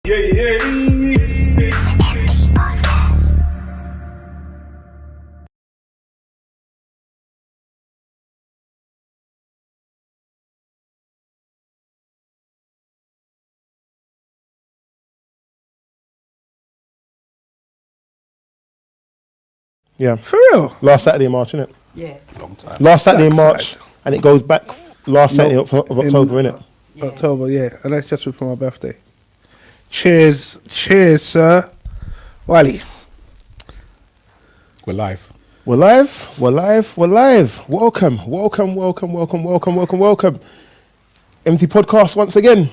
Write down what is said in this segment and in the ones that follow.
Yeah. For real? Last Saturday in March, innit? Yeah. Long time. Last Saturday in March, and it goes back last Saturday of October, innit? Yeah. October, yeah. And that's just before my birthday. Cheers. Cheers, sir. Wiley. We're live. We're live. We're live. We're live. Welcome. Welcome. Welcome. Welcome. Welcome. Welcome. Welcome. Empty podcast once again.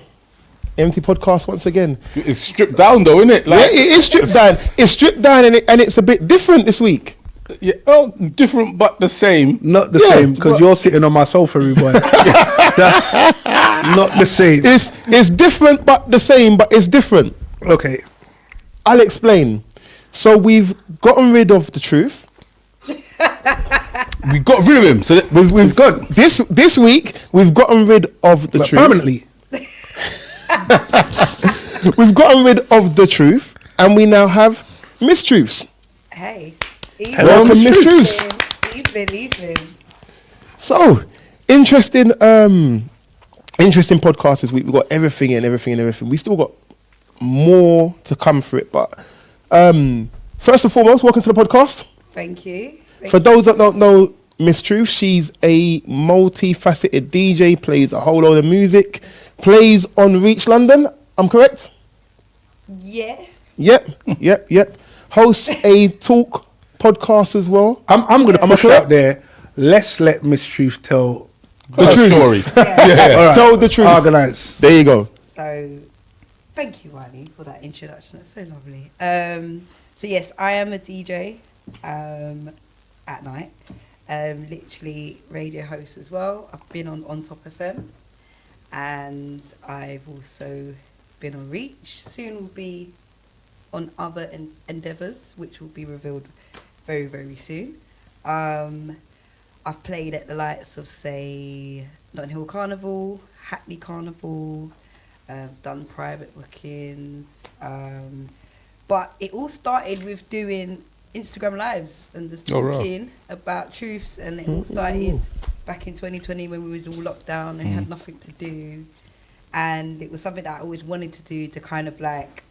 Empty podcast once again. It's stripped down though, isn't it? Yeah, it is stripped down. It's stripped down, and it's a bit different this week. Yeah, oh, different but the same. Not the Yeah, same, because but- you're sitting on my sofa, rude boy. That's not the same. It's different, but the same. But it's different. Okay. I'll explain. So we've gotten rid of the truth. We got rid of him. So We've got this week. We've gotten rid of the But truth permanently. We've gotten rid of the truth, and we now have mistruths. Hey. Hello, Welcome, Miss mistruths. Evening. So interesting podcast this week. We've got everything and everything. We still got more to come for it, but first and foremost, welcome to the podcast. Thank you. For those that don't know Miss Truth, she's a multifaceted DJ, plays a whole load of music, plays on Reach London. I'm correct? Yeah. Yep. Hosts a talk podcast as well. I'm going to push correct? out there. Let's let Miss Truth tell The truth. story. Yeah. All right. Tell the truth. Organize. There you go. So, thank you, Wiley, for that introduction. That's so lovely. So yes, I am a DJ at night. Literally radio host as well. I've been on Top FM, and I've also been on Reach. Soon will be on other endeavours, which will be revealed very, very soon. I've played at the likes of, say, Notting Hill Carnival, Hackney Carnival, done private bookings. But it all started with doing Instagram lives and just talking about truths, and it all started back in 2020 when we was all locked down and had nothing to do. And it was something that I always wanted to do, to kind of like,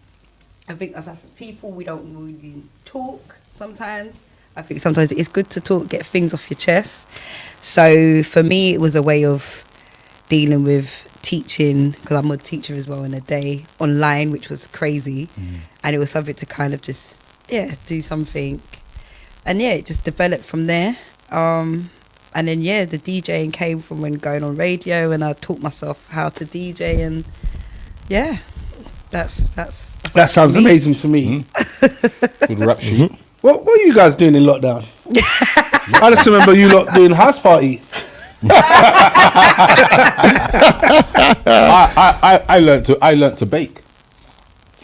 I think as people, we don't really talk sometimes. I think sometimes it's good to talk, get things off your chest. So for me, it was a way of dealing with teaching, because I'm a teacher as well in a day, online, which was crazy. And it was something to kind of just, do something. And it just developed from there. And then, the DJing came from when going on radio, and I taught myself how to DJ, and That sounds me. amazing to me. Good rap sheet. What are you guys doing in lockdown? I just remember you lot doing house party. I learnt to bake.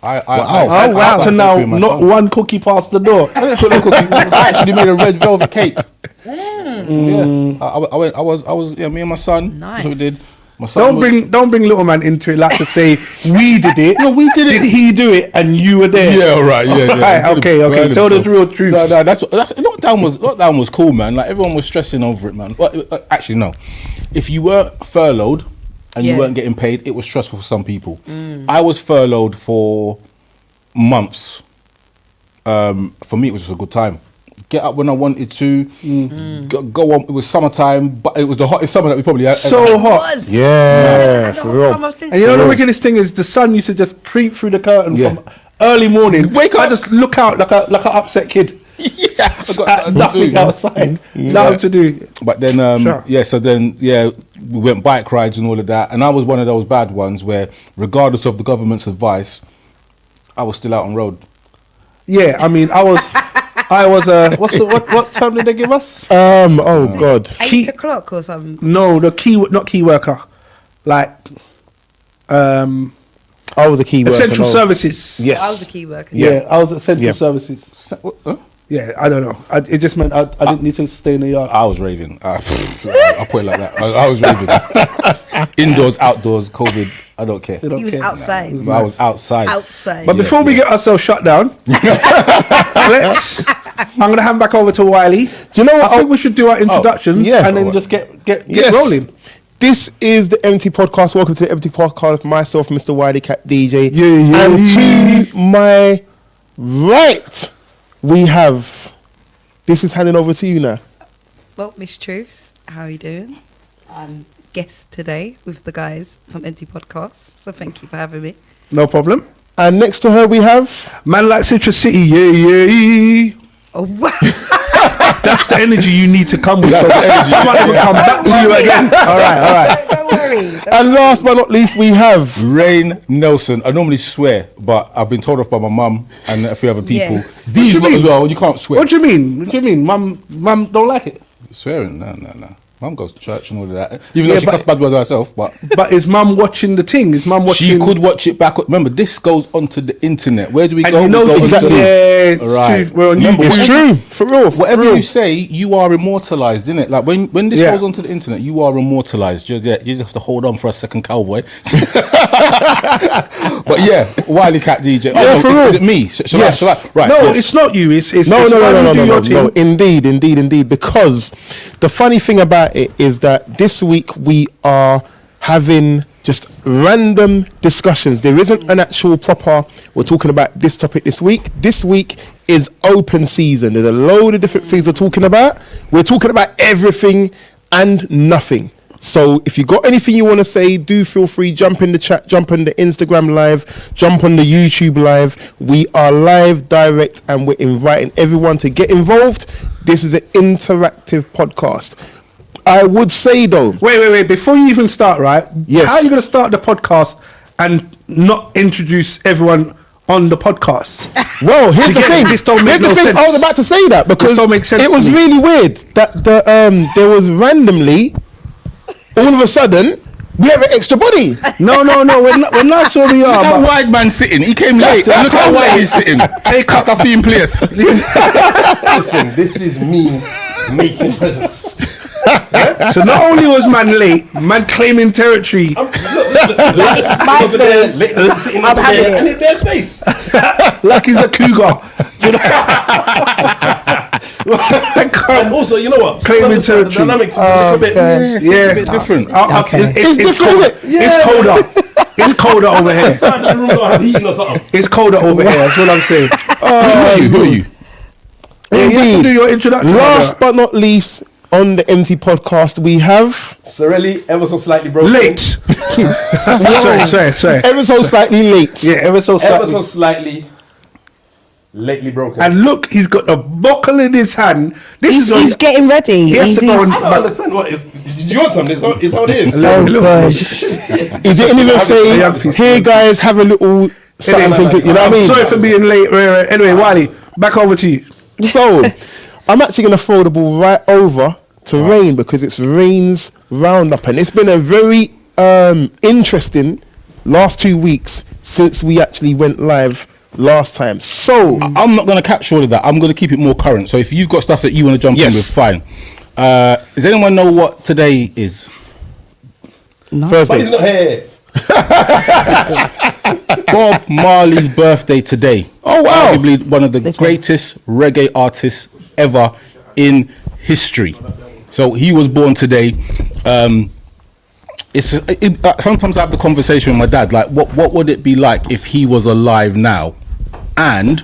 Wow. I To now, bake not myself. one cookie past the door. I didn't cook no cookies. I actually made a red velvet cake. Yeah, I was me and my son. That's what we Nice. did. My son Don't bring little man into it like to say we did it. No, we did it. Did he do it and you were there? Yeah, right. Yeah, Right, okay. Tell the real truth. No, that's lockdown was cool, man. Like everyone was stressing over it, man. Well, actually, no. If you weren't furloughed and you weren't getting paid, it was stressful for some people. I was furloughed for months. For me, it was just a good time. Get up when I wanted to. Go on. It was summertime, but it was the hottest summer that we probably had. So hot. Yeah, for real. And you know the wickedest thing is the sun used to just creep through the curtain from early morning. Wake up. I just look out like an upset kid. Yeah, Nothing outside. Nothing to do. But then, we went bike rides and all of that. And I was one of those bad ones where, regardless of the government's advice, I was still out on road. Yeah, I mean, I was. What time did they give us? Oh God. 8 o'clock or something. No, not key worker. Like, I was a key worker. essential services. Yes. I was a key worker. Yeah, I was essential Yeah. services. Huh? Yeah, I don't know. It just meant I didn't need to stay in the yard. I was raving. I put it like that. I was raving. Indoors, outdoors, COVID, I don't care. You don't He was care. outside. It was I was outside. Outside. But before we get ourselves shut down, I'm going to hand back over to Wiley. Do you know what? I think we should do our introductions yeah. and then just get Yes. rolling. This is the Empty Podcast. Welcome to the Empty Podcast. Myself, Mr. Wiley Cat DJ. Yeah. And to my right, we have. This is handing over to you now. Well, Miss Truths, how are you doing? I'm guest today with the guys from Empty Podcast, so thank you for having me. No problem. And next to her, we have. Man like Citrus City, yeah. Oh wow! That's the energy you need to come with. That's the energy. I might even come back to you again. All right. Don't worry. And last but not least, we have. Rain Nelson. I normally swear, but I've been told off by my mum and a few other people. Yes. These What do lot you as mean? well. You can't swear. What do you mean? Mum don't like it. Swearing? No. Mum goes to church and all of that. Even though she but- cussed bad with herself, but But is mum watching the thing? Is mum watching? she could watch it back. Remember, this goes onto the internet. Where do we And go? you know We go exactly. onto- Yeah, it's Right. true. We're on Remember, YouTube. It's true. For real. Whatever for real. you say, you are immortalized, isn't it? Like when this Yeah. goes onto the internet, you are immortalized. You just have to hold on for a second, cowboy. But yeah, Wiley Cat DJ. Yeah, no, for is real. it me? Shall Yes. I? Right. No, yes. it's not you. It's No, it's no, why no, you no, do no, your no, thing. no. Indeed. Because the funny thing about it is that this week we are having just random discussions. There isn't an actual proper. We're talking about this topic this week. This week is open season. There's a load of different things we're talking about. We're talking about everything and nothing. So if you got anything you want to say, do feel free, jump in the chat, jump on the Instagram live, jump on the YouTube live. We are live, direct, and we're inviting everyone to get involved. This is an interactive podcast. I would say though, Wait. Before you even start, right? Yes. How are you going to start the podcast and not introduce everyone on the podcast? well, here's You the get thing. it? This don't make Here's the no thing. sense. I was about to say that because don't make sense it was to me. really weird that there was randomly, all of a sudden, we have an extra body. No. We're not sure we are. That But wide man sitting. He came late. Look how wide he's sitting. Take up a theme place. Listen, this is me making presents. so not only was man late, man claiming territory. It's my space. I'm having it. I need bare space. Like he's a cougar. And also, you know what? Claiming Sometimes the territory. dynamics is a little bit. Yeah, a bit different. It's different, colder. isn't it? It's colder. It's colder over here. Inside the room don't have heating or something. It's colder over here. That's what I'm saying. Who are you? Yeah, you have to Indeed. do your introduction. Last but not least, on the Empty Podcast, we have Sorelli, ever so slightly broken. Late. sorry. ever so slightly late. Yeah, ever so slightly. Ever so slightly lately broken. And look, he's got a buckle in his hand. This is He's getting ready. He has to go I and- don't understand what is. Did you want something? It's how it is. Oh gosh. He didn't even say, "Here, guys, have a little something." You know what I mean? Sorry for being late. Anyway, Wiley, back over to you. So, I'm actually going to throw the ball right over to Rain because it's Rain's roundup, and it's been a very interesting last 2 weeks since we actually went live last time. So, I'm not going to catch all of that. I'm going to keep it more current. So if you've got stuff that you want to jump Yes. in with, fine. Does anyone know what today is? But he's Thursday. not here. Bob Marley's birthday today. Oh, wow. Arguably one of the greatest reggae artists ever in history. So he was born today. Sometimes I have the conversation with my dad, like, what would it be like if he was alive now? And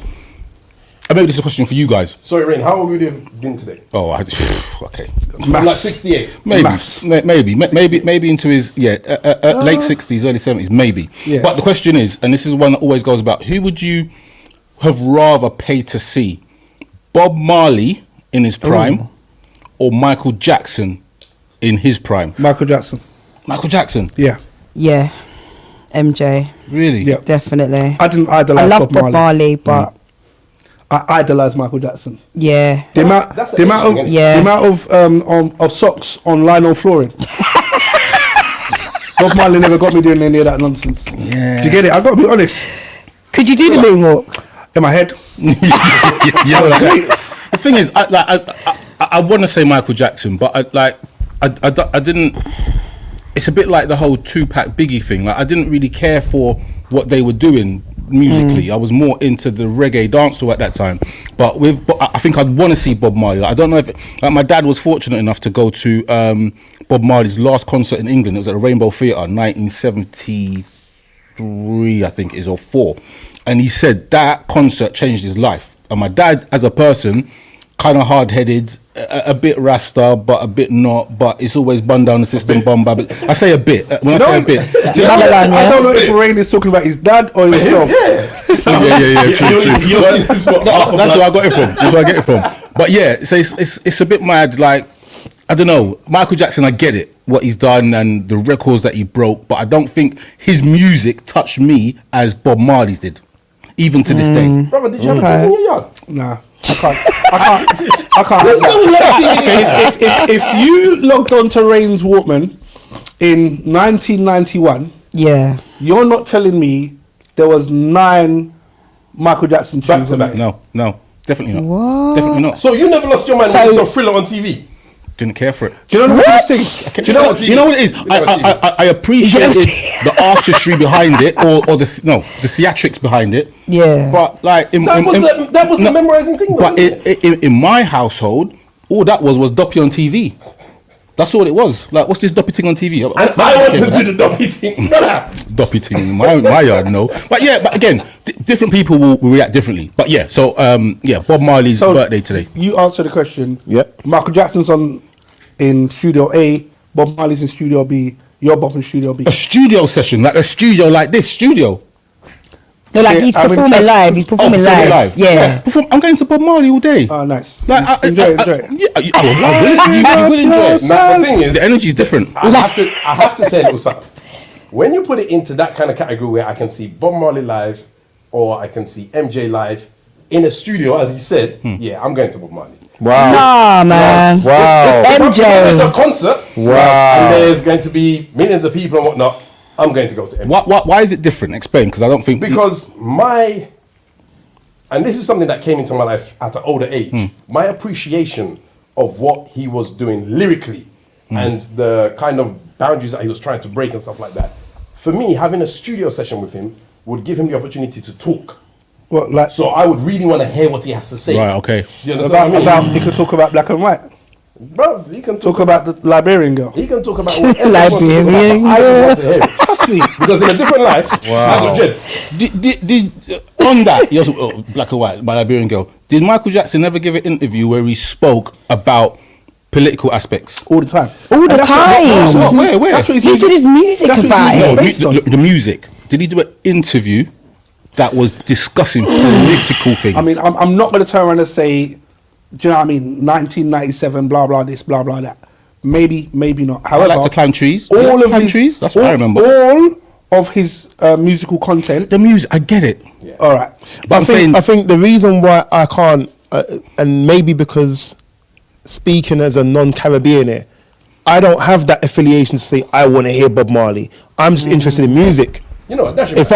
maybe this is a question for you guys. Sorry, Rain, how old would you have been today? Oh, okay. I'm like 68. Maybe, Maths. maybe into his late 60s, early 70s, maybe. Yeah. But the question is, and this is one that always goes about: who would you have rather paid to see, Bob Marley in his prime, or Michael Jackson in his prime? Michael Jackson. Michael Jackson, Yeah. Yeah, MJ, really? Yeah. definitely. I didn't I idolize love Bob Bob Marley. Marley, but I idolize Michael Jackson. yeah, The amount, that's the amount of, interesting, isn't it? the amount of socks on lino flooring. Bob Marley never got me doing any of that nonsense. Yeah. Do you get it? I got to be honest. could you do the moonwalk? In my head. The thing is, I want to say Michael Jackson, but I didn't. it's a bit like the whole Tupac Biggie thing. Like I didn't really care for what they were doing musically. I was more into the reggae dancehall at that time. But I think I'd want to see Bob Marley. I don't know if like my dad was fortunate enough to go to Bob Marley's last concert in England. It was at the Rainbow Theatre, 1973, I think it is, or 4. And he said that concert changed his life. And my dad, as a person, kind of hard-headed, a bit rasta, but a bit not. But it's always bun down the system, bum. I say a bit. When I say a bit, I don't know if Rain is talking about his dad or himself. Yeah. True. That's where I got it from. That's where I get it from. But yeah, so it's a bit mad. Like I don't know, Michael Jackson. I get it, what he's done and the records that he broke, but I don't think his music touched me as Bob Marley's did, even to this day. Brother, did you have a TV in your yard? Nah. I can't. If you logged on to Rain's Walkman in 1991, you're not telling me there was 9 Michael Jackson tunes to back. No, definitely not. What? Definitely not. So you never lost your mind when you saw Thriller on TV? Didn't care for it. Do you know what thing? Do you know what it is? I appreciated the artistry behind it, or the theatrics behind it. Yeah. But like that was the memorizing thing. But in my household, all that was Doppy on TV. That's all it was. Like, what's this Doppy thing on TV? I wanted to do the Doppy thing. Doppy thing in my yard, no. But yeah, but again, different people will react differently. But yeah, so Bob Marley's birthday today. You answer the question. Yep. Michael Jackson's in Studio A, Bob Marley's in Studio B, you're Bob in Studio B. A studio session, like a studio like this studio. No, like he's performing live. He's performing live. Yeah. I'm going to Bob Marley all day. Oh, nice. Like, enjoy it. Yeah, I will enjoy it. Now, the thing is, the energy is different. I have to say, Usama, when you put it into that kind of category where I can see Bob Marley live or I can see MJ live in a studio, as he said, yeah, I'm going to Bob Marley. Wow. Nah, man. Wow. MJ. It's a concert. Wow. And there's going to be millions of people and whatnot. I'm going to go to MJ. Why is it different? Explain, because I don't think... Because and this is something that came into my life at an older age, my appreciation of what he was doing lyrically and the kind of boundaries that he was trying to break and stuff like that. For me, having a studio session with him would give him the opportunity to talk. So I would really want to hear what he has to say. Right, okay. Do you understand what I mean? He could talk about black and white. Bro, he can Talk about the Liberian girl. He can talk about whatever Liberian he wants to talk about. I just want to hear it. Trust me, because in a different life, Wow. Did on that, he also, black and white, my Liberian girl, did Michael Jackson ever give an interview where he spoke about political aspects? All the time. All the time. Where? That's what He did his music about No, it. the music. Did he do an interview that was discussing political things? I mean, I'm not going to turn around and say, do you know what I mean? 1997, blah blah this, blah blah that. Maybe not. I However, like to climb trees. all of his trees. That's what I remember. All of his musical content. The music, I get it. Yeah. All right. But I think the reason why I can't, and maybe because speaking as a non-Caribbean here, I don't have that affiliation to say I want to hear Bob Marley. I'm just interested in music. You know what, that's If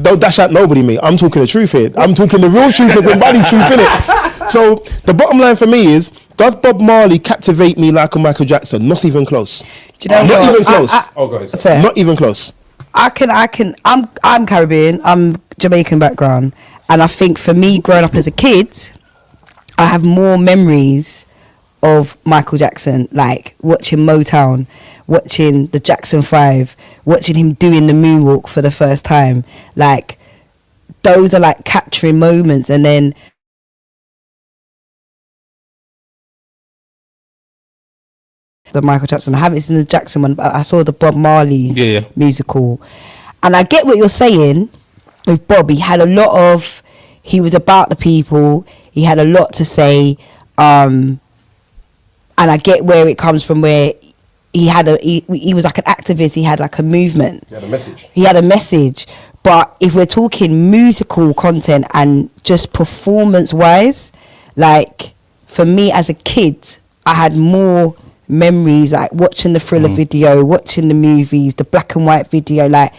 don't dash out nobody, mate. I'm talking the truth here. I'm talking the real truth of the body's truth, innit? So the bottom line for me is, does Bob Marley captivate me like a Michael Jackson? Not even close. Do you know Not what? even close. Oh, guys. Fair. Not even close. I'm Caribbean, I'm Jamaican background, and I think for me growing up as a kid, I have more memories of Michael Jackson, like watching Motown, watching the Jackson 5, watching him doing the moonwalk for the first time. Like those are like capturing moments. And then the Michael Jackson, I haven't seen the Jackson one, but I saw the Bob Marley musical. And I get what you're saying with Bob. He had a lot of, he was about the people, he had a lot to say, and I get where it comes from, where he was like an activist, he had like a movement. He had a message. He had a message. But if we're talking musical content and just performance-wise, like for me as a kid, I had more memories like watching the Thriller video, watching the movies, the black and white video. Like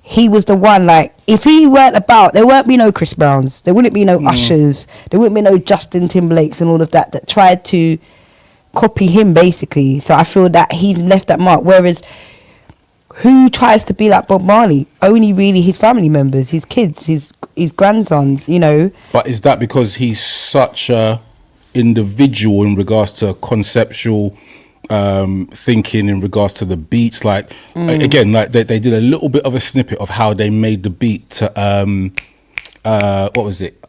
he was the one, like if he weren't about, there won't be no Chris Browns, there wouldn't be no Ushers, there wouldn't be no Justin Timberlakes and all of that tried to copy him basically. So I feel that he's left that mark. Whereas who tries to be like Bob Marley? Only really his family members, his kids, his grandsons, you know. But is that because he's such a individual in regards to conceptual thinking, in regards to the beats? Like again, like they did a little bit of a snippet of how they made the beat to what was it?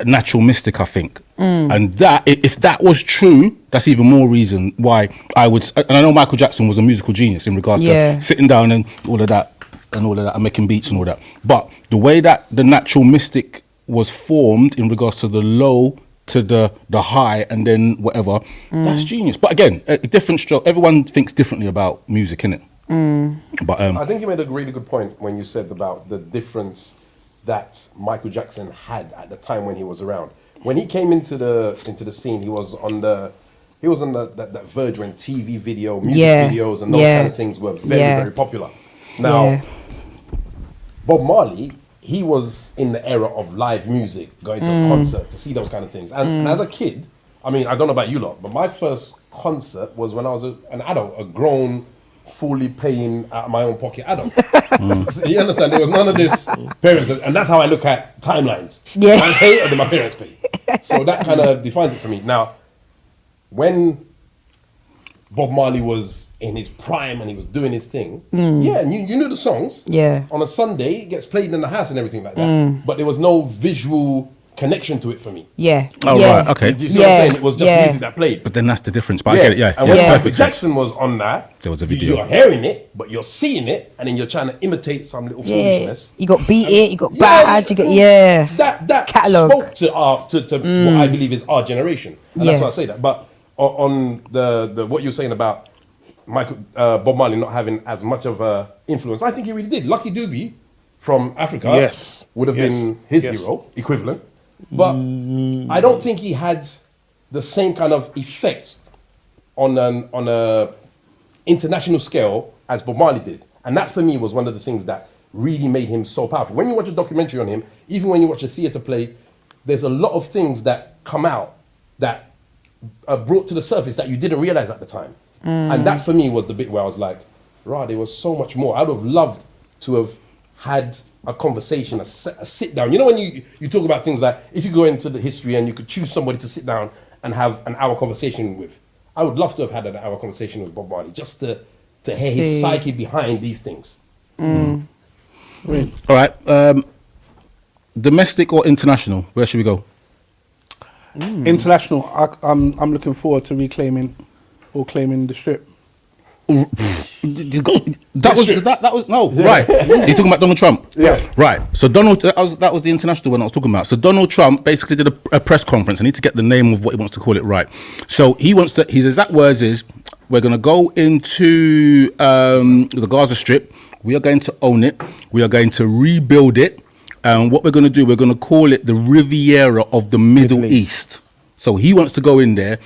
Natural Mystic, I think. And that, if that was true, that's even more reason why I would. And I know Michael Jackson was a musical genius in regards to sitting down and all of that and making beats and all that. But the way that the Natural Mystic was formed in regards to the low to the high and then whatever, that's genius. But again, a different stroke. Everyone thinks differently about music, innit? But I think you made a really good point when you said about the difference that Michael Jackson had at the time when he was around. When he came into the scene, he was on that verge when TV video, music videos, and those kind of things were very popular. Now, Bob Marley, he was in the era of live music, going to a concert to see those kind of things. And as a kid, I mean, I don't know about you lot, but my first concert was when I was an adult, a grown, fully paying out of my own pocket adult. You understand? There was none of this parents, and that's how I look at timelines. I hate that my parents pay. So that kind of defines it for me. Now, when Bob Marley was in his prime and he was doing his thing, and you knew the songs. On a Sunday, it gets played in the house and everything like that. But there was no visual connection to it for me. Right, okay. Do you see what I'm saying? It was just music that played. But then that's the difference. But I get it, And when Michael Jackson was on that, there was a video. You're hearing it, but you're seeing it, and then you're trying to imitate some little foolishness. You got Beat It, you got Bad, you got that catalogue. spoke to what I believe is our generation, and that's why I say that. But on the what you're saying about Bob Marley not having as much of a influence, I think he really did. Lucky Dube from Africa, would have been his hero equivalent. But I don't think he had the same kind of effects on a international scale as Bob Marley did. And that for me was one of the things that really made him so powerful. When you watch a documentary on him, even when you watch a theatre play, there's a lot of things that come out that are brought to the surface that you didn't realize at the time. And that for me was the bit where I was like, right, there was so much more. I would have loved to have had a conversation, a sit down. You know when you talk about things like, if you go into the history and you could choose somebody to sit down and have an hour conversation with, I would love to have had an hour conversation with Bob Marley, just to hear his psyche behind these things. All right. Domestic or international? Where should we go? International. I'm looking forward to reclaiming or claiming the strip. That was no right. You're talking about Donald Trump, right? So that was the international one I was talking about. So Donald Trump basically did a press conference. I need to get the name of what he wants to call it right. So his exact words is, we're going to go into the Gaza Strip. We are going to own it. We are going to rebuild it. And what we're going to do, we're going to call it the Riviera of the Middle East. So he wants to go in there,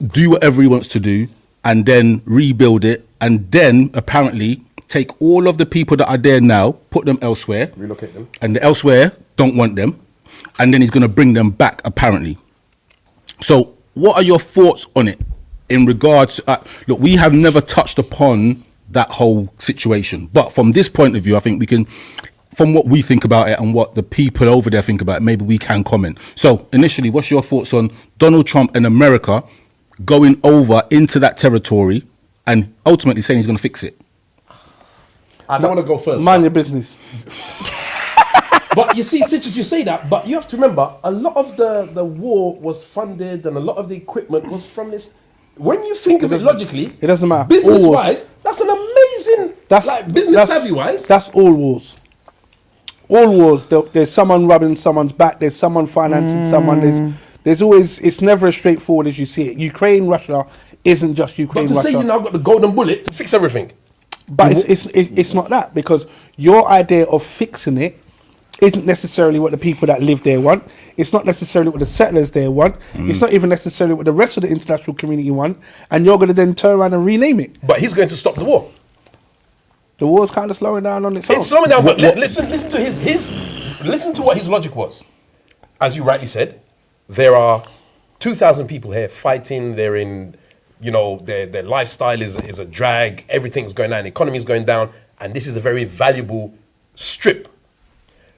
do whatever he wants to do, and then rebuild it, and then apparently take all of the people that are there now, put them elsewhere, relocate them, and the elsewhere don't want them, and then he's going to bring them back apparently. So what are your thoughts on it in regards to, look, we have never touched upon that whole situation, but from this point of view, I think we can, from what we think about it and what the people over there think about it, maybe we can comment. So initially, what's your thoughts on Donald Trump and America going over into that territory and ultimately saying he's going to fix it? I don't want to go first. Mind your business. But you see, such as you say that, but you have to remember, a lot of the war was funded and a lot of the equipment was from this. When you think of it logically, it doesn't matter. Business-wise, that's an amazing, business savvy-wise. That's all wars. All wars, there's someone rubbing someone's back, there's someone financing someone, there's always, it's never as straightforward as you see it. Ukraine, Russia isn't just Ukraine, Russia. But to say you now got the golden bullet to fix everything. But it's not that, because your idea of fixing it isn't necessarily what the people that live there want. It's not necessarily what the settlers there want. It's not even necessarily what the rest of the international community want. And you're going to then turn around and rename it. But he's going to stop the war. The war's kind of slowing down on its own. It's slowing down, but listen to what his logic was. As you rightly said, there are 2,000 people here fighting. They're in you know, their lifestyle is a drag. Everything's going down. The economy is going down. And this is a very valuable strip.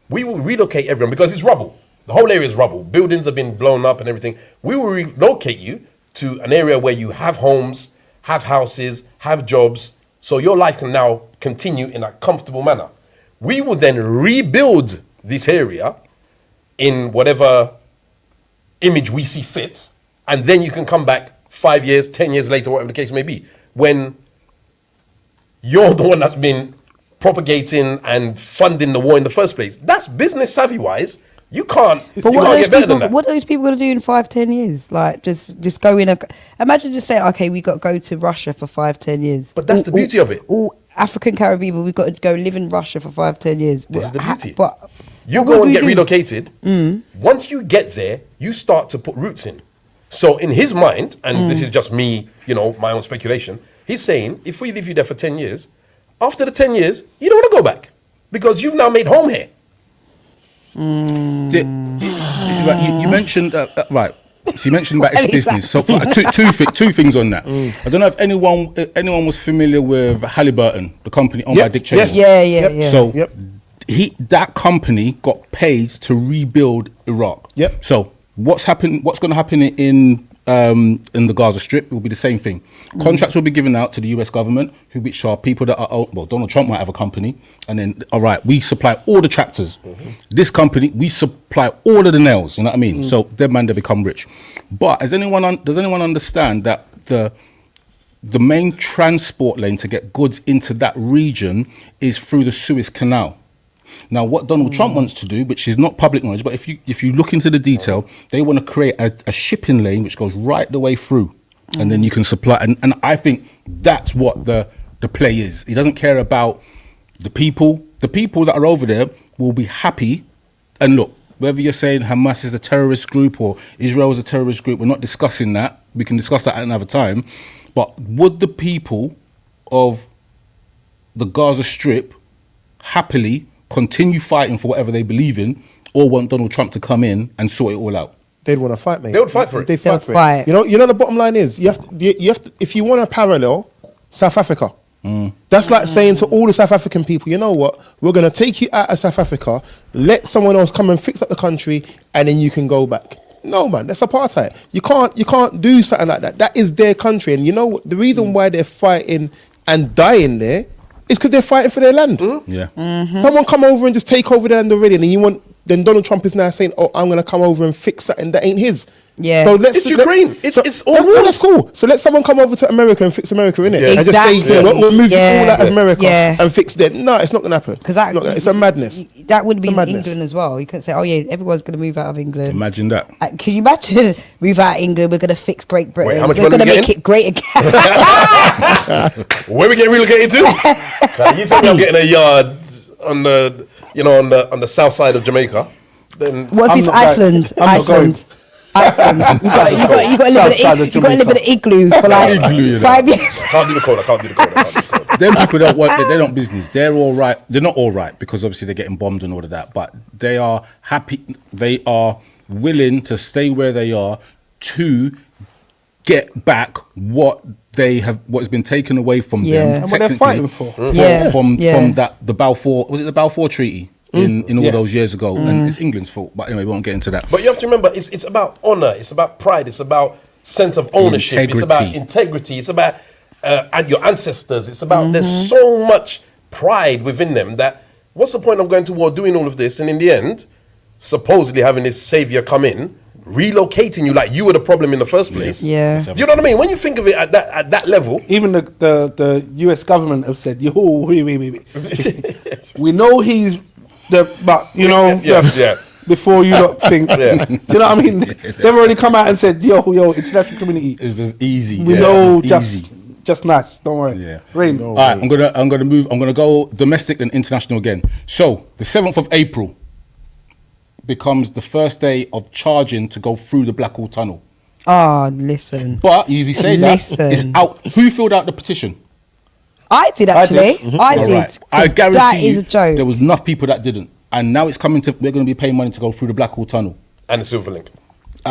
We will relocate everyone because it's rubble. The whole area is rubble. Buildings have been blown up and everything. We will relocate you to an area where you have homes, have houses, have jobs, so your life can now continue in a comfortable manner. We will then rebuild this area in whatever image we see fit, and then you can come back 5 years, 10 years later, whatever the case may be, when you're the one that's been propagating and funding the war in the first place. That's business savvy wise. You can't get better than that. What are those people going to do in 5-10 years? Like, just go in imagine just saying, okay, we've got to go to Russia for 5-10 years. But that's the beauty of it. All African Caribbean people, we've got to go live in Russia for 5-10 years. This is the beauty. But you go and get relocated. Once you get there, you start to put roots in. So in his mind, and this is just me, you know, my own speculation, he's saying, if we leave you there for 10 years, after the 10 years, you don't want to go back because you've now made home here. You mentioned right. So you mentioned about its business. So two things on that. I don't know if anyone was familiar with Halliburton, the company owned by Dick Cheney. Yes. Yeah. So that company got paid to rebuild Iraq. Yep. So what's going to happen in the Gaza Strip will be the same thing. Contracts will be given out to the US government, which are people that are, well, Donald Trump might have a company, and then, all right, we supply all the tractors. This company, we supply all of the nails, you know what I mean? So they become rich. But does anyone understand that the main transport lane to get goods into that region is through the Suez Canal? Now, what Donald Trump wants to do, which is not public knowledge, but if you look into the detail, they want to create a shipping lane which goes right the way through, and then you can supply. And I think that's what the play is. He doesn't care about the people. The people that are over there will be happy. And look, whether you're saying Hamas is a terrorist group or Israel is a terrorist group, we're not discussing that. We can discuss that at another time. But would the people of the Gaza Strip happily continue fighting for whatever they believe in, or want Donald Trump to come in and sort it all out? They'd want to fight, mate. They would fight for it. They'd fight for it. You know, the bottom line is you have to. If you want to parallel South Africa, that's like saying to all the South African people, you know what? We're going to take you out of South Africa, let someone else come and fix up the country, and then you can go back. No, man, that's apartheid. You can't do something like that. That is their country, and you know what? The reason why they're fighting and dying there is because they're fighting for their land. Yeah. Someone come over and just take over their land already, and then Donald Trump is now saying, "Oh, I'm going to come over and fix something that ain't his." Yeah. So It's Ukraine. It's all wars. That's cool. So let someone come over to America and fix America, innit? Yeah. And just say, we'll move you all out of America Yeah. and fix that. No, it's not going to happen. Because it's a madness. That would be It's a in madness. England as well. You couldn't say, oh yeah, everyone's going to move out of England. Imagine that. Can you imagine move out of England? We're going to fix Great Britain. Wait, how much We're money going to we make getting? it great again. Where we getting relocated to? You tell me I'm getting a yard on the south side of Jamaica. Then What if it's Iceland? Iceland. You got to live in an igloo for like Igloo, you know. 5 years. I can't do the code. Them people don't want. They're not business. They're all right. They're not all right because obviously they're getting bombed and all of that. But they are happy. They are willing to stay where they are to get back what has been taken away from them. And what they're fighting for. From the Balfour, was it the Balfour Treaty in all those years ago? And it's England's fault. But anyway, we won't get into that. But you have to remember, it's about honor, it's about pride, it's about sense of ownership, it's about integrity, it's about and your ancestors. It's about there's so much pride within them that what's the point of going to war, doing all of this, and in the end, supposedly having this savior come in, relocating you like you were the problem in the first place. Yeah. Do you know what I mean? When you think of it at that level, Even the US government have said, we know he's but you know, before you lot think, you know what I mean? They've already come out and said, yo, international community, It's just easy. we know just nice. Don't worry. Yeah. Rain. All right, I'm gonna move. I'm gonna go domestic and international again. So the 7th of April becomes the first day of charging to go through the Blackwall Tunnel. Oh, listen. But you say that Listen. it's out. Who filled out the petition? I did actually. I All did. right. I 'Cause guarantee that you is a joke. there was enough people that didn't, and now it's coming to. We're going to be paying money to go through the Blackwall Tunnel. and the silver link.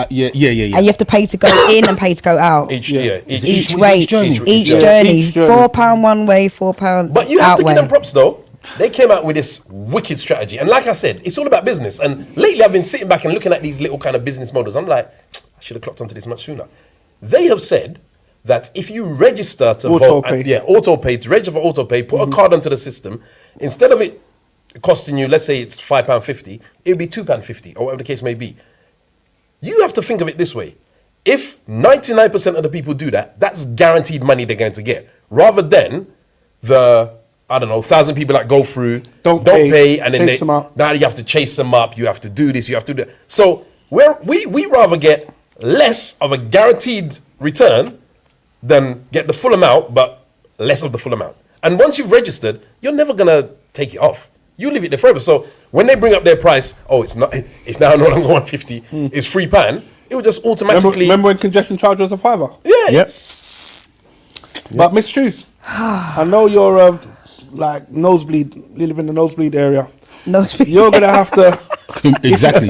Yeah. And you have to pay to go in and pay to go out. Each Each journey. Each journey. £4 one way, £4 But you have out to way. give them props though. They came out with this wicked strategy. And like I said, it's all about business. And lately I've been sitting back and looking at these little kind of business models. I'm like, I should have clocked onto this much sooner. They have said that if you register to vote, auto pay, to register for auto pay, put a card onto the system, instead of it costing you, let's say it's £5.50, it'll be £2.50 or whatever the case may be. You have to think of it this way. If 99% of the people do that, that's guaranteed money they're going to get. Rather than the, 1,000 people that go through, don't pay, and then now you have to chase them up, you have to do this, you have to do that. So we rather get less of a guaranteed return than get the full amount, but less of the full amount. And once you've registered, you're never going to take it off. You leave it there forever. So when they bring up their price, it's now no longer 150, it's £3, it will just automatically... Remember when congestion charge was a £5? Yeah, yes. But Miss Truth, I know you're like nosebleed, you live in the nosebleed area. You're going to have to... Exactly.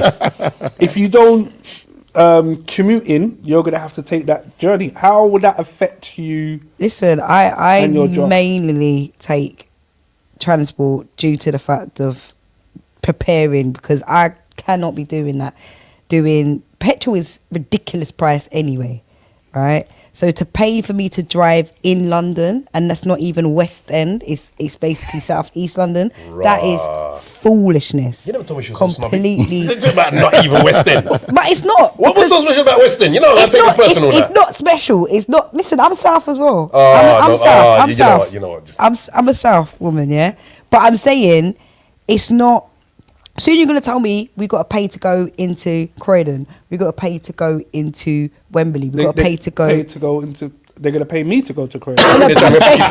If you don't commute in, you're going to have to take that journey. How would that affect you? Listen, I and your job? mainly take transport due to the fact of preparing, because I cannot be doing that. Petrol is ridiculous price anyway, right? So to pay for me to drive in London, and that's not even West End, it's basically South East London. That is foolishness. You never told me she was completely. It's about not even West End. But it's not. What was so special about West End? You know, I take it personal. It's not special. It's not. Listen, I'm South as well. I'm South. I'm South. You know what? I'm a South woman, yeah. But I'm saying it's not. Soon you're going to tell me we got to pay to go into Croydon. We got to pay to go into Wembley. We got to pay to go. They're going to pay me to go to Croydon. We're going to pay to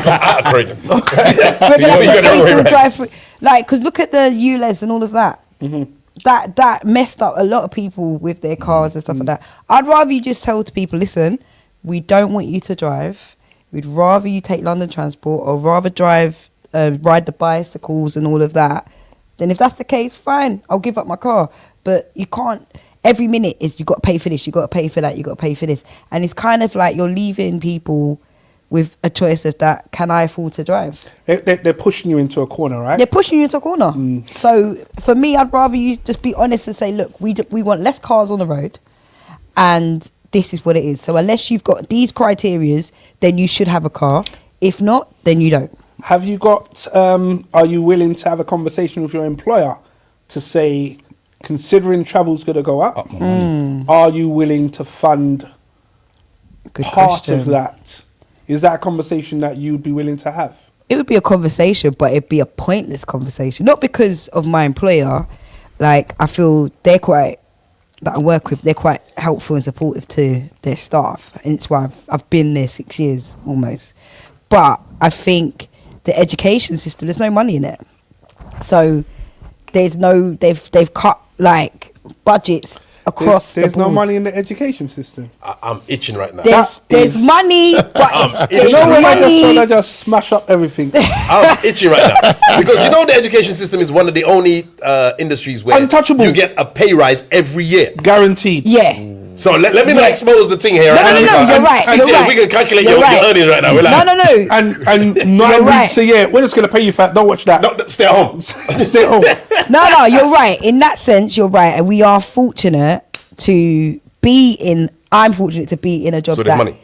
drive through. Like, because look at the ULEZ and all of that. Mm-hmm. That messed up a lot of people with their cars and stuff like that. I'd rather you just tell to people, listen, we don't want you to drive. We'd rather you take London transport, or rather ride the bicycles and all of that. Then if that's the case, fine, I'll give up my car. But you can't, every minute is you got to pay for this, you got to pay for that, you got to pay for this. And it's kind of like you're leaving people with a choice of that, can I afford to drive? They're pushing you into a corner, right? They're pushing you into a corner. So for me, I'd rather you just be honest and say, look, we want less cars on the road, and this is what it is. So unless you've got these criterias, then you should have a car. If not, then you don't. Have you got, are you willing to have a conversation with your employer to say, considering travel's going to go up, are you willing to fund part of that? Is that a conversation that you'd be willing to have? It would be a conversation, but it'd be a pointless conversation. Not because of my employer. Like, I feel that I work with, they're quite helpful and supportive to their staff. And it's why I've been there 6 years almost. But I think the education system, there's no money in it. So they've cut like budgets across the board. There's no money in the education system. I'm itching right now. There's money, but it's no money. I just smash up everything. I'm itching right now. Because you know the education system is one of the only industries where untouchable. You get a pay rise every year. Guaranteed. Yeah. So let me not expose the thing here. No, you're right. We can calculate your earnings right now. No. And 9 weeks a year, we're just going to pay you for that. Don't watch that. No, stay at home. Stay at home. No, you're right. In that sense, you're right. And we are fortunate to be in, I'm fortunate to be in a job so there's money.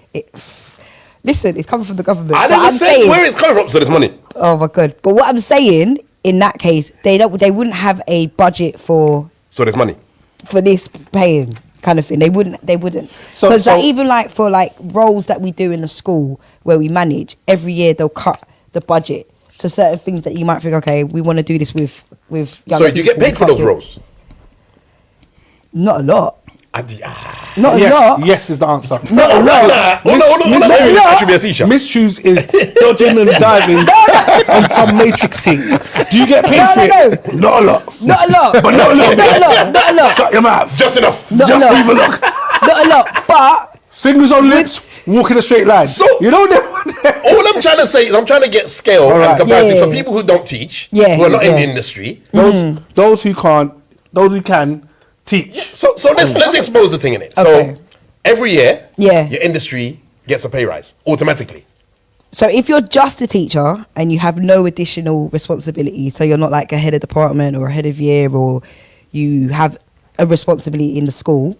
Listen, it's coming from the government. I never said where it's coming from, so there's money. Oh my God. But what I'm saying, in that case, they wouldn't have a budget for... So there's money. For this paying kind of thing. They wouldn't. So Because even like for like roles that we do in the school where we manage, every year they'll cut the budget. So certain things that you might think, okay, we want to do this with young So do you get paid for those roles? Not a lot. Not a lot. Yes is the answer. Not a lot. I should be a teacher. Miss Shoes is dodging and diving on some matrix thing. Do you get paid for it? Not a lot. Not a lot. But not a lot. Not a lot. Shut your mouth. Just enough. Just leave a look. Not a lot. But fingers on lips, walk in a straight line. So you know all I'm trying to say is I'm trying to get scale and comparative for people who don't teach, who are not in the industry. Those who can teach. So let's expose the thing in it. Okay. So every year, Yeah. your industry gets a pay rise automatically. So if you're just a teacher and you have no additional responsibility, so you're not like a head of department or a head of year, or you have a responsibility in the school,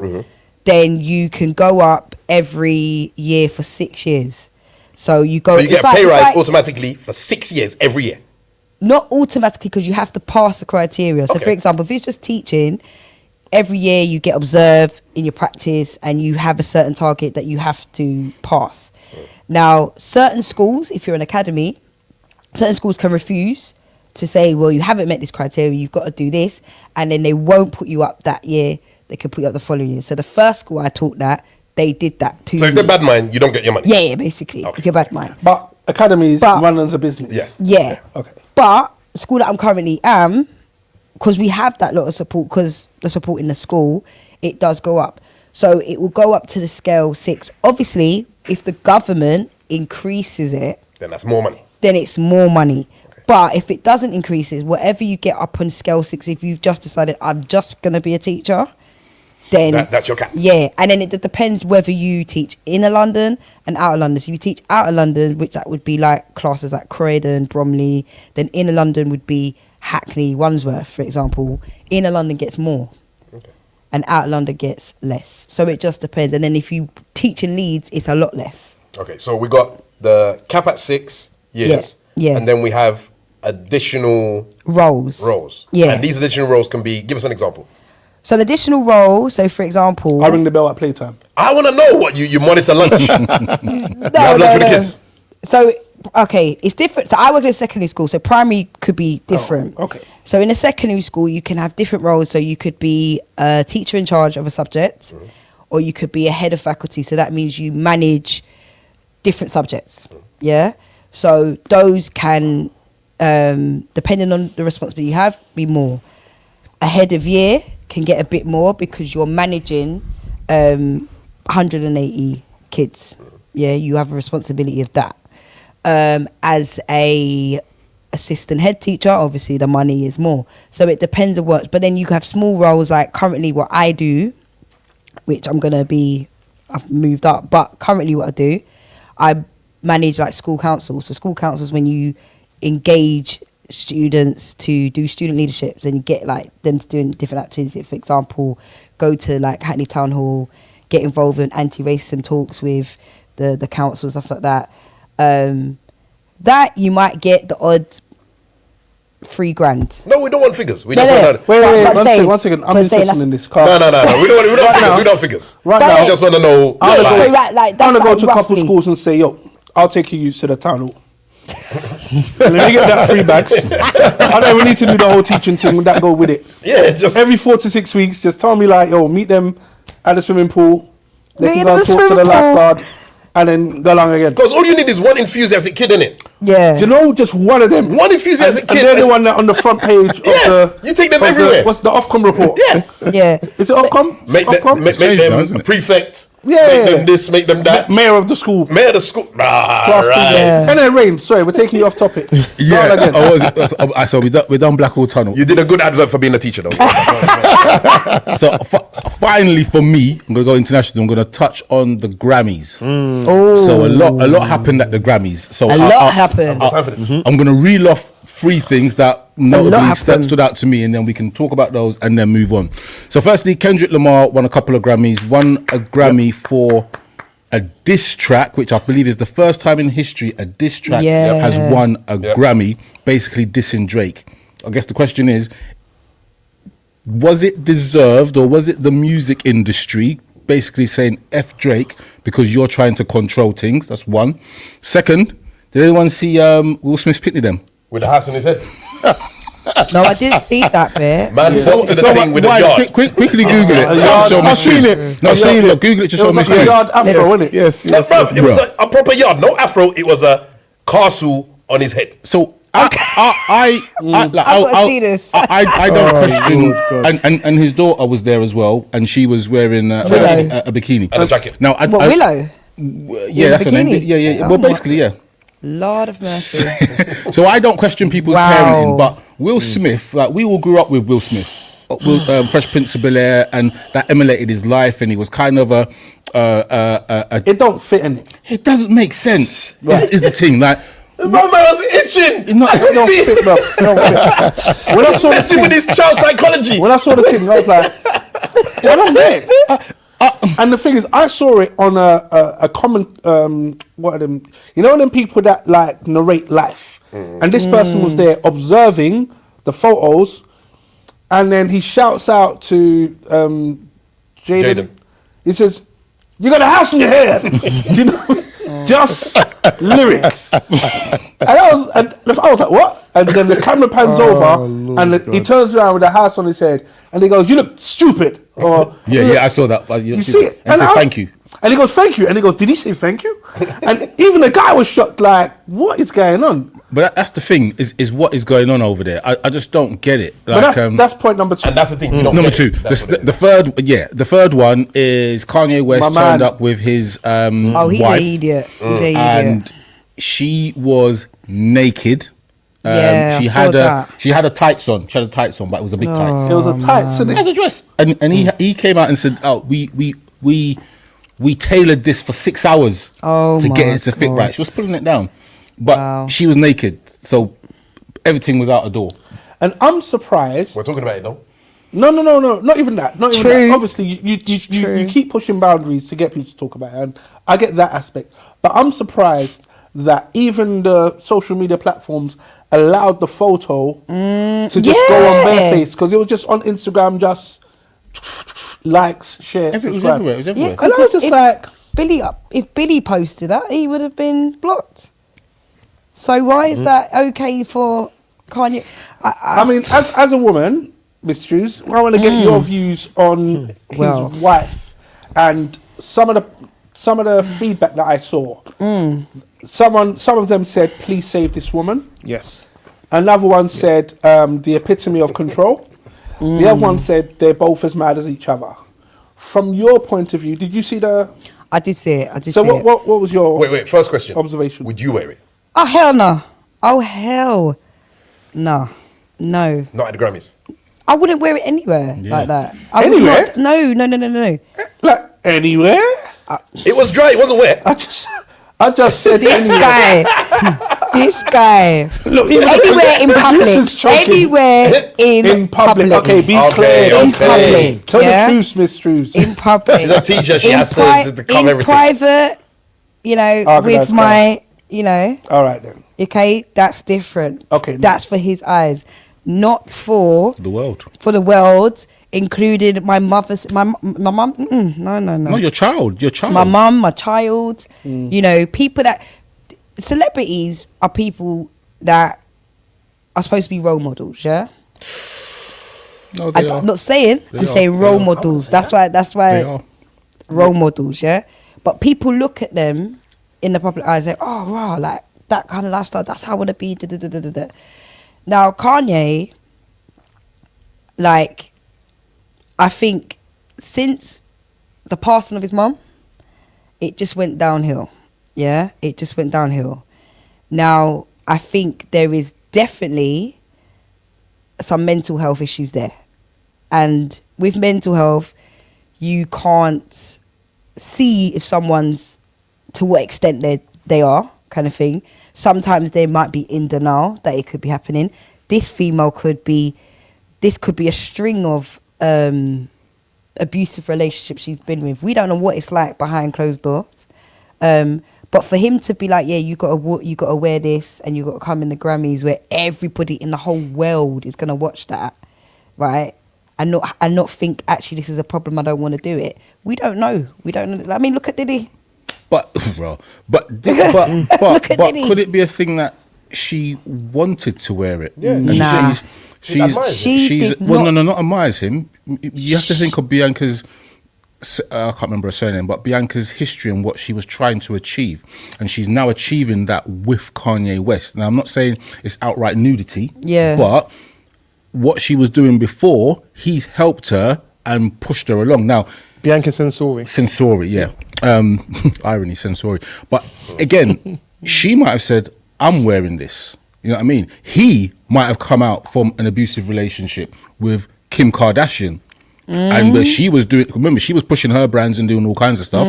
then you can go up every year for 6 years. So you go. So you get it's a pay it's rise automatically for 6 years every year. Not automatically, because you have to pass the criteria. So, Okay. for example, if it's just teaching, every year you get observed in your practice and you have a certain target that you have to pass. Now, certain schools, if you're an academy, certain schools can refuse to say, well, you haven't met this criteria, you've got to do this, and then they won't put you up that year, they can put you up the following year. So the first school I taught that, they did that too. So if they're bad mind, you don't get your money. Yeah, basically, Okay. if you're bad mind. But academies But- run as a business. Yeah. Yeah. Okay. But the school that I'm currently am, because we have that lot of support, because the support in the school, it does go up. So it will go up to the scale 6. Obviously, if the government increases it, Then that's more money. then it's more money. But if it doesn't increase it, whatever you get up on scale 6, if you've just decided I'm just going to be a teacher, then That's your cap. yeah, and then it depends whether you teach inner London and outer London. So if you teach outer London, which that would be like classes like Croydon, Bromley, then inner London would be Hackney, Wandsworth, for example. Inner London gets more, and outer London gets less. So it just depends. And then if you teach in Leeds, it's a lot less. Okay, so we got the cap at 6 years. Yeah. And then we have additional Roles. Yeah. And these additional roles can be, give us an example. So the additional role, so for example, I ring the bell at playtime. I want to know what you monitor lunch. You have lunch with the kids. So, okay, it's different. So I work in a secondary school, so primary could be different. okay. So in a secondary school, you can have different roles. So you could be a teacher in charge of a subject, or you could be a head of faculty. So that means you manage different subjects. Yeah. So those can, depending on the responsibility you have, be more. A head of year can get a bit more because you're managing 180 kids. Yeah, you have a responsibility of that. As a assistant head teacher, obviously the money is more. So it depends on what. But then you have small roles like currently what I do, which I've moved up. But currently what I do, I manage like school councils. So school councils, when you engage students to do student leaderships and you get like them to do different activities. For example, go to like Hackney Town Hall, get involved in anti-racism talks with the council, stuff like that. That you might get the odd $3,000. No, we don't want figures. We No, just no, want no. Wait, one second. I'm but saying interested in that's- this car. No. We don't want Right figures. now. We don't figures. Right But now, We just want to know. I'm your gonna life. So right, like I'm that's gonna go like to a couple roughly. schools and say, yo, I'll take you to the town hall. Let me get that 3 bags. I don't even need to do the whole teaching thing. That go with it. Yeah, just Every 4 to 6 weeks, just tell me like, yo, meet them at the swimming pool. They Meet can at go and the talk to the swimming pool. lifeguard, and then go along again. because all you need is one enthusiastic kid in it. Yeah. Do you know just one of them? One enthusiastic And kid. they're the one that on the front page of Yeah, the. you take them of the- everywhere. What's the Ofcom report? Yeah. Yeah. Is it Ofcom? Make Ofcom? them changed now, isn't a it? prefect. Yeah. Make them this, make them that. Mayor of the school. Mayor of the school. Ah, Class right. president. And then Rain, sorry, we're taking you off topic. Go on Yeah. again. Oh, was it? So we done Blackwall Tunnel. You did a good advert for being a teacher, though. So finally, for me, I'm gonna go international. I'm gonna touch on the Grammys. Oh. So a lot happened at the Grammys. So A lot happened. Time for this. I'm gonna reel off 3 things that notably happened. stood out to me, and then we can talk about those and then move on. So firstly, Kendrick Lamar won a couple of Grammys. Won a Grammy for a diss track, which I believe is the first time in history a diss track Yeah. has won a Yep. Grammy, basically dissing Drake. I guess the question is, was it deserved, or was it the music industry basically saying F Drake because you're trying to control things? That's one. Second, did anyone see Will Smith's Pitney them? With the house on his head. No, I didn't see that bit. Man, so to the thing with the yard. Quickly Google it. A just yard. to show my I've seen truth. it. No, I've seen it. Google it to It show was my like a truth. yard afro, wasn't it? Yes. No, bruv, it was Bruh. a proper yard. No afro. It was a castle on his head. So I gotta see this. I don't question. God. And his daughter was there as well, and she was wearing a bikini And a jacket. Now, What, Willow? Yeah, that's her name. bikini? Yeah. Oh Well, my- basically, yeah. Lord of mercy. So I don't question people's Wow. parenting, but Will Smith, like we all grew up with Will Smith. Fresh Prince of Bel-Air, and that emulated his life, and he was kind of a it don't fit in it. It doesn't make sense. Is the thing like. My man was itching. No, it don't fit, bro. It don't fit. When I saw the thing, with his child psychology. when I saw the thing, I was like, I don't get it. And the thing is, I saw it on a common, what are them? You know them people that like narrate life. And this person was there observing the photos, and then he shouts out to Jaden. He says, "You got a house on your head." You know, just lyrics. And I was like, "What?" And then the camera pans over, and he turns around with a house on his head, and he goes, "You look stupid." Or Yeah, I saw that. You see it, and said, thank you. And he goes, "Thank you." And he goes, "Did he say thank you?" And even the guy was shocked, like, "What is going on?" But that's the thing, is what is going on over there. I just don't get it. But that's point number 2. And that's the thing. You don't Number get 2. it. That's what it is. The third one is Kanye West My turned man. up with his He's an wife, idiot. He's an idiot. and she was naked. Yeah, she I had saw that. she had a tights on. She had a tights on, but it was a big tights. It was a tight city. As a dress, and he came out and said, "Oh, we tailored this for 6 hours to get my it to fit God. right." She was pulling it down, but Wow. she was naked, so everything was out the door. And I'm surprised. We're talking about it though. No, not even that. Not even True. that. Obviously, you keep pushing boundaries to get people to talk about it, and I get that aspect. But I'm surprised that even the social media platforms allowed the photo to just go on bareface, because it was just on Instagram, just likes, shares, It was subscribe. everywhere. It was everywhere. And I was just like, If Billy posted that, he would have been blocked. So why is that okay for Kanye? I mean, as a woman, Miss Drews, I want to get your views on Well. his wife and some of the feedback that I saw. Some of them said, "Please save this woman." Yes. Another one said, "The epitome of control." The other one said, "They're both as mad as each other." From your point of view, did you see the? I did see it. I did So see it. what was your Wait. First question. observation? Would you wear it? Oh hell no! Oh hell, no. Not at the Grammys. I wouldn't wear it anywhere like that. I would Anywhere? not- No. Like anywhere? It was dry. It wasn't wet. I just said This anywhere. this guy. Look, even Anywhere in the public. producer's choking. Anywhere In public. Okay, be Okay, clear. okay. Be clear. public, Tell yeah? the truth, Miss Drews. In public. She's a teacher. She In has to cover in everything. private, you know, Organised with my, you know, All right then. okay, that's different. Okay, That's nice. for his eyes, not for The world. the world, including my mother's, my mum. No. No, your child. My mum, my child, you know, people that celebrities are people that are supposed to be role models, yeah. No, they are. I'm not saying. They I'm are. saying They role are. models. That's They why are. role models, yeah. But people look at them in the public eye and say, "Oh, wow, like that kind of lifestyle. That's how I want to be." Now, Kanye, like, I think since the passing of his mum, it just went downhill. Yeah, it just went downhill. Now, I think there is definitely some mental health issues there. And with mental health, you can't see if someone's, to what extent they are, kind of thing. Sometimes they might be in denial that it could be happening. This female could be a string of abusive relationships she's been with. We don't know what it's like behind closed doors. But for him to be like, yeah, you gotta wear this and you gotta come in the Grammys where everybody in the whole world is gonna watch that, right? And not think actually this is a problem. I don't want to do it. We don't know. I mean, look at Diddy. But bro, but Look at Diddy. could it be a thing that she wanted to wear it? Yeah, And Nah. She admires him. She did not admires him. You have to think of Bianca's. I can't remember her surname, but Bianca's history and what she was trying to achieve, and she's now achieving that with Kanye West. Now, I'm not saying it's outright nudity, Yeah. but what she was doing before, he's helped her and pushed her along. Now, Bianca Censori. Censori, yeah. Irony, Censori. But again, she might have said, I'm wearing this. You know what I mean? He might have come out from an abusive relationship with Kim Kardashian. And but she was doing, remember, she was pushing her brands and doing all kinds of stuff.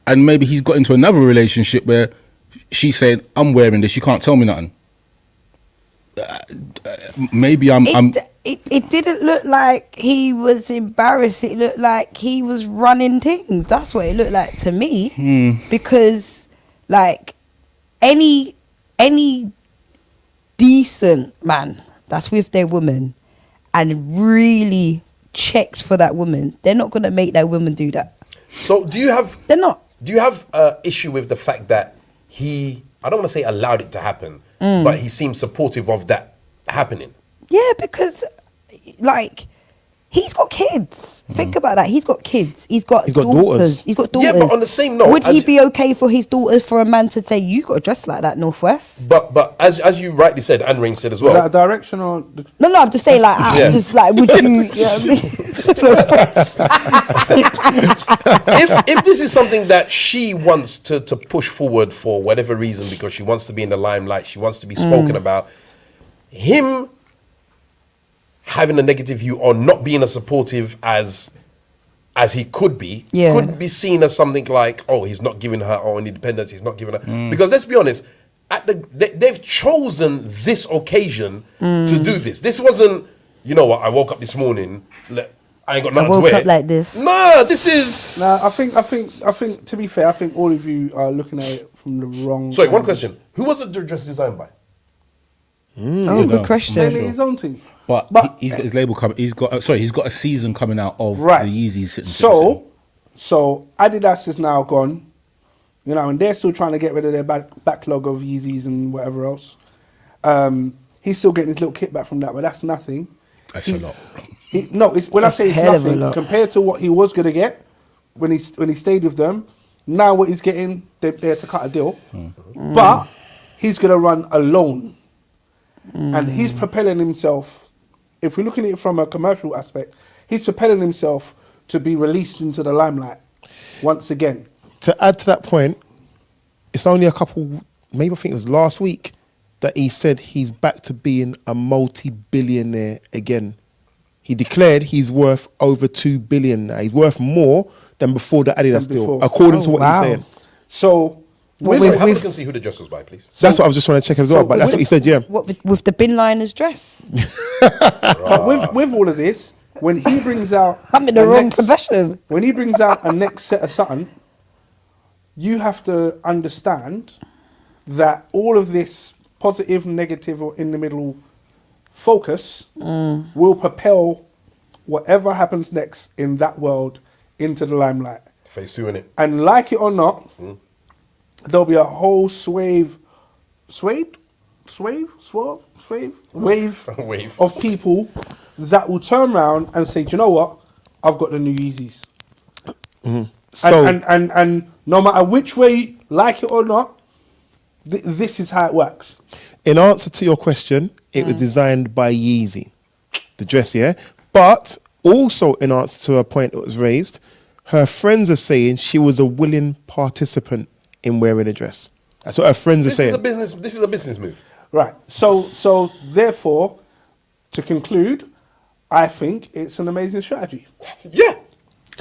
And maybe he's got into another relationship where she said, I'm wearing this, you can't tell me nothing. Maybe It didn't look like he was embarrassed. It looked like he was running things. That's what it looked like to me. Because, like, any decent man that's with their woman and really checked for that woman, they're not going to make that woman do that. So do you have... They're not. Do you have an issue with the fact that he, I don't want to say allowed it to happen, but he seemed supportive of that happening? Yeah, because, like, he's got kids. Think about that. He's got kids. He's got daughters. He's got daughters. Yeah, but on the same note... Would he be okay for his daughters, for a man to say, you got to dress like that, Northwest? But as you rightly said, and Ring said as well... Is that a direction or... No, I'm just saying, like, Yeah. just like, would you... You know what I mean? if this is something that she wants to push forward for whatever reason, because she wants to be in the limelight, she wants to be spoken about, him having a negative view or not being as supportive as he could be, could be seen as something like, oh, he's not giving her own independence, he's not giving her... Because let's be honest, they've chosen this occasion to do this. This wasn't, you know what, I woke up this morning, I ain't got nothing to wear. I woke up like this. Nah, this is... Nah, I think, to be fair, I think all of you are looking at it from the wrong... Sorry, one question. Who was the dress designed by? Good question. Mainly his own thing. But he's got his label coming. He's got a season coming out of the Yeezys. So Adidas is now gone, you know, and they're still trying to get rid of their backlog of Yeezys and whatever else. He's still getting his little kickback from that, but that's nothing. That's a lot. When I say it's nothing compared to what he was going to get when he stayed with them. Now what he's getting, they're to cut a deal, but he's going to run alone, and he's propelling himself. If we're looking at it from a commercial aspect, he's propelling himself to be released into the limelight once again. To add to that point, it's only a couple, maybe I think it was last week, that he said he's back to being a multi-billionaire again. He declared he's worth over 2 billion now. He's worth more than before the Adidas deal, according to what he's saying. So, have a look and see who the dress was by, please. That's what I was just trying to check as well, but that's what he said, yeah. What, with the bin liner's dress? But with all of this, when he brings out... I'm in the wrong profession. When he brings out a next set of something, you have to understand that all of this positive, negative, or in the middle focus will propel whatever happens next in that world into the limelight. Phase 2, innit? And like it or not, there'll be a whole wave of people that will turn around and say, do you know what? I've got the new Yeezys. So, and no matter which way, like it or not, this is how it works. in answer to your question, it was designed by Yeezy, the dress, yeah? But also in answer to a point that was raised, her friends are saying she was a willing participant in wearing a dress. That's what her friends are saying. This is a business move. Right. So therefore, to conclude, I think it's an amazing strategy. Yeah.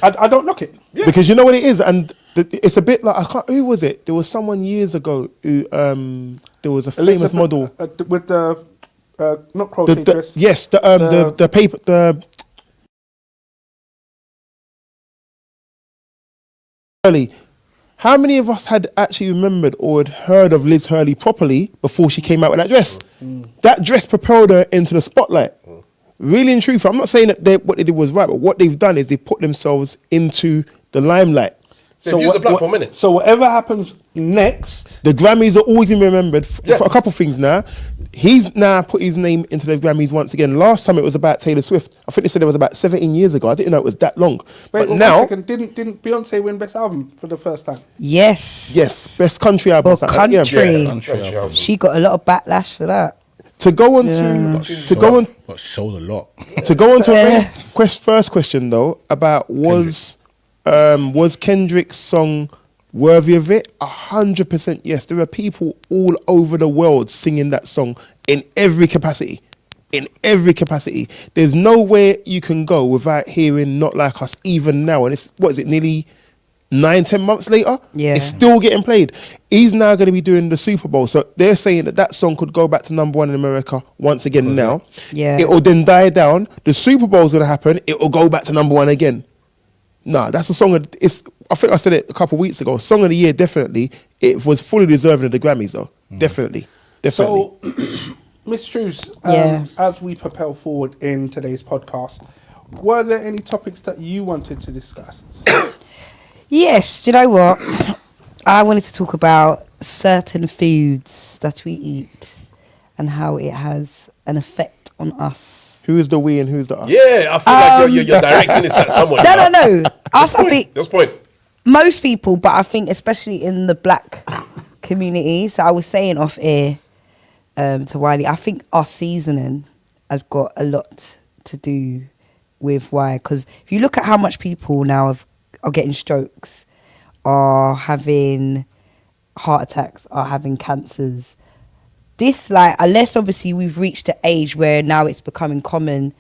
I don't knock it. Yeah. Because you know what it is, and it's a bit like, who was it? There was someone years ago who, there was a famous model. With the, not crochet dress. Yes, the paper, Hurley. How many of us had actually remembered or had heard of Liz Hurley properly before she came out with that dress? That dress propelled her into the spotlight. Really and truthful, I'm not saying that what they did was right, but what they've done is they put themselves into the limelight. They've used the platform, innit? So whatever happens next, the Grammys are always been remembered for a couple of things now. He's now put his name into the Grammys once again. Last time it was about Taylor Swift. I think they said it was about 17 years ago. I didn't know it was that long. But now, didn't Beyonce win Best Album for the first time? Yes. Yes, Best Country Album. For country. Yeah. She got a lot of backlash for that. To go on to sold a lot. To go on to first question though about was Kendrick's song worthy of it? 100% yes. There are people all over the world singing that song in every capacity. in every capacity. There's nowhere you can go without hearing Not Like Us even now. And it's, what is it, nearly 9-10 months later? Yeah. It's still getting played. He's now going to be doing the Super Bowl. So they're saying that song could go back to #1 in America once again now. Yeah. It will then die down. The Super Bowl's going to happen. It will go back to #1 again. Nah, that's a song. I think I said it a couple of weeks ago. Song of the year, definitely. It was fully deserving of the Grammys, though. Definitely. So, Miss Truce, as we propel forward in today's podcast, were there any topics that you wanted to discuss? Yes, do you know what? I wanted to talk about certain foods that we eat and how it has an effect on us. Who's the we and who's the us? Yeah, I feel like you're directing this at someone. No. I think That's point. most people, but I think especially in the black community. So I was saying off air to Wiley, I think our seasoning has got a lot to do with why. Because if you look at how much people now are getting strokes, are having heart attacks, are having cancers. This, like, unless obviously we've reached the age where now it's becoming common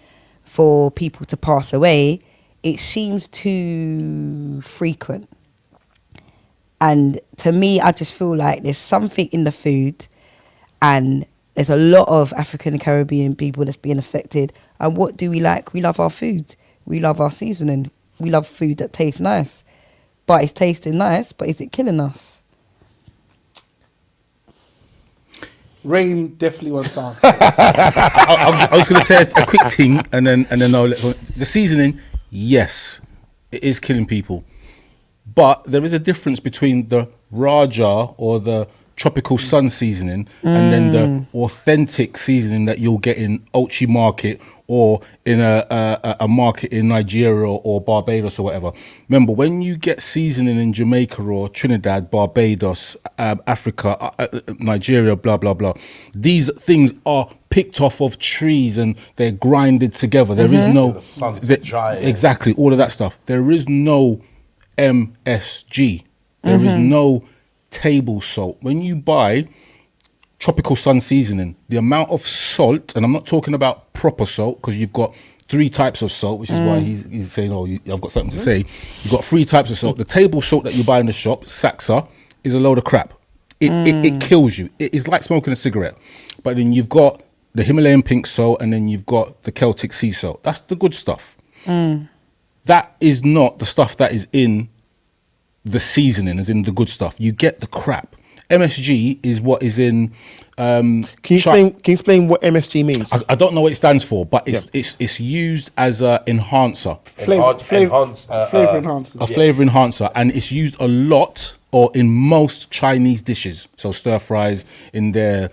for people to pass away, it seems too frequent. And to me, I just feel like there's something in the food, and there's a lot of African and Caribbean people that's being affected. And what do we like? We love our food. We love our seasoning. We love food that tastes nice. But it's tasting nice, but is it killing us? Rain definitely wants to answer. I was going to say a quick thing, and then I'll let the seasoning. Yes, it is killing people, but there is a difference between the Raja or the tropical sun seasoning and then the authentic seasoning that you'll get in Ochi Market or in a market in Nigeria or Barbados or whatever. Remember, when you get seasoning in Jamaica or Trinidad, Barbados, Africa, Nigeria, blah, blah, blah, these things are picked off of trees and they're grinded together. There is no... The sun's dry. Exactly, all of that stuff. There is no MSG. There is no table salt. When you buy tropical sun seasoning, the amount of salt, and I'm not talking about proper salt because you've got 3 types of salt, which is why he's saying, I've got something to say. You've got 3 types of salt. The table salt that you buy in the shop, Saxa, is a load of crap. It kills you. It is like smoking a cigarette. But then you've got the Himalayan pink salt, and then you've got the Celtic sea salt. That's the good stuff. That is not the stuff that is in the seasoning, as in the good stuff. You get the crap. MSG is what is in. Can you explain what MSG means? I don't know what it stands for, but it's used as a enhancer, Flavor enhancer. a flavor enhancer, and it's used a lot or in most Chinese dishes. So stir fries in their,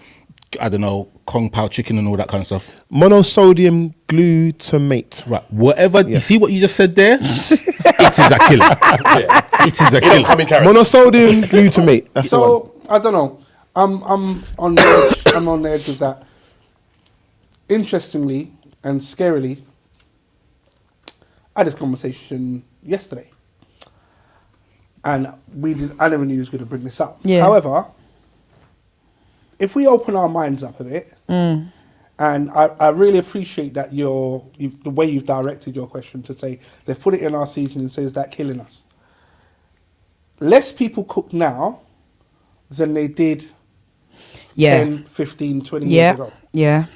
I don't know, Kung Pao chicken and all that kind of stuff. Monosodium glutamate. Right, whatever. You see what you just said there? It is a killer. It is a killer. Monosodium glutamate. That's the one. So I don't know. I'm on the edge. I'm on the edge of that. Interestingly and scarily, I had this conversation yesterday, and I never knew he was going to bring this up. Yeah. However, if we open our minds up a bit, and I really appreciate that the way you've directed your question to say they've put it in our seasoning, so is that killing us? Less people cook now than they did 10, 15, 20 years ago. Yeah.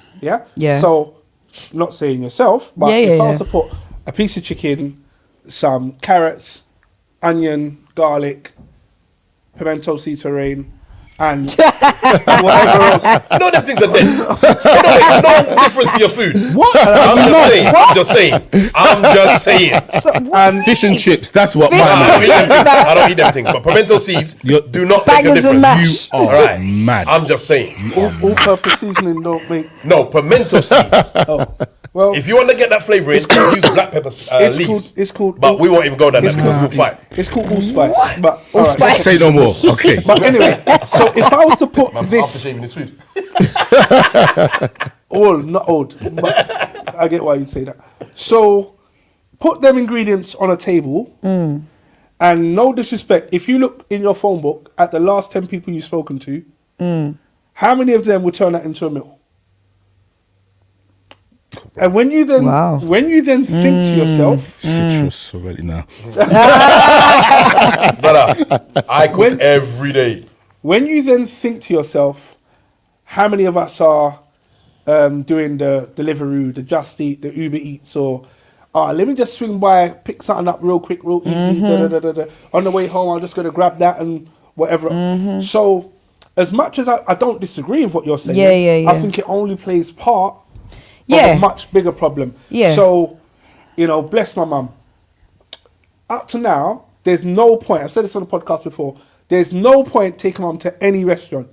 So, not saying yourself, but if I was to put a piece of chicken, some carrots, onion, garlic, pimento citarrain, and whatever else. No, them things are dead. They don't make no difference to your food. What? I'm just saying. And Fish and chips, that's what I don't eat them things. But pimento seeds do not make a Bangers and difference. mash. You are mad. I'm just saying. all-purpose seasoning don't make... No, pimento seeds. Well, If you want to get that flavour, use black pepper leaves. it's called... But we won't even go down there because we'll fight. It's called allspice. But Allspice. Say no more. Okay. But anyway, so if I was to put After this... shaving his food. Not old. But I get why you'd say that. So, put them ingredients on a table, and no disrespect, if you look in your phone book at the last 10 people you've spoken to, how many of them would turn that into a meal? And when you then think to yourself, citrus already now. Brother, I cook every day. When you then think to yourself, how many of us are doing the Deliveroo, the Just Eat, the Uber Eats, or let me just swing by, pick something up real quick, real easy. On the way home, I'm just going to grab that and whatever. So, as much as I don't disagree with what you're saying, I think it only plays part of a much bigger problem. So, bless my mum. Up to now, there's no point. I've said this on the podcast before. There's no point taking mum to any restaurant.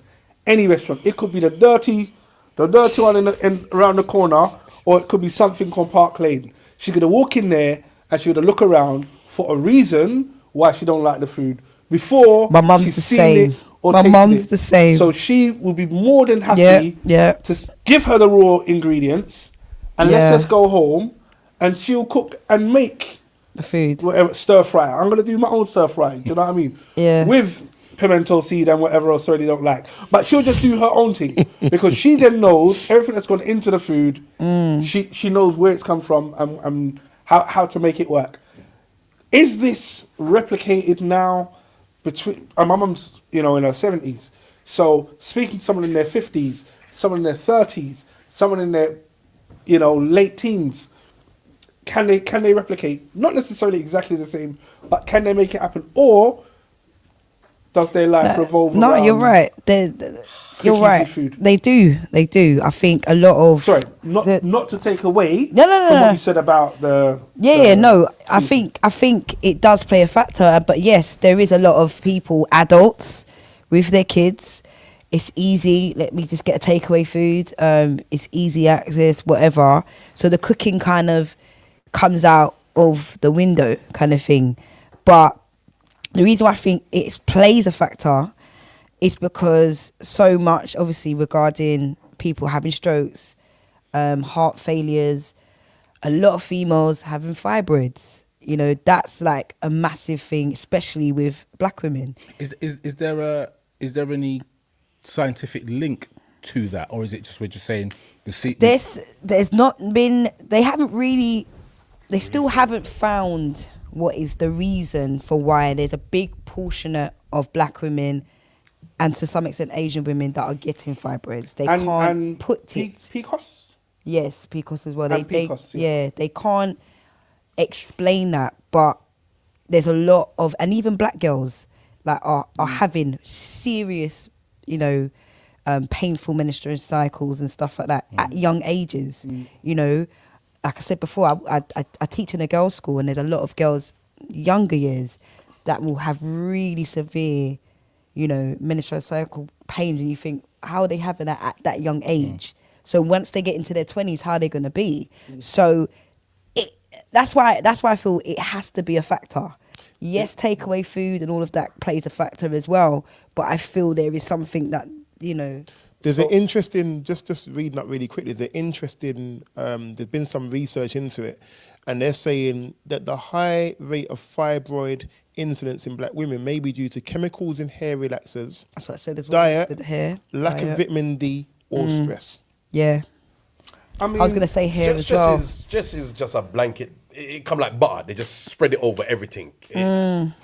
Any restaurant. It could be the dirty one around the corner, or it could be something on Park Lane. She's gonna walk in there and she's gonna look around for a reason why she don't like the food before my mum's she's the seen same. it or My tasted mum's it. the same. So she will be more than happy to give her the raw ingredients and let's just go home and she'll cook and make the food. Whatever, stir fry. I'm gonna do my own stir fry. Do you know what I mean? With pimento seed and whatever else I really don't like. But she'll just do her own thing because she then knows everything that's gone into the food. She knows where it's come from and how to make it work. Is this replicated now between my mum's, in her 70s? So speaking to someone in their 50s, someone in their 30s, someone in their, late teens, can they replicate? Not necessarily exactly the same, but can they make it happen? Or does their life revolve around? No, you're right. You're right. Food? They do. I think a lot of. Sorry, not to take away No. from what you said about the. No. I think it does play a factor. But yes, there is a lot of people, adults, with their kids. It's easy. Let me just get a takeaway food. It's easy access, whatever. So the cooking kind of comes out of the window, kind of thing. But the reason why I think it plays a factor is because so much, obviously, regarding people having strokes, heart failures, a lot of females having fibroids. That's like a massive thing, especially with black women. Is there any scientific link to that, or is it just we're just saying there's not been, they still haven't found what is the reason for why there's a big portion of black women and to some extent Asian women that are getting fibroids. They can't put it. PCOS? Yes, PCOS as well. And PCOS, they can't explain that, but there's a lot of, and even black girls like are having serious, painful menstrual cycles and stuff like that at young ages. Like I said before, I teach in a girls' school, and there's a lot of girls younger years that will have really severe, menstrual cycle pains, and you think, how are they having that at that young age? So once they get into their 20s, how are they going to be? So that's why I feel it has to be a factor. Yes, takeaway food and all of that plays a factor as well, but I feel there is something that, There's an interesting, just reading up really quickly, there's been some research into it, and they're saying that the high rate of fibroid incidence in black women may be due to chemicals in hair relaxers. That's what I said as well. Diet, with the hair, lack of vitamin D, or stress. Yeah. I was going to say hair as well. Stress is just a blanket. It come like butter. They just spread it over everything.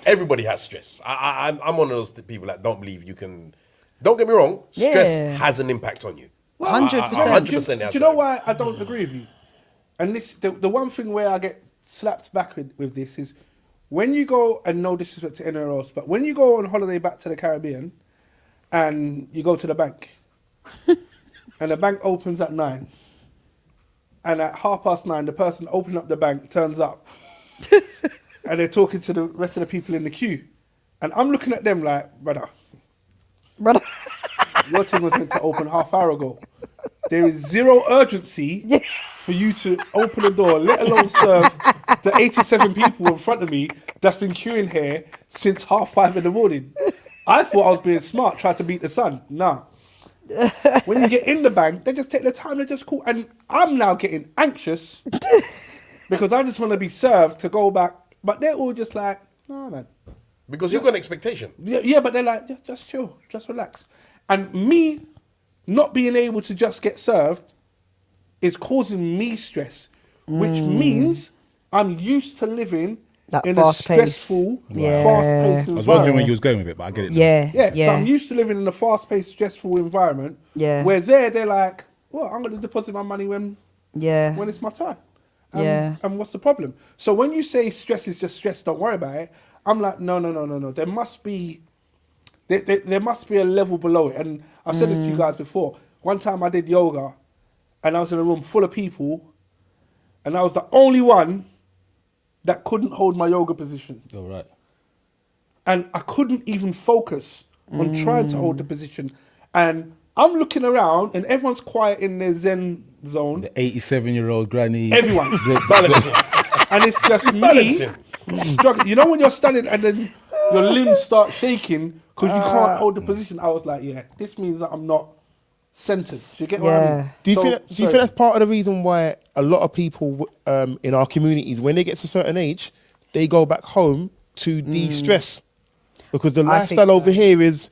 Everybody has stress. I'm one of those people that don't believe you can. Don't get me wrong. Stress has an impact on you. 100%. 100%. Do you know why I don't agree with you? And this, the one thing where I get slapped back with this is when you go, and no disrespect to anyone else, but when you go on holiday back to the Caribbean and you go to the bank and the bank opens at 9 and at 9:30 the person opening up the bank turns up and they're talking to the rest of the people in the queue, and I'm looking at them like, brother, your thing was meant to open half hour ago. There is zero urgency for you to open the door, let alone serve the 87 people in front of me that's been queuing here since 5:30 in the morning. I thought I was being smart, trying to beat the sun. Nah. When you get in the bank, they just take the time to just call. And I'm now getting anxious because I just want to be served to go back. But they're all just like, no, man. Because you've got an expectation. Yeah, but they're like, just chill, just relax. And me not being able to just get served is causing me stress, which means I'm used to living That in a fast-paced. stressful, Yeah. fast-paced I was wondering where environment. you was going with it, but I get it now. Yeah. So I'm used to living in a fast-paced, stressful environment. Yeah. Where they're like, well, I'm going to deposit my money when Yeah. it's my time. Yeah. And what's the problem? So when you say stress is just stress, don't worry about it. I'm like, no. There must be a level below it. And I've said this to you guys before. One time I did yoga, and I was in a room full of people, and I was the only one that couldn't hold my yoga position. Oh, right. And I couldn't even focus on trying to hold the position. And I'm looking around, and everyone's quiet in their Zen zone. The 87-year-old granny. Everyone. Balancing. And it's just me Balancing. struggling. You know when you're standing and then your limbs start shaking because you can't hold the position? I was like, yeah, this means that I'm not centered. Do you get what I mean? Do you think that's part of the reason why a lot of people in our communities, when they get to a certain age, they go back home to de-stress? Because the I think lifestyle so. over here is,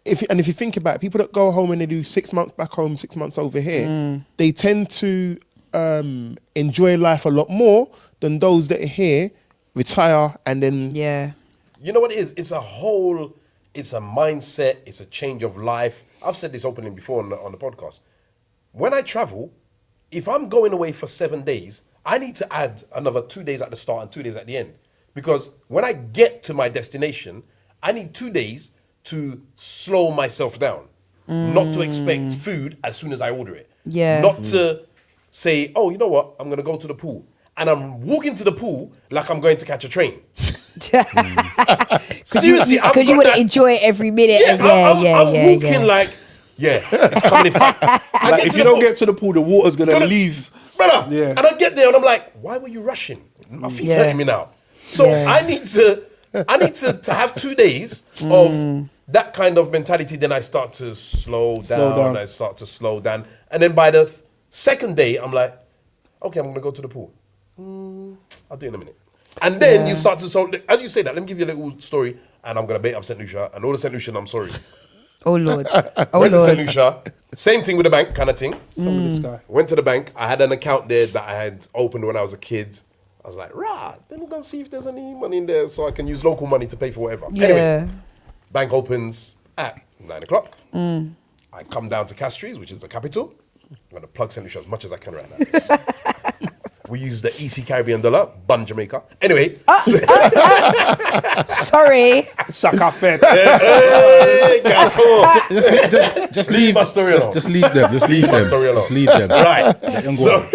if you think about it, people that go home and they do 6 months back home, 6 months over here, they tend to enjoy life a lot more than those that are here, retire, and then... Yeah. You know what it is? It's a mindset, it's a change of life. I've said this openly before on the podcast. When I travel, if I'm going away for 7 days, I need to add another 2 days at the start and 2 days at the end. Because when I get to my destination, I need 2 days to slow myself down. Not to expect food as soon as I order it. Yeah. Not to say, oh, you know what? I'm going to go to the pool. And I'm walking to the pool like I'm going to catch a train. Seriously, Because you want to enjoy it every minute. Yeah, I'm walking yeah. like, it's coming in fast. Like if you don't get to the pool, the water's going to leave. Brother. Yeah. And I get there and I'm like, why were you rushing? My feet's Yeah. hurting me now. So Yeah. I need to have 2 days of that kind of mentality. Then I start to slow down. I start to slow down. And then by the second day, I'm like, okay, I'm going to go to the pool. I'll do it in a minute. And then you start to, so as you say that, let me give you a little story. And I'm going to bait up St. Lucia. And all the St. Lucian, I'm sorry. Oh, Lord. Oh, Went to St. Lord. Lucia. Same thing with the bank kind of thing. This guy. Went to the bank. I had an account there that I had opened when I was a kid. I was like, then we're going to see if there's any money in there so I can use local money to pay for whatever. Yeah. Anyway, bank opens at 9 o'clock. I come down to Castries, which is the capital. I'm going to plug St. Lucia as much as I can right now. We use the EC Caribbean dollar, bun Jamaica. Anyway. Sorry. Sucker fed. Hey, guys, Just leave my story alone. Just leave them. Just leave my them. story alone. Just leave them. Right. Let them go So, on.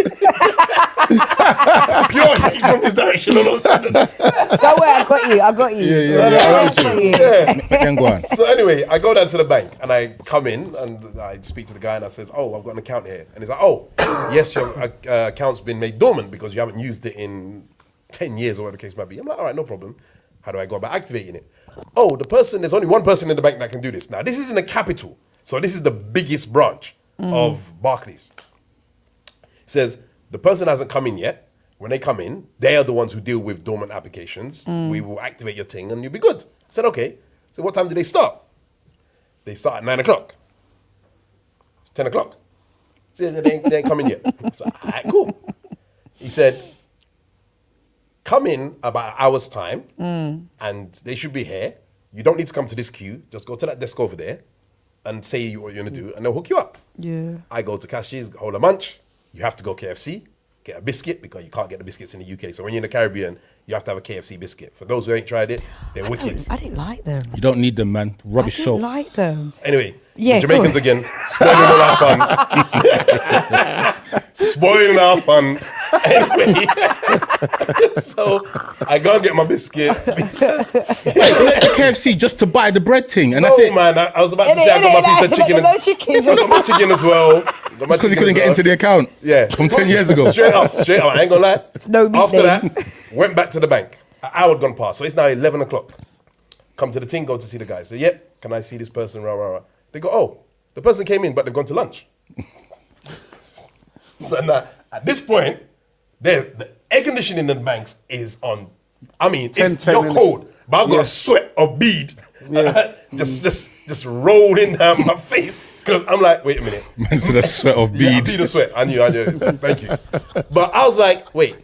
pure heat from this direction all of a sudden. Don't worry, I got you. Yeah. I got you. Let them go on. So anyway, I go down to the bank and I come in and I speak to the guy and I says, oh, I've got an account here. And he's like, oh, yes, your account's been made dormant because you haven't used it in 10 years or whatever the case might be. I'm like, all right, no problem. How do I go about activating it? Oh, there's only one person in the bank that can do this. Now, this is in the capital. So this is the biggest branch of Barclays. It says, the person hasn't come in yet. When they come in, they are the ones who deal with dormant applications. We will activate your thing and you'll be good. I said, okay. So what time do they start? They start at 9 o'clock. It's 10 o'clock. So they ain't coming yet. So, all right, cool. He said, come in about an hour's time and they should be here. You don't need to come to this queue. Just go to that desk over there and say what you're going to do and they'll hook you up. Yeah. I go to Castries, hold a munch. You have to go KFC, get a biscuit because you can't get the biscuits in the UK. So when you're in the Caribbean, you have to have a KFC biscuit. For those who ain't tried it, they're wicked. I didn't like them. You don't need them, man. Rubbish I soap. didn't like them. Anyway, Yeah, the Jamaicans go again, spoiling all our fun. Spoiling our fun. Anyway, so I go and get my biscuit. Wait, you went to KFC just to buy the bread thing, and that's Oh it. man, I was about to say I got my piece of chicken. No chicken. I got my chicken as well. Because he couldn't get into the account. Yeah. From 10 years ago. Straight up. I ain't gonna lie. no meat After name. that, went back to the bank. An hour had gone past. So it's now 11 o'clock. Come to the thing, go to see the guy. Say, yep, can I see this person? Rah, rah, rah. They go, oh, the person came in, but they've gone to lunch. So now, at this point, the air conditioning in the banks is on. I mean, it's you're cold, but I've got a sweat or bead. Just rolling down my face. Because I'm like, wait a minute. Man said a sweat of Yeah, bead. bead of sweat. I knew. Thank you. But I was like, wait,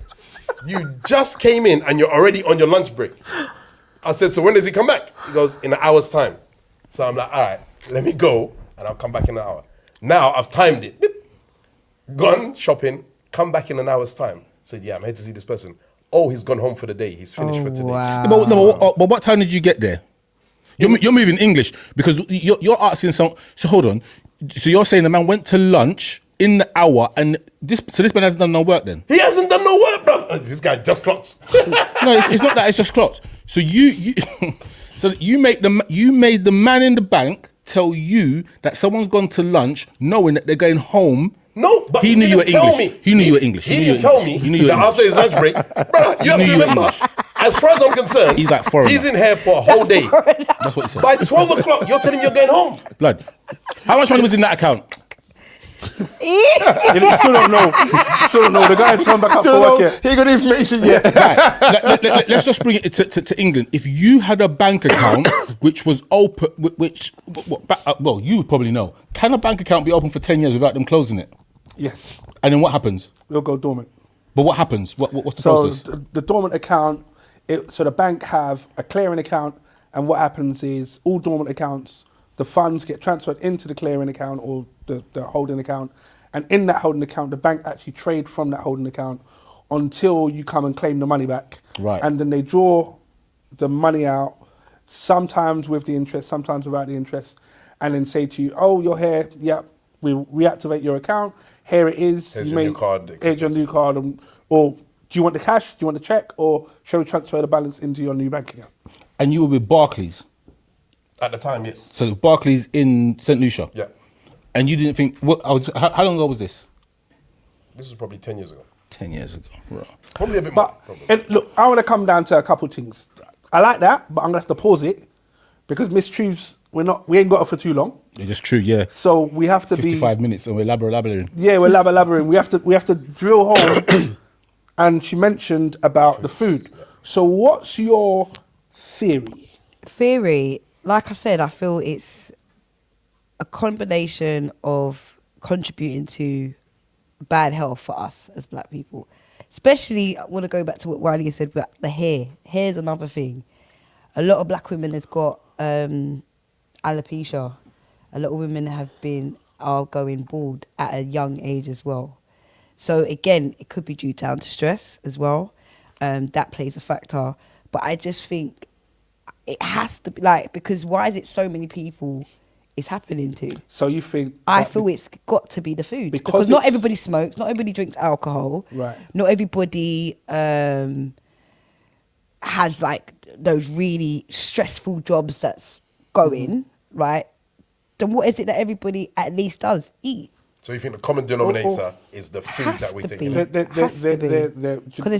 you just came in and you're already on your lunch break. I said, so when does he come back? He goes, in an hour's time. So I'm like, all right, let me go and I'll come back in an hour. Now I've timed it. Beep. Gone shopping, come back in an hour's time. Said, yeah, I'm here to see this person. Oh, he's gone home for the day. He's finished for today. Wow. But what time did you get there? You're moving English because you're asking some. So hold on. So you're saying the man went to lunch in the hour and this man hasn't done no work then? He hasn't done no work, bro. This guy just clocked. No, it's not that. It's just clocked. So you made the man in the bank tell you that someone's gone to lunch, knowing that they're going home. No, but he knew you were English. He knew you were English. He didn't tell me that after his lunch break, bro, you have to remember, as far as I'm concerned, he's like foreigner. He's in here for a whole day. That's what he said. By 12 o'clock, you're telling him you're going home. Blood. How much money was in that account? You still don't know. Still don't know. The guy turned back up for work yet. He ain't got the information yet. Guys, let's just bring it to England. If you had a bank account which was open, well, you would probably know. Can a bank account be open for 10 years without them closing it? Yes. And then what happens? It'll go dormant. But what happens? What's the So process? the dormant account, so the bank have a clearing account, and what happens is all dormant accounts, the funds get transferred into the clearing account or the holding account, and in that holding account, the bank actually trade from that holding account until you come and claim the money back. Right. And then they draw the money out, sometimes with the interest, sometimes without the interest, and then say to you, oh, you're here, yep, we'll reactivate your account. Here it is. Here's your new card. Here's your new card. Or do you want the cash? Do you want the check? Or shall we transfer the balance into your new bank account? And you were with Barclays. At the time, yes. So Barclays in St. Lucia. Yeah. And you didn't think, how long ago was this? This was probably 10 years ago. 10 years ago. Right. Probably a bit more. But and look, I want to come down to a couple of things. I like that, but I'm gonna have to pause it because Miss Truths, we ain't got her for too long. It's just true, yeah. So we have to 55 minutes and we're laboring. Yeah, we're laboring. We have to drill home. And she mentioned about the food. So what's your theory? Theory, like I said, I feel it's a combination of contributing to bad health for us as black people. Especially, I want to go back to what Wiley said about the hair. Hair's another thing. A lot of black women has got alopecia. A lot of women are going bald at a young age as well. So again, it could be due down to stress as well. That plays a factor. But I just think it has to be because why is it so many people it's happening to? So you think... I feel it's got to be the food. Because not everybody smokes, not everybody drinks alcohol. Right. Not everybody has those really stressful jobs that's going, right? Then what is it that everybody at least does? Eat. So you think the common denominator is the food that we take? Because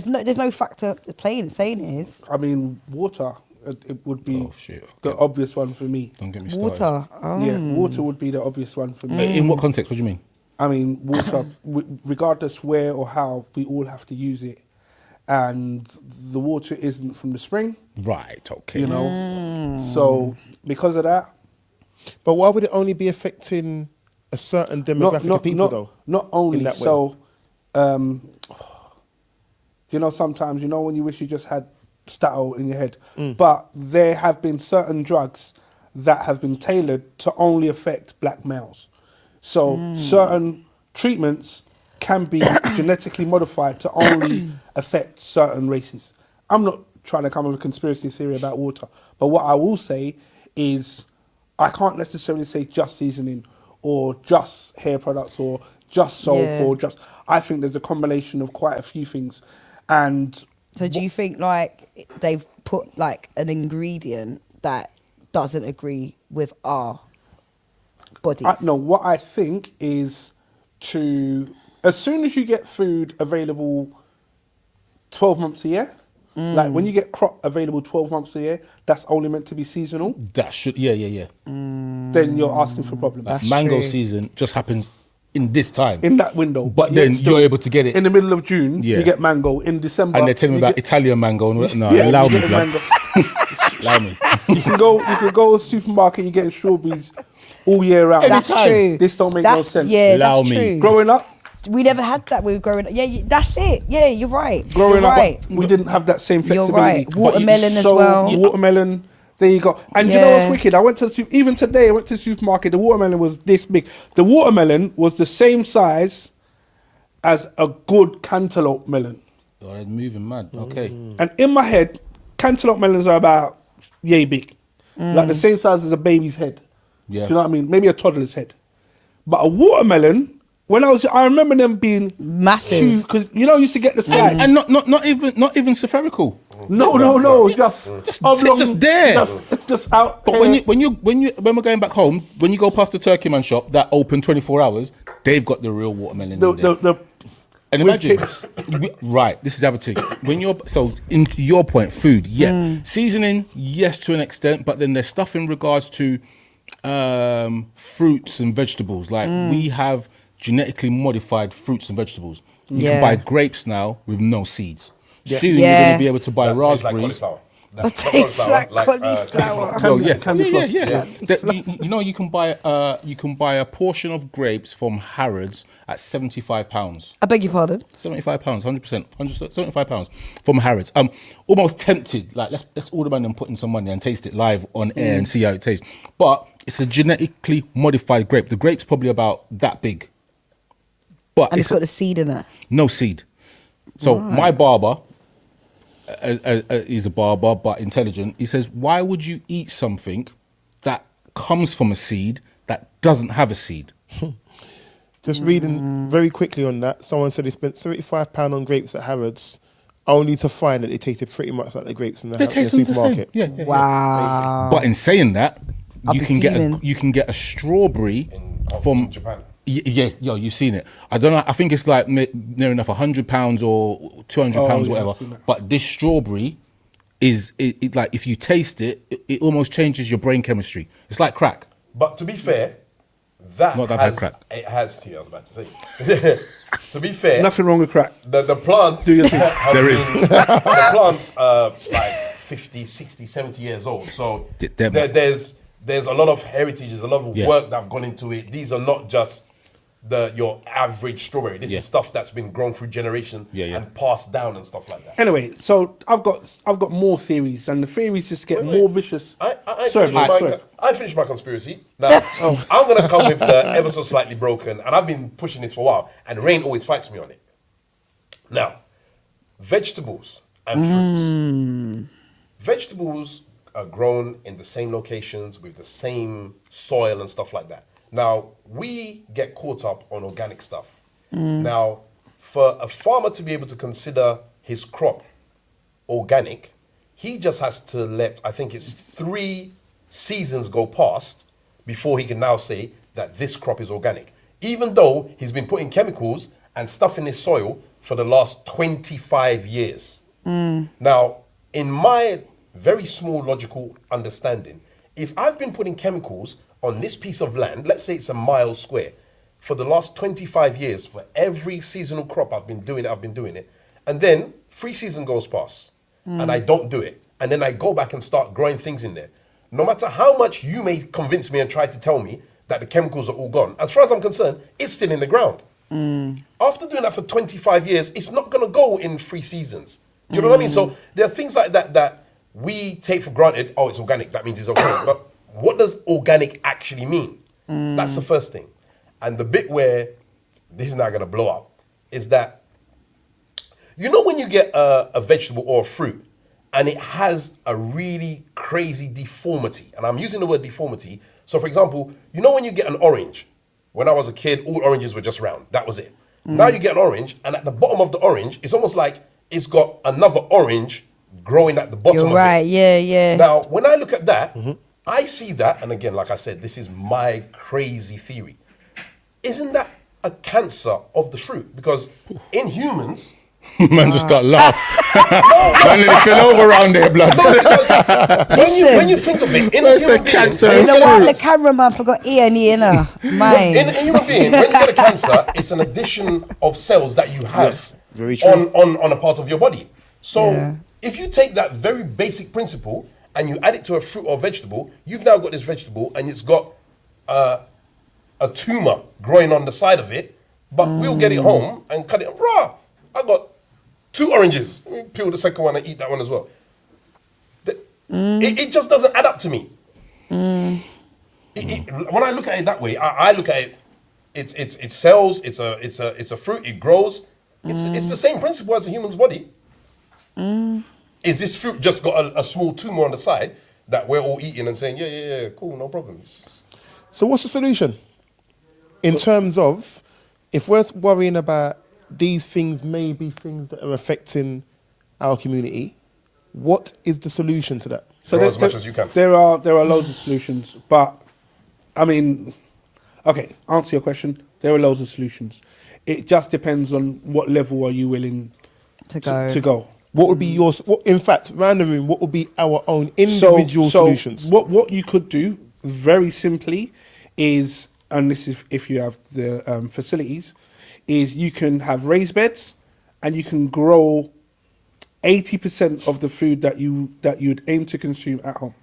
there's no factor saying it is. I mean, water, it would be Okay. the obvious one for me. Don't get me started. Water. Yeah, water would be the obvious one for me. In what context? What do you mean? I mean, water, regardless where or how, we all have to use it. And the water isn't from the spring. Right, okay. You know? So, because of that... But why would it only be affecting a certain demographic of people, though? Not only in that so... you know, sometimes, when you wish you just had Stato in your head. But there have been certain drugs that have been tailored to only affect black males. So certain treatments can be genetically modified to only affect certain races. I'm not trying to come up with a conspiracy theory about water, but what I will say is I can't necessarily say just seasoning or just hair products or just soap or just... I think there's a combination of quite a few things. And so do you think they've put an ingredient that doesn't agree with our bodies? No, what I think is as soon as you get food available 12 months a year, when you get crop available 12 months a year, that's only meant to be seasonal. That should, yeah. Then you're asking for problems. Mango season just happens in this time. In that window. But then you're able to get it. In the middle of June, you get mango. In December. And they're telling me about Italian mango. No, allow me, blood. Allow me. You can go to the supermarket, you're getting strawberries all year round. That's true. This don't make no sense. Yeah, Allow that's me. true. Growing up, We never had that. We were growing up. Yeah, that's it. Yeah, you're right. growing you're up, right. we didn't have that same You're flexibility. right. Watermelon as So, well. Watermelon. There you go. And you know what's wicked? I went to even today. I went to the supermarket. The watermelon was this big. The watermelon was the same size as a good cantaloupe melon. Oh, they're moving mad. Okay. And in my head, cantaloupe melons are about yay big, like the same size as a baby's head. Yeah. Do you know what I mean? Maybe a toddler's head. But a watermelon, I remember them being Massive. because I used to get the slice. And not even spherical. No, just oblong, there. just out. But when we're going back home, when you go past the Turkey Man shop that open 24 hours, they've got the real watermelon. in there. And imagine, right? This is the other thing. Into your point, food, seasoning, yes, to an extent, but then there's stuff in regards to fruits and vegetables. Like we have genetically modified fruits and vegetables. You can buy grapes now with no seeds. Soon you're going to be able to buy raspberries. That tastes like cauliflower. Oh yeah. You can buy a portion of grapes from Harrods at £75. I beg your pardon? £75, 100%, £75 from Harrods. Almost tempted. Like let's order man and put in some money and taste it live on air and see how it tastes. But it's a genetically modified grape. The grape's probably about that big. But And it's got the seed in it. no seed. So my barber, he's a barber but intelligent. He says, why would you eat something that comes from a seed that doesn't have a seed? Just reading very quickly on that, someone said they spent £75 on grapes at Harrods, only to find that they tasted pretty much like the grapes in the supermarket. Yeah. Wow. But in saying that, I'll you be can fuming. get a strawberry from Japan. Yeah, you've seen it. I don't know. I think it's like near enough £100 or £200, whatever. I've seen that. But this strawberry is it like if you taste it, it almost changes your brain chemistry. It's like crack. But to be fair, that Not that has, bad crack. it has, I was about to say. To be fair, Nothing wrong with crack. the plants, Do your thing. There is. the plants are like 50, 60, 70 years old. So there's a lot of heritage, there's a lot of work that have gone into it. These are not just your average strawberry. This is stuff that's been grown through generation and passed down and stuff like that. Anyway, so I've got more theories, and the theories just get more vicious. I Sorry. finished my conspiracy. Now, I'm going to come with the ever so slightly broken, and I've been pushing this for a while, and Rain always fights me on it. Now, vegetables and fruits. Vegetables are grown in the same locations with the same soil and stuff like that. Now, we get caught up on organic stuff. Now, for a farmer to be able to consider his crop organic, he just has to let, I think it's 3 seasons go past before he can now say that this crop is organic. Even though he's been putting chemicals and stuff in his soil for the last 25 years. Now, in my very small logical understanding, if I've been putting chemicals on this piece of land, let's say it's a mile square, for the last 25 years, for every seasonal crop I've been doing it, and then 3 seasons goes past, and I don't do it, and then I go back and start growing things in there. No matter how much you may convince me and try to tell me that the chemicals are all gone, as far as I'm concerned, it's still in the ground. After doing that for 25 years, it's not going to go in 3 seasons. Do you know what I mean? So there are things like that we take for granted. Oh, it's organic, that means it's okay. But what does organic actually mean? That's the first thing. And the bit where this is not going to blow up is that, you know, when you get a vegetable or a fruit and it has a really crazy deformity, and I'm using the word deformity. So, for example, you know when you get an orange, when I was a kid, all oranges were just round. That was it. Now you get an orange, and at the bottom of the orange, it's almost like it's got another orange growing at the bottom of it. You're right, yeah. Now, when I look at that, I see that, and again, like I said, this is my crazy theory. Isn't that a cancer of the fruit? Because in humans... Man just got laughed. Man nearly fell over around there, blood. when you think of it, in a human being... You know what? The cameraman forgot ear and ear now. Mine. In a human being, when you get a cancer, it's an addition of cells that you have very true. on a part of your body. So if you take that very basic principle and you add it to a fruit or vegetable, you've now got this vegetable and it's got a tumor growing on the side of it, but we'll get it home and cut it. Raw. I got 2 oranges. Let me peel the second one and eat that one as well. It just doesn't add up to me. When I look at it that way, I look at it. It cells. It's a fruit. It grows. It's the same principle as a human's body. Is this fruit just got a small tumor on the side that we're all eating and saying, yeah, cool, no problems. So what's the solution? In terms of, if we're worrying about these things may be things that are affecting our community, what is the solution to that? So as much as you can. There are loads of solutions, but I mean, okay, answer your question. There are loads of solutions. It just depends on what level are you willing to go. What would be your, in fact, around the room, what would be our own individual solutions? What you could do, very simply, is, and this is if you have the facilities, is you can have raised beds and you can grow 80% of the food that you'd aim to consume at home.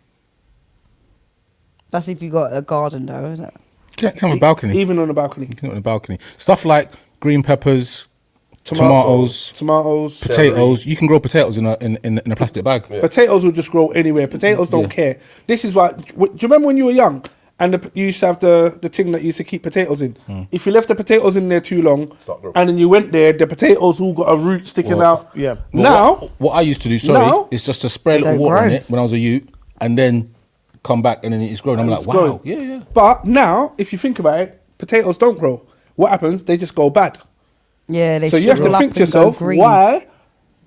That's if you got a garden, though, isn't it? Can have a balcony. Even on a balcony. You can have a balcony. Stuff like green peppers, tomatoes, potatoes. You can grow potatoes in a plastic bag. Yeah. Potatoes will just grow anywhere. Potatoes don't care. This is why. Do you remember when you were young and you used to have the thing that used to keep potatoes in? If you left the potatoes in there too long, and then you went there, the potatoes all got a root sticking out. Yeah. Now, what I used to do, is just to spray a little water in it when I was a youth, and then come back and then it's growing. I'm like, wow, yeah. But now, if you think about it, potatoes don't grow. What happens? They just go bad. Yeah, so you have to think to yourself, why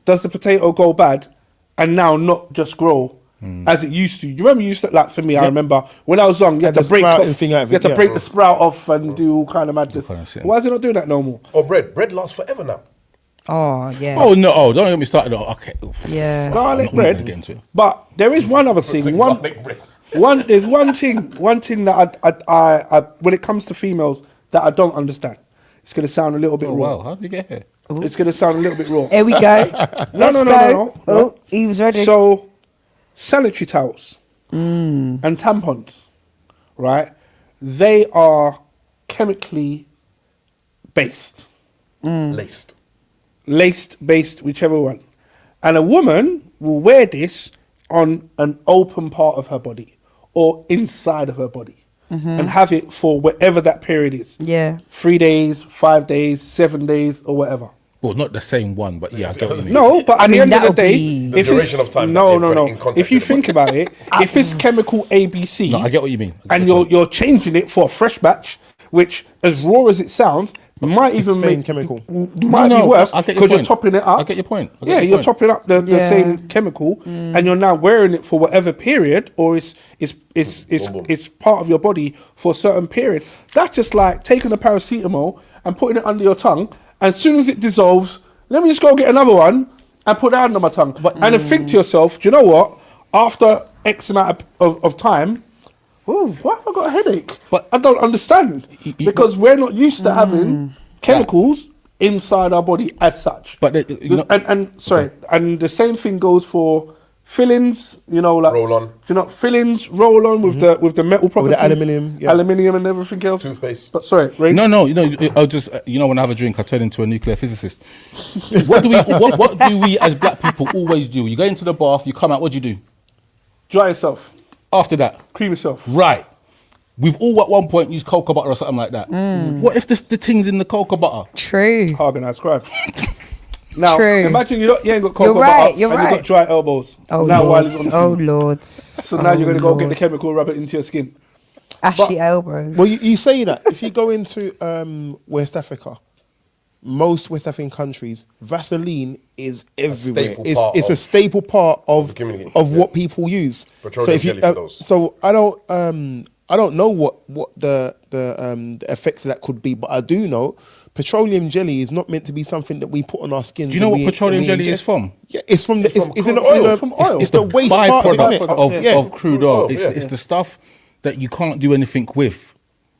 does the potato go bad and now not just grow as it used to? You remember you used to, like for me, I remember when I was young, you had to break the sprout off and do all kind of madness. Why is it not doing that no more? Or bread. Bread lasts forever now. Oh, yeah. Oh, no. Oh, don't get me started. Oh, okay. Yeah. Garlic bread. But there is one other thing. There's one thing that I when it comes to females that I don't understand. It's going to sound a little bit raw. Wow, how did you get here? It's going to sound a little bit raw. Here we go. No. Oh, he was ready. So, sanitary towels and tampons, right? They are chemically based. Laced, based, whichever one. And a woman will wear this on an open part of her body or inside of her body. And have it for whatever that period is. Yeah. 3 days, 5 days, 7 days, or whatever. Well, not the same one, but yeah, I get what you mean. No, but at the end of the day, if duration of time. No. If you think about it, if it's chemical ABC, no, I get what you mean. And you're changing it for a fresh batch, which as raw as it sounds, might even make chemical. Might be worse because you're topping it up. I get your point. You're topping up the same chemical, and you're now wearing it for whatever period, or it's part of your body for a certain period. That's just like taking a paracetamol and putting it under your tongue, and as soon as it dissolves, let me just go get another one and put that under my tongue, and then think to yourself, do you know what? After X amount of time. Oh, why have I got a headache? But I don't understand because we're not used to having chemicals inside our body as such. But and the same thing goes for fillings. Like roll on. Fillings, roll on with the metal properties, with the aluminium and everything else. Toothpaste. But sorry, Ray. No. I'll just when I have a drink, I turn into a nuclear physicist. What do we as black people always do? You go into the bath, you come out. What do you do? Dry yourself. After that, cream yourself. Right. We've all at one point used cocoa butter or something like that. What if the thing's in the cocoa butter? True. Organised crime. Now, imagine you ain't got cocoa butter and you got dry elbows. Oh, now Lord. So now you're going to go get the chemical, rub it into your skin. Ashy elbows. Well, you say that. If you go into West Africa, most West African countries, Vaseline is everywhere. It's a staple part of what people use. Petroleum jelly for those. So I don't know what the effects of that could be, but I do know petroleum jelly is not meant to be something that we put on our skin. Do you know what petroleum jelly is from? Yeah, it's from oil. It's the waste byproduct of crude oil. It's the stuff that you can't do anything with.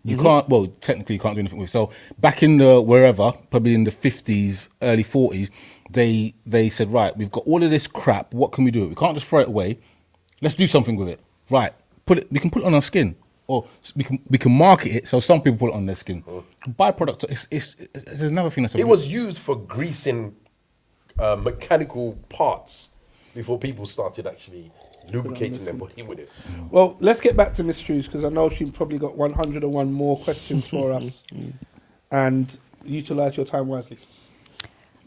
You can't, technically you can't do anything with. So back in probably in the 50s, early 40s, they said, right, we've got all of this crap. What can we do? We can't just throw it away. Let's do something with it. Right. We can put it on our skin. or we can market it so some people put it on their skin. Byproduct, it's another thing that's. It was used for greasing mechanical parts before people started actually lubricating their body with it. Well, let's get back to Miss Strews because I know she probably got 101 more questions for us, and utilise your time wisely.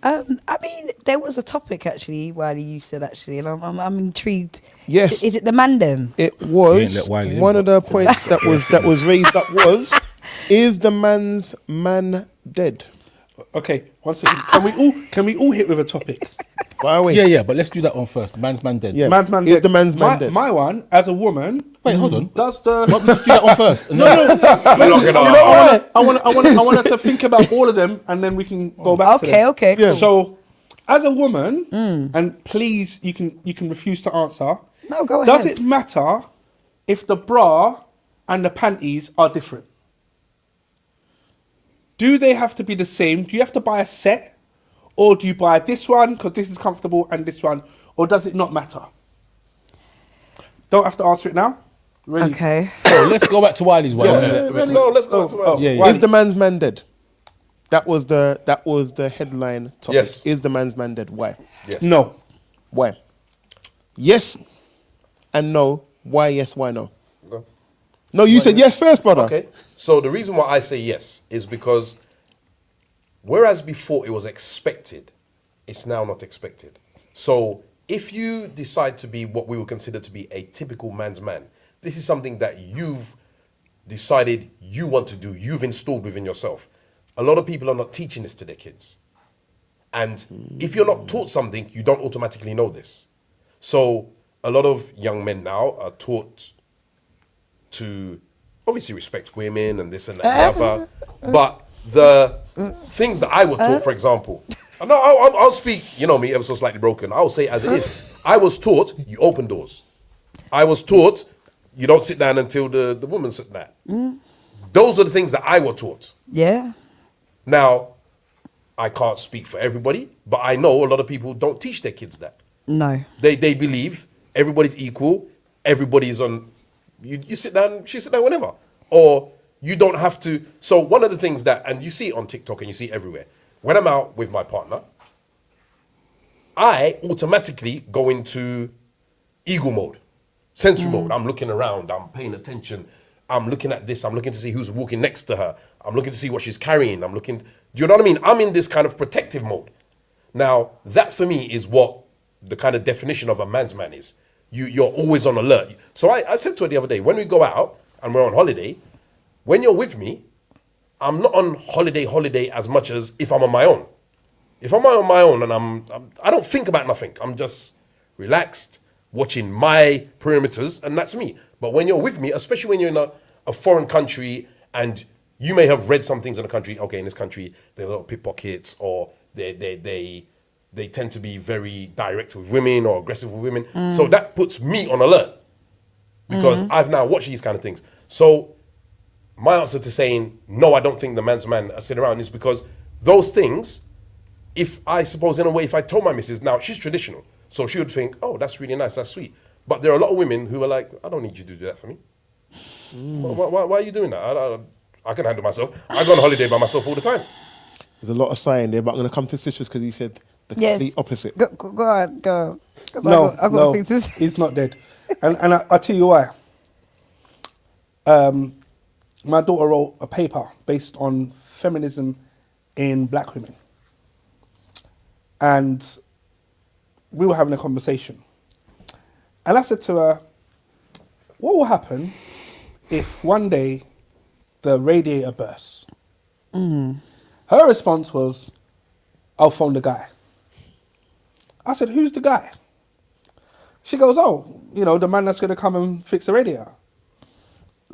I mean, there was a topic actually, Wiley, you said actually, and I'm intrigued. Yes. Is it the mandem? It was let Wiley one in. of the points that was raised up was, is the man's man dead? Okay, one second. Can we all hit with a topic? Fire away. Yeah, but let's do that one first. Man's man dead. Yeah. Man's man Is dead. the man's man dead? My one, as a woman, Wait, hold on. does the Let's do that one first. I wanted to think about all of them, and then we can go back to them. Okay. Yeah. So, as a woman, and please, you can refuse to answer. No, go ahead. Does it matter if the bra and the panties are different? Do they have to be the same? Do you have to buy a set, or do you buy this one because this is comfortable and this one, or does it not matter? Don't have to answer it now. Ready? Okay. So let's go back to Wiley's one. No, let's go to Oh, Yeah. Is the man's man dead? That was the headline topic. Yes. Is the man's man dead? Why? Yes. No. Why? Yes and no. Why yes? Why no? Go. No, you said yes first, brother. Okay. So the reason why I say yes is because whereas before it was expected, it's now not expected. So if you decide to be what we would consider to be a typical man's man, this is something that you've decided you want to do, you've installed within yourself. A lot of people are not teaching this to their kids. And if you're not taught something, you don't automatically know this. So a lot of young men now are taught to obviously respect women and this and that and the other. But the things that I was taught, for example, no, I'll speak, you know me, ever so slightly broken. I'll say it as it is. I was taught you open doors. I was taught you don't sit down until the woman sits down. Those are the things that I was taught. Yeah. Now, I can't speak for everybody, but I know a lot of people don't teach their kids that. No. They believe everybody's equal, everybody's on, you sit down, she sit down whenever. Or you don't have to. So one of the things that, and you see it on TikTok and you see it everywhere, when I'm out with my partner, I automatically go into ego mode, sensory mode. I'm looking around, I'm paying attention, I'm looking at this, I'm looking to see who's walking next to her, I'm looking to see what she's carrying, I'm looking, do you know what I mean? I'm in this kind of protective mode. Now, that for me is what the kind of definition of a man's man is. You're always on alert. So I said to her the other day, when we go out and we're on holiday, when you're with me, I'm not on holiday as much as if I'm on my own. If I'm on my own and I don't think about nothing. I'm just relaxed, watching my perimeters, and that's me. But when you're with me, especially when you're in a foreign country and you may have read some things in the country, okay, in this country, there are a lot of pickpockets, or they tend to be very direct with women or aggressive with women. So that puts me on alert because I've now watched these kind of things. So my answer to saying, no, I don't think the man's man sit around is because those things, if I suppose in a way, if I told my missus, now she's traditional, so she would think, oh, that's really nice, that's sweet. But there are a lot of women who are like, I don't need you to do that for me. Why are you doing that? I can handle myself. I go on holiday by myself all the time. There's a lot of sighing there, but I'm going to come to Citrus because he said the complete opposite. Go on, go. 'Cause No, I got things to say. he's not dead. And I'll tell you why. My daughter wrote a paper based on feminism in black women. And we were having a conversation. And I said to her, what will happen if one day the radiator bursts? Her response was, I'll phone the guy. I said, who's the guy? She goes, oh, the man that's going to come and fix the radiator.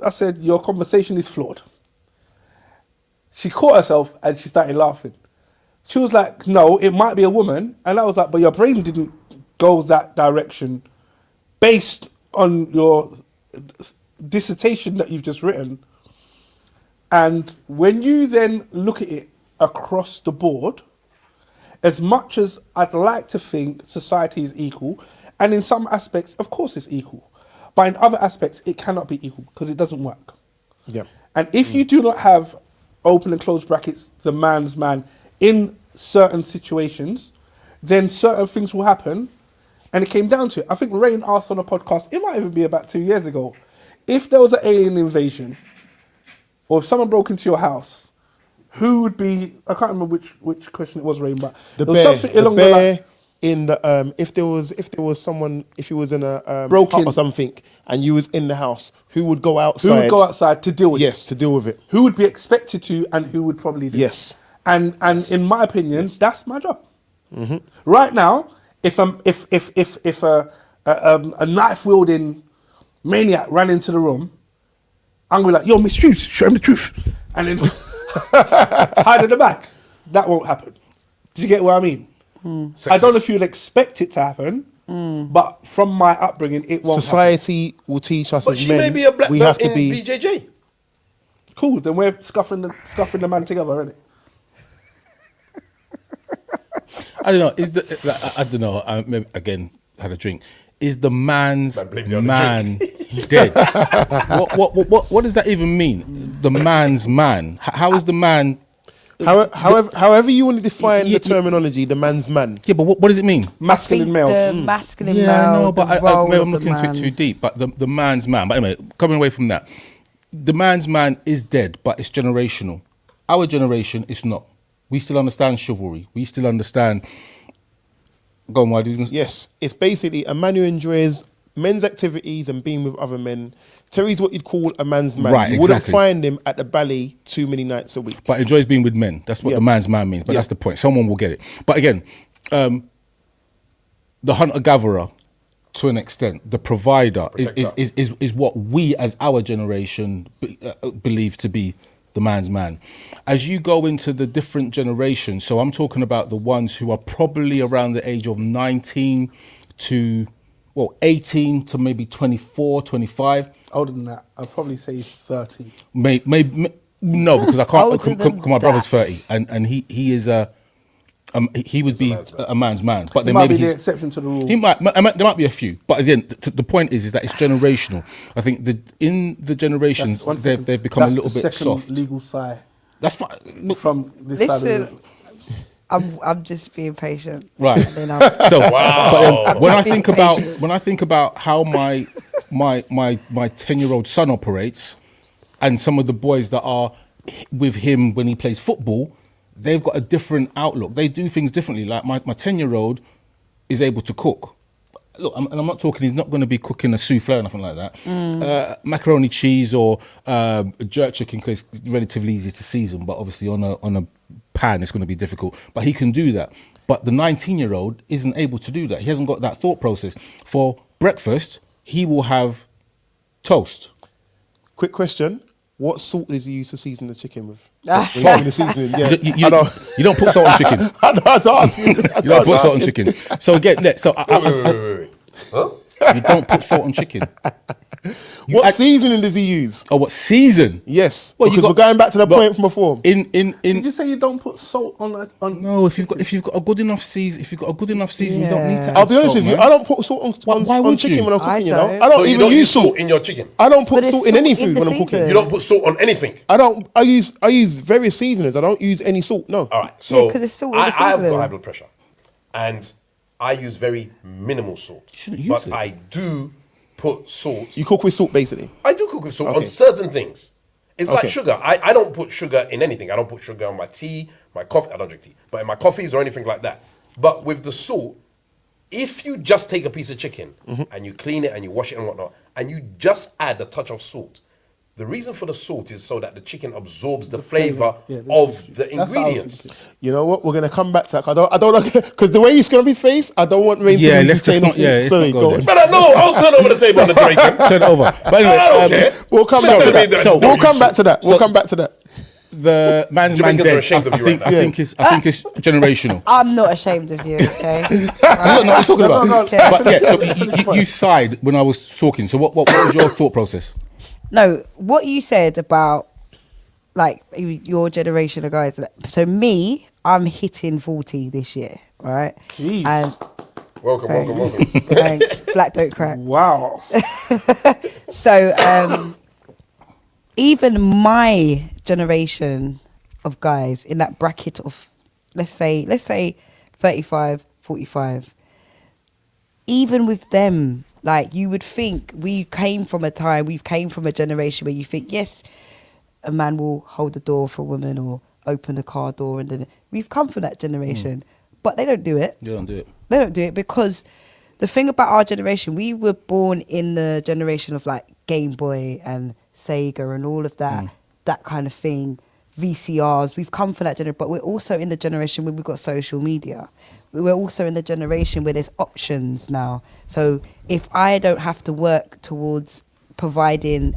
I said, your conversation is flawed. She caught herself and she started laughing. She was like, no, it might be a woman. And I was like, but your brain didn't go that direction based on your dissertation that you've just written. And when you then look at it across the board, as much as I'd like to think society is equal, and in some aspects, of course it's equal, But in other aspects, it cannot be equal because it doesn't work. Yeah. And if you do not have open and close brackets, the man's man in certain situations, then certain things will happen. And it came down to it. I think Rain asked on a podcast, it might even be about 2 years ago, if there was an alien invasion or if someone broke into your house, who would be, I can't remember which question it was, Rain, but The there was bear. something The along the bear line. in the if there was someone, if you was in a Broke hut in. or something and you was in the house, who would go outside? Who would go outside to deal with it? Yes, to deal with it. Who would be expected to and who would probably do it? Yes. And in my opinion, that's my job. Right now, if a knife wielding maniac ran into the room, I'm gonna be like, yo, Miss Truth, show him the truth, and then hide in the back. That won't happen. Do you get what I mean? I don't know if you'd expect it to happen, but from my upbringing, it won't happen. Society will teach us But as she men. may be a black we belt have to in be. BJJ. Cool, then we're scuffing the man together, innit? I don't know. I don't know. I maybe, again, had a drink. Is the man's I blame you on the man dead? What does that even mean? The man's man. How is the man? However you want to define Yeah, the terminology, the man's man. Yeah, but what does it mean? Masculine male. The masculine Yeah, male. I know, but the role maybe of I'm the looking into it man. too deep. But the man's man. But anyway, coming away from that, the man's man is dead, but it's generational. Our generation is not. We still understand chivalry. We still understand. Go on, why do you? Yes, it's basically a man who enjoys men's activities and being with other men. Terry's what you'd call a man's man. Right, You wouldn't exactly. find him at the ballet too many nights a week. But enjoys being with men. That's what Yeah. the man's man means. But Yeah. that's the point. Someone will get it. But again, the hunter-gatherer, to an extent, the provider is what we as our generation believe to be the man's man. As you go into the different generations, so I'm talking about the ones who are probably around the age of 19 to, 18 to maybe 24, 25. Older than that, I'd probably say 30. No, because I can't. Older than My brother's that. 30, and he is he would be a man's man. But He then might maybe be the he's, exception to the rule. he might. There might be a few, but again, the point is that it's generational. I think in the generations One second. they've become That's a little the bit second soft. legal sigh That's fine. Look, from this side of Listen, the I'm just being patient. Right. And then I'll- So, but then when I Being think about how my 10-year-old son operates, and some of the boys that are with him when he plays football, they've got a different outlook. They do things differently. Like my 10-year-old is able to cook. Look, and I'm not talking. He's not going to be cooking a souffle or nothing like that. Macaroni cheese or jerk chicken, because it's relatively easy to season, but obviously on a pan it's going to be difficult. But he can do that. But the 19-year-old isn't able to do that. He hasn't got that thought process. For breakfast, he will have toast. Quick question. What salt is you use to season the chicken with? Salt. When you're doing the seasoning, yeah. You don't put salt on chicken. I know, I was asking. You don't put salt on chicken. So again, Wait. Huh? you don't put salt on chicken. What seasoning does he use? Oh, what season? Yes. Well, you because got- we're going back to the but point from before. Did you say you don't put salt on? No, if you've got a good enough season, you don't need to. Yeah. Add I'll be honest salt, with you. man. I don't put salt Why on would chicken you? when I'm I cooking. You know, don't. I don't So you even don't use use salt. salt in your chicken? I don't put But there's salt in salt any in food the when I'm cooking. season. You don't put salt on anything? I use various seasoners. I don't use any salt. No. All right, so 'cause it's salt in the I have seasoning. got high blood pressure, and I use very minimal salt. shouldn't use But it. I do put salt. You cook with salt, basically. I do cook with salt Okay. on certain things. It's Okay. like sugar. I don't put sugar in anything. I don't put sugar on my tea, my coffee. I don't drink tea, but in my coffees or anything like that. But with the salt, if you just take a piece of chicken and you clean it and you wash it and whatnot, and you just add a touch of salt, the reason for the salt is so that the chicken absorbs the flavor of the That's what I was ingredients. thinking. You know what? We're gonna come back to that. I don't because the way you scrub his face, I don't want Rain to Yeah, lose let's his train just of not- yeah, thought. let's Sorry, not go go there. on. But I know, I'll turn over the table on the Jamaican. Turn it over. But anyway, I don't care. We'll come Sorry, back to that- that. don't We'll use come back salt. to that. We'll come back to that. the man's man Jamaicans are dead. ashamed of you right now. I think it's generational. I'm not ashamed of you, okay? You don't know what you're talking about. no, okay. But yeah, so you sighed when I was talking. So what was your thought process? No, what you said about like your generation of guys. So me, I'm hitting 40 this year, right? Jeez. And Welcome. Thanks. Black don't crack. Wow. So, even my generation of guys in that bracket of, let's say 35, 45, even with them, like, you would think we came from a generation where you think, yes, a man will hold the door for a woman or open the car door, and then we've come from that generation, but they don't do it. They don't do it. They don't do it because the thing about our generation, we were born in the generation of like Game Boy and Sega and all of that, that kind of thing, VCRs. We've come from that generation, but we're also in the generation where we've got social media. We're also in the generation where there's options now. So if I don't have to work towards providing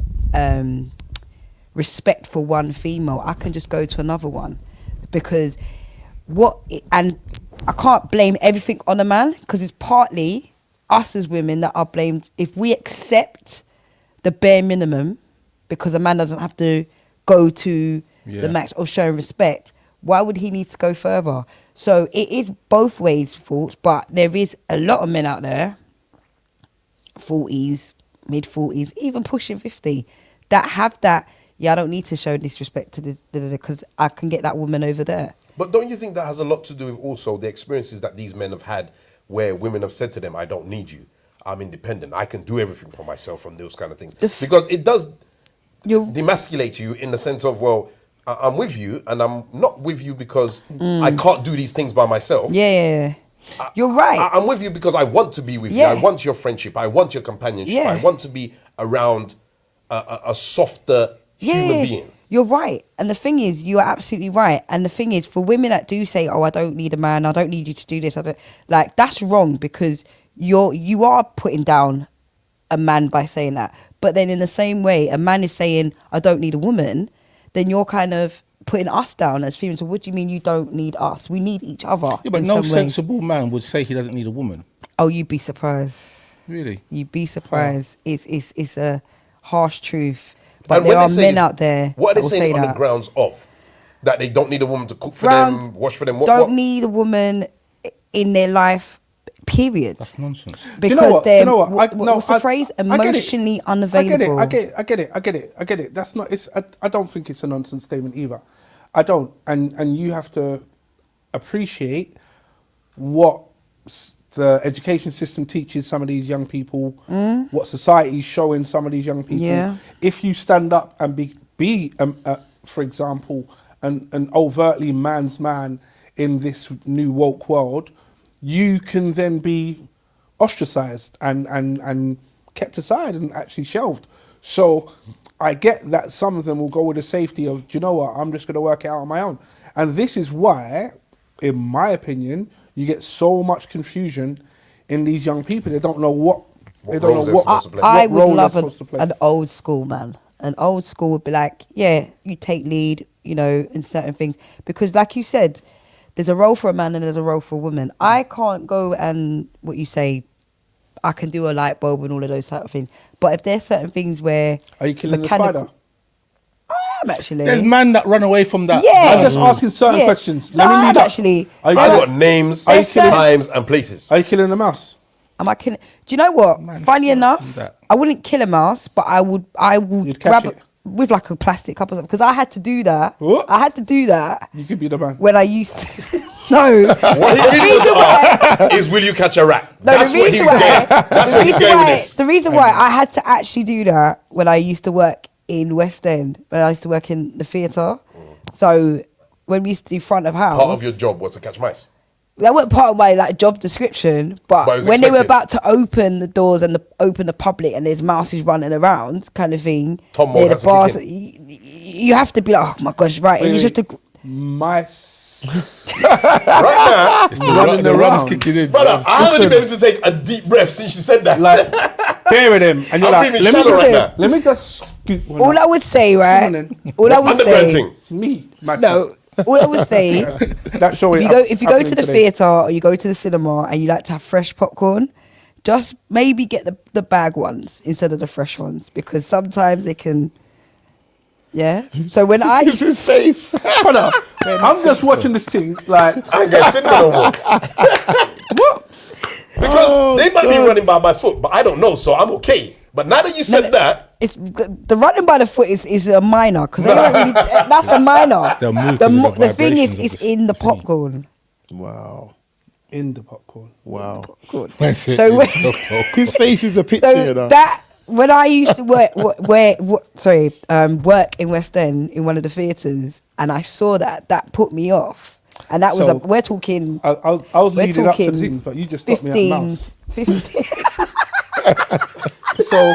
respect for one female, I can just go to another one, because and I can't blame everything on a man, because it's partly us as women that are blamed. If we accept the bare minimum, because a man doesn't have to go to the max of showing respect, why would he need to go further? So it is both ways faults, but there is a lot of men out there, 40s, mid-40s, even pushing 50, that have that, I don't need to show disrespect to this, because I can get that woman over there. But don't you think that has a lot to do with also the experiences that these men have had, where women have said to them, I don't need you, I'm independent, I can do everything for myself, and those kind of things? Because it does demasculate you in the sense of, well, I'm with you, and I'm not with you because I can't do these things by myself. Yeah. You're right. I'm with you because I want to be with you. I want your friendship. I want your companionship. I want to be around a softer human being. You're right. And the thing is, you are absolutely right. And the thing is, for women that do say, oh, I don't need a man, I don't need you to do this, that's wrong, because you are putting down a man by saying that. But then in the same way, a man is saying, I don't need a woman, then you're kind of putting us down as females. So what do you mean you don't need us? We need each other. Yeah, but no sensible man would say he doesn't need a woman. Oh, you'd be surprised. Really? You'd be surprised. Oh. It's a harsh truth. But there are men out there. What are they saying on the grounds of? That they don't need a woman to cook for them, wash for them? Don't need a woman in their life, period. That's nonsense. Because they're, what's the phrase? Emotionally unavailable. I get it. That's not, I don't think it's a nonsense statement either. I don't. And you have to appreciate what the education system teaches some of these young people, what society's showing some of these young people. Yeah. If you stand up and be for example, an overtly man's man in this new woke world, you can then be ostracized and kept aside and actually shelved. So I get that some of them will go with the safety of, do you know what, I'm just going to work it out on my own. And this is why, in my opinion, you get so much confusion in these young people. They don't know what they don't know what. I would love an old school man. An old school would be like, yeah, you take lead, in certain things, because like you said, there's a role for a man and there's a role for a woman. I can't go and what you say, I can do a light bulb and all of those type of things. But if there's certain things where are you killing the spider? Actually, there's men that run away from that. Yeah, I'm just asking certain questions. No, I'm actually. I got names, times, and places. Are you killing a mouse? Am I killing? Do you know what? Funny enough, I wouldn't kill a mouse, but I would grab it with like a plastic cup or something, because I had to do that. What? I had to do that. You could be the man. When I used to. No. What he really was asked is, will you catch a rat? No, that's what he's going. That's what he's going with this. The reason why I had to actually do that when I used to work in West End, when I used to work in the theatre. So when we used to do front of house, part of your job was to catch mice. That wasn't part of my job description, but when they were about to open the doors and open the public and there's mouses running around, kind of thing, Tom Moore has bars, you have to be like, oh my gosh, right? Wait, and you just have to mice. Right now, it's the run's kicking in. Brother, I haven't been able to take a deep breath since she said that. Like, hearing him, and you're like, let me just scoop one all up. I would say, right? All I would say, me, no. All I would say, if you go to the theatre or you go to the cinema and you like to have fresh popcorn, just maybe get the bag ones instead of the fresh ones, because sometimes they can. Yeah. So when I use his face, brother, I'm just watching this thing like I ain't gonna sit there no more. what? Because might be running by my foot, but I don't know, so I'm okay. But now that you said that, it's the running by the foot is a minor because really, that's a minor. The thing is in the popcorn. Wow. In the popcorn. Wow. Good. So his face is a picture. So that when I used to work in West End in one of the theatres, and I saw that put me off, and that was we're talking. I was leading up to things, but you just stopped me at mouse. 15. So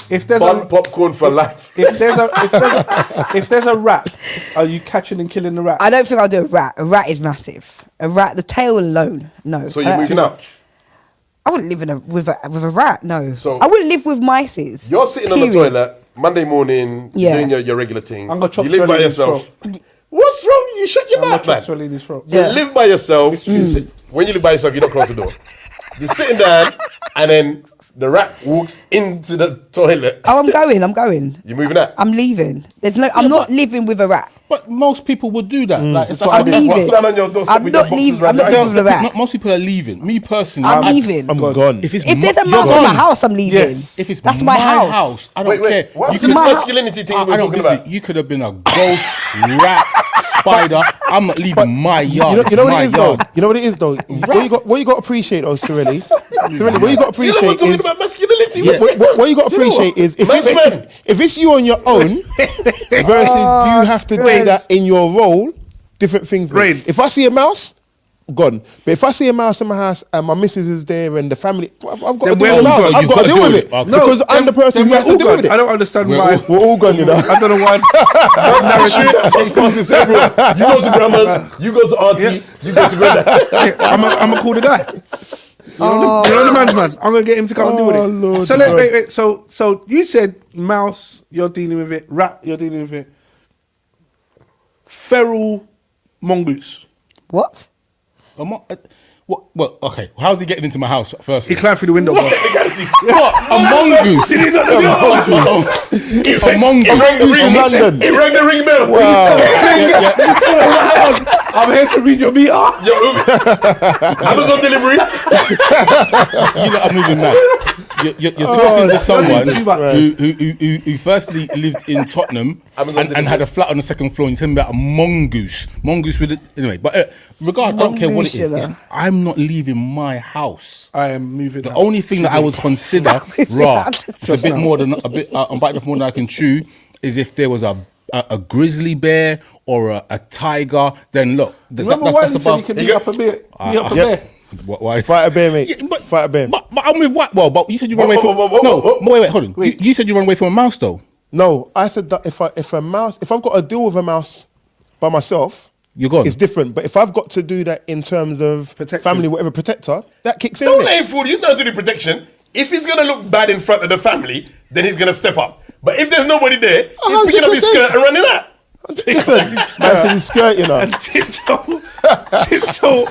if there's popcorn for life. if there's a rat, are you catching and killing the rat? I don't think I'll do a rat. A rat is massive. A rat, the tail alone, no. So you're moving out. I wouldn't live with a rat. No. So I wouldn't live with mices. You're sitting on the toilet Monday morning, doing your regular thing. I'm gonna chop you live by yourself. What's wrong? You shut your mouth, man. You live by yourself. When you live by yourself, you don't close the door. You're sitting down, and then the rat walks into the toilet. Oh, I'm going. You're moving out. I'm leaving. I'm not living with a rat. But most people would do that. Like, it's I'm leaving. What's that on your doorstep I'm with not your boxes leaving. around I'm not your living with a rat. Most people are leaving. Me personally, I'm leaving. I'm gone. If there's a mouse in my house, I'm leaving. Yes. If it's that's my house. I don't care. What's You this could- masculinity thing we're talking about? You could have been a ghost, rat, spider. I'm not leaving my yard. You know what it is though. You know what it is though. What you got to appreciate though, Cirelli. Cirelli, what you got to You know appreciate we're talking is about masculinity. what you got to appreciate is if it's you on your own versus you have to do that in your role. Different things. Rain. If I see a mouse, gone. But if I see a mouse in my house and my missus is there and the family, I've got to deal with it. I've got to deal with it because I'm the person who has to deal with it. I don't understand why. We're all gone, you know. I don't know why. That's passes to everyone. You go to grandma's, you go to auntie, you go to granddad. I'm gonna call the guy. You know the man's man. I'm gonna get him to come and deal with it. Lord So God. wait. So you said mouse, you're dealing with it. Rat, you're dealing with it. Feral mongoose. What? Well, okay. How's he getting into my house first? He climbed through the window. Technicalities. What? A mongoose? Did he not know? It's a mongoose. in London. He rang the ring bell. I'm here to read your meter. Amazon delivery. You know, I'm moving mad. You're talking to someone who firstly lived in Tottenham and had a flat on the second floor, and you're telling me about a mongoose. Mongoose with it. Anyway, but regard, I don't care what it is. I'm not leaving my house. I am moving. The only thing that I would consider, it's a bit more than I'm biting off more than I can chew, is if there was a grizzly bear or a tiger, then look. Remember why you said you could be up a bit? Bear. Why? Fight a bear, mate. Yeah, Fight a bear. But I'm with what? Well, but you said you run away from. No, wait, hold on. You said you run away from a mouse, though. No, I said that if I've got to deal with a mouse by myself, you're gone. It's different. But if I've got to do that in terms of family, whatever, protector, that kicks in. Don't let him fool you. He's not doing protection. If he's going to look bad in front of the family, then he's going to step up. But if there's nobody there, he's picking up his skirt and running out. Listen, man said his skirt, you know. And tiptoe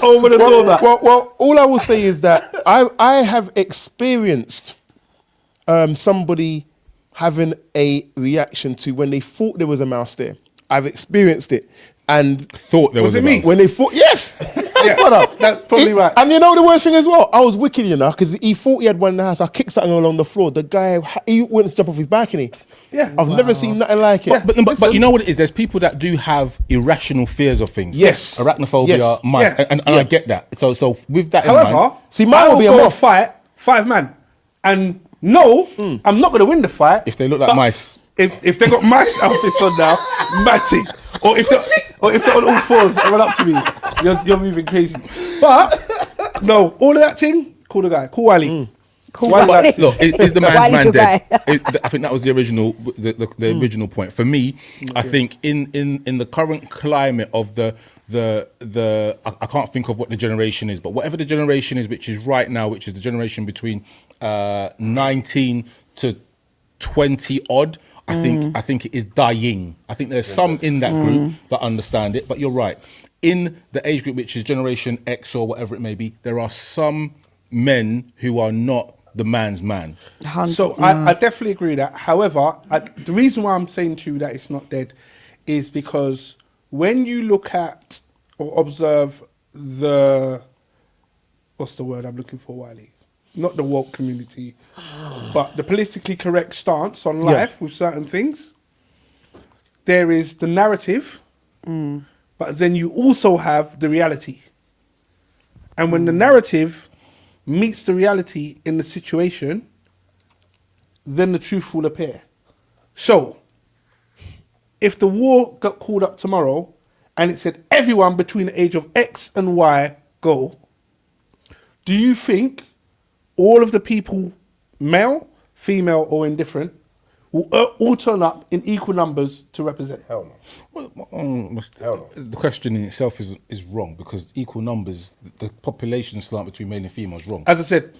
over the door. Well, all I will say is that I have experienced somebody having a reaction to when they thought there was a mouse there. I've experienced it and thought there was a mouse. When they thought, yes, that's probably right. And you know the worst thing as well, I was wicked, you know, because he thought he had one in the house. I kicked something along the floor. The guy, he went to jump off his balcony. Yeah, I've never seen nothing like it. But you know what it is? There's people that do have irrational fears of things. Yes. Arachnophobia, mice, and I get that. So with that in however, mind, see, mine will be a go moth. fight 5 man, and no, I'm not going to win the fight if they look like mice. If they got mice outfits on now, matting. Or if they're on all fours and run up to me, you're moving crazy. But no, all of that thing, call the guy, call Wally. Look, is the man's Why man is your dead? guy? I think that was the original, the original point for me. I think in the current climate of the I can't think of what the generation is, but whatever the generation is, which is right now, which is the generation between 19 to 20 odd. I think it is dying. I think there's some in that group that understand it, but you're right. In the age group, which is Generation X or whatever it may be, there are some men who are not the man's man. So I definitely agree with that. However, the reason why I'm saying to you that it's not dead is because when you look at or observe what's the word I'm looking for, Wiley? not the woke community, but the politically correct stance on life with certain things. There is the narrative, but then you also have the reality. And when the narrative meets the reality in the situation, then the truth will appear. So, if the war got called up tomorrow and it said everyone between the age of X and Y go, do you think all of the people, male, female or indifferent, will all turn up in equal numbers to represent? Hell no. The question in itself is wrong because equal numbers, the population slant between male and female is wrong. As I said,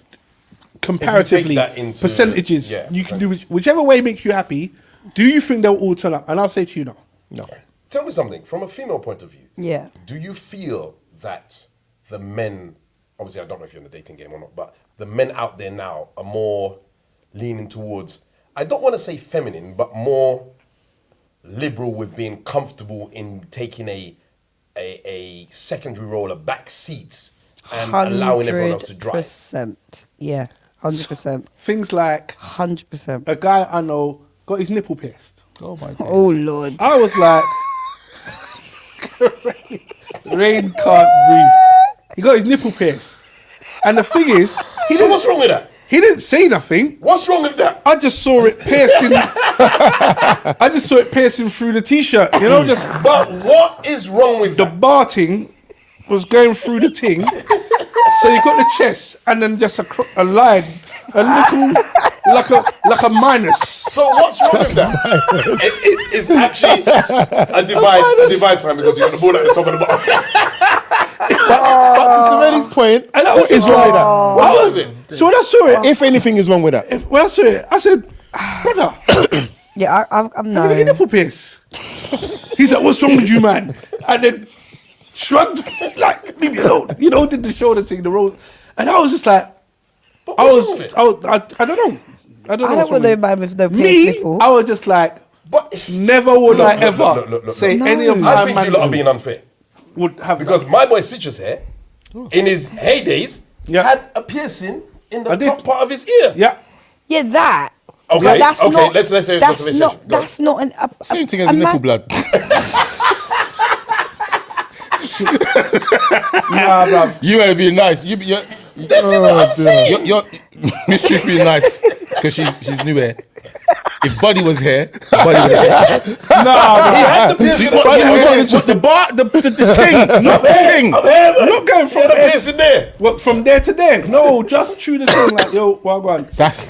comparatively, percentages, you can do whichever way makes you happy. Do you think they'll all turn up? And I'll say to you no. No. Tell me something, from a female point of view. Yeah. Do you feel that the men, obviously I don't know if you're in the dating game or not, but the men out there now are more leaning towards, I don't want to say feminine, but more liberal with being comfortable in taking a secondary role, a back seats, and allowing everyone else to drive? 100%. Yeah, 100%. Things like 100%. a guy I know got his nipple pierced. Oh my God. Oh, Lord. I was like, Rain can't breathe. He got his nipple pierced. And the thing is, So what's wrong with that? he didn't say nothing. What's wrong with that? I just saw it piercing. I just saw it piercing through the t-shirt. You know, just But what is wrong with the that? barting was going through the ting. So you got the chest and then just a line, a little, like a minus. So what's wrong with that? It's actually a divide time because you got the ball at the top of the bottom. But to Severny's point, And that what is wrong with that? What's wrong with it? So when I saw it, If anything is wrong with that, when I saw it, I said, brother, Yeah, I'm have you got your no. nipple pierced? He's like, what's wrong with you, man? And then shrugged, like, leave me alone. You know, did the shoulder thing, the roll. And I was just like, But what's wrong with it? I don't know. I don't know. I what's don't wrong want no with man with no it. pierced Me, nipple. I was just like, But never would I Look, ever look, say No. any of I my think you lot are being unfair. would have Because my boy Citrus here, in his heydays, Yeah. had a piercing in the I did. top part of his ear. Yeah. Yeah, that. Okay, But that's okay, not, let's say that's justification. not. Go. That's not an. Same thing as the nipple blood. Nah, bruv. You want to be nice. You're This is what I'm saying. you're Miss Trish being nice because she's new here. If Buddy was here, Buddy would have He had the piercing. Buddy was here. The bar, the ting, not the ting. I'm not going from the there. piercing there. What, from there to there? No, just through the thing. Like, yo, well, go on. That's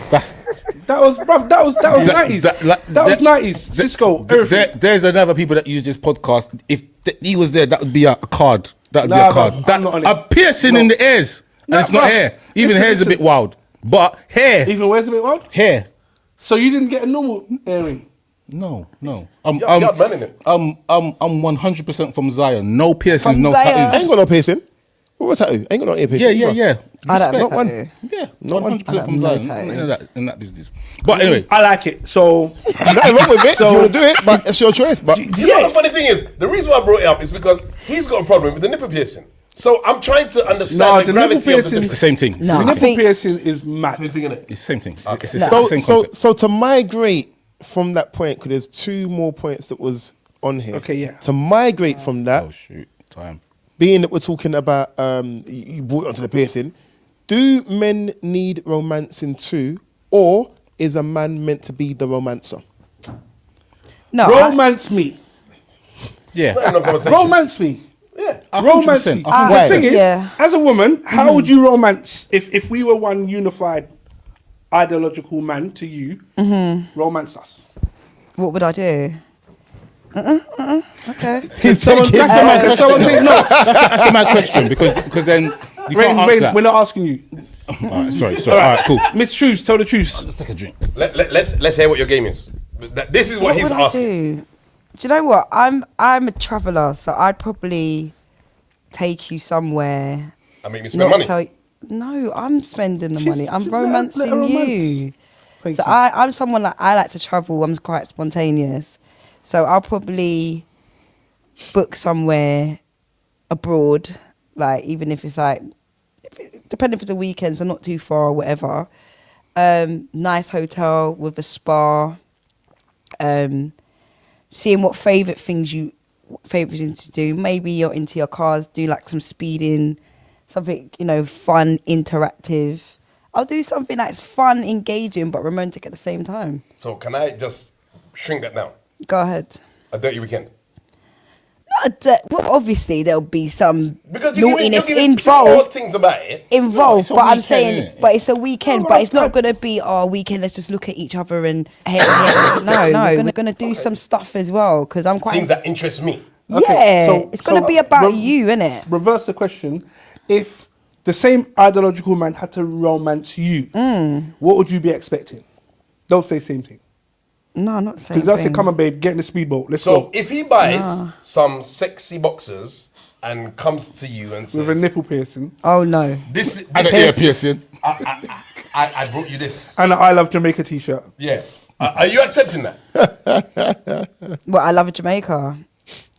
That was, bruv. That was 90s. That was 90s. Cisco. Everything. There's another people that use this podcast. If he was there, that would be a card. That would be Nah, a card. bruv, I'm not on it. A piercing in the ears, and Nah, it's not bruv. hair. Even Listen, hair's a bit listen. wild, but hair, Even where's a bit wild? hair. So you didn't get a normal earring? No. You're man in it. I'm 100% from Zion. No piercings, From no Zion. tattoos. ain't got no piercing. What was tattoo? Ain't got no ear piercing. Yeah. I don't Respect. have one. tattoo. Yeah, Not one. 100% from no Zion. tattoo. In that business. But anyway, I like it. So There's nothing wrong with it. So- if you want to do it, but it's your choice. But You know the funny thing is, the reason why I brought it up is because he's got a problem with the nipple piercing. So I'm trying to understand No, the the nipple gravity of piercing- the it's the same thing. No. the I nipple think- piercing is mad. Same thing, innit? It's the same thing. It's No. the same concept. so to migrate from that point, because there's two more points that was on here. Okay, yeah. To migrate from that, Oh shoot, time. being that we're talking about, you brought it onto the piercing. Do men need romancing too, or is a man meant to be the romancer? No, Romance me. Yeah. No conversation. Romance me. Yeah. Romance me. 100%. The thing is, Yeah. as a woman, how would you romance if we were one unified ideological man to you? Romance us. what would I do? Okay. Someone take notes. That's a mad question because then you Rain, can't answer Rain, that. we're not asking you. Alright, sorry. All right, cool. Miss Truths, tell the truth. Let's take a drink. Let's hear what your game is. This is what he's would I asking. do? Do you know what? I'm a traveller, so I'd probably take you somewhere. I make me spend money. No, I'm spending the money. I'm let her romancing romance. you. Thank So you. I'm someone like I like to travel. I'm quite spontaneous, so I'll probably book somewhere abroad. Like even if it's like, depends depending if it's a weekend, so not too far or whatever. Nice hotel with a spa. Seeing what favourite things to do. Maybe you're into your cars, do like some speeding, something, fun, interactive. I'll do something that's fun, engaging, but romantic at the same time. So can I just shrink that down? Go ahead. A dirty weekend. Well, obviously there'll be some Because naughtiness you're involved. things about it. Involved, No, but I'm weekend, saying, innit? but it's a weekend. But it's not gonna be our weekend. Let's just look at each other and we're gonna do some stuff as well because I'm quite Things that interest me. yeah. so- it's gonna so, be about re- you, innit? Reverse the question. If the same ideological man had to romance you, what would you be expecting? Don't say same thing. No, not saying. Because that's it. Come on, babe. Get in the speedboat. Let's So go. if he buys some sexy boxers and comes to you and says, With a nipple piercing Oh no. this And an is, ear piercing. I brought you this. and an I Love Jamaica t-shirt. Yeah. Are you accepting that? Well, I love Jamaica.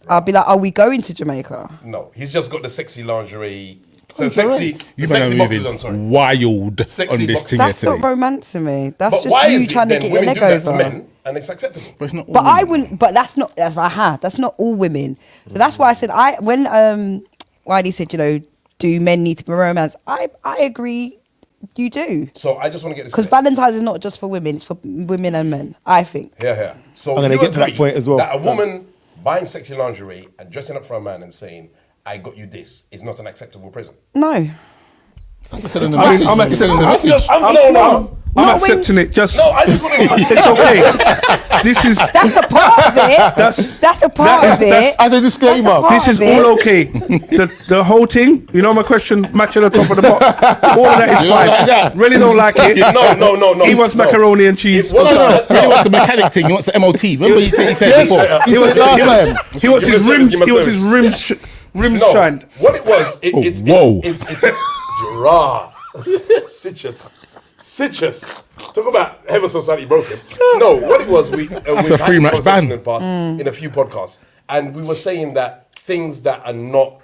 I'll be like, are we going to Jamaica? No. He's just got the sexy lingerie. So Lingerie? sexy, You the better sexy move boxers it on, sorry. wild Sexy on this box- thing here That's today. not romance to me. That's But just why you is it trying to then get your women leg do that to over. men and it's acceptable? But it's not all But I women. wouldn't. But that's not. That's not all women. So that's why I said when Wiley said do men need to be romance? I agree. You do So I just want to get this because clear. Valentine's is not just for women. It's for women and men. I think. Yeah. So I'm gonna you get to that agree point as well. That a woman buying sexy lingerie and dressing up for a man and saying, "I got you this," is not an acceptable present. No. It's sending the I mean, message. I'm It's sending the message. I'm Not when- accepting it. Just No, I just want to. it's okay. This is That's a part of it. That's a part of it. As a disclaimer, That's a this is part of all it. okay. The whole thing. You know my question. Match at the top of the box. All of that is You don't like fine. that? Really don't like it. No. He wants macaroni and cheese. It wasn't- He wants the mechanic thing. He wants the MOT. Remember he said before. He wants, last he wants- time. he wants Give his me a rims. service, He wants his rims No, shined. what it was, whoa. it's raw. Citrus. Talk about Heaven Society broken. No, what it was, we've a had this three-match conversation ban. in the past in a few podcasts, and we were saying that things that are not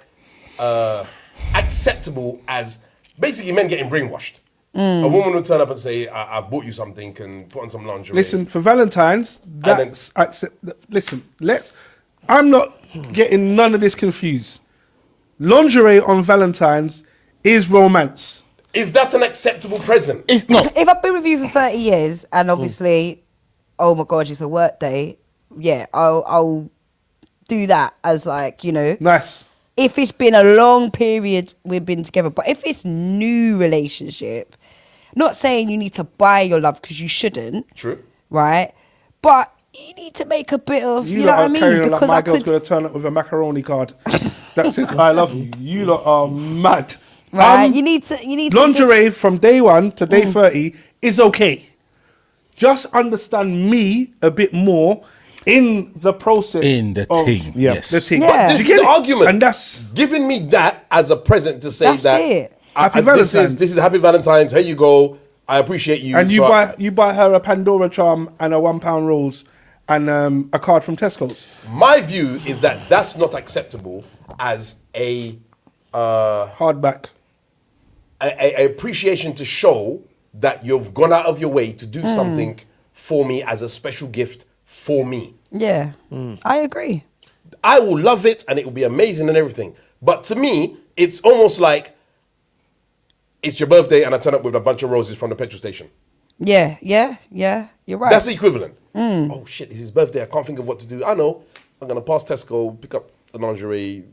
acceptable as basically men getting brainwashed. A woman would turn up and say, "I've bought you something," and put on some lingerie. Listen, for Valentine's, that's listen. I'm not getting none of this confused. Lingerie on Valentine's is romance. Is that an acceptable present? It's not. If I've been with you for 30 years and obviously, oh my gosh, it's a work day. Yeah, I'll do that as Nice. if it's been a long period we've been together. But if it's new relationship, not saying you need to buy your love because you shouldn't. True. Right? But you need to make a bit of, you know lot what I are mean? carrying on like Because my I girl's could, gonna turn up with a macaroni card that says "I love you." You lot are mad. right? You need to Lingerie just- from day 1 to day 30 is okay. Just understand me a bit more in the process. In the of team. Yeah. Yes. The team. Yeah. Do This you is get the it? argument. And that's giving me that as a present to say That's that it. Happy this Valentine's. is Happy Valentine's. Here you go. I appreciate you. and you So buy her a Pandora charm and a £1 rolls and a card from Tesco's. my view is that that's not acceptable as a Hardback. a appreciation to show that you've gone out of your way to do something for me as a special gift for me. Yeah, I agree. I will love it and it will be amazing and everything. But to me, it's almost like it's your birthday and I turn up with a bunch of roses from the petrol station. Yeah, you're right. That's the equivalent. Oh shit, it's his birthday. I can't think of what to do. I know. I'm going to pass Tesco, pick up the lingerie,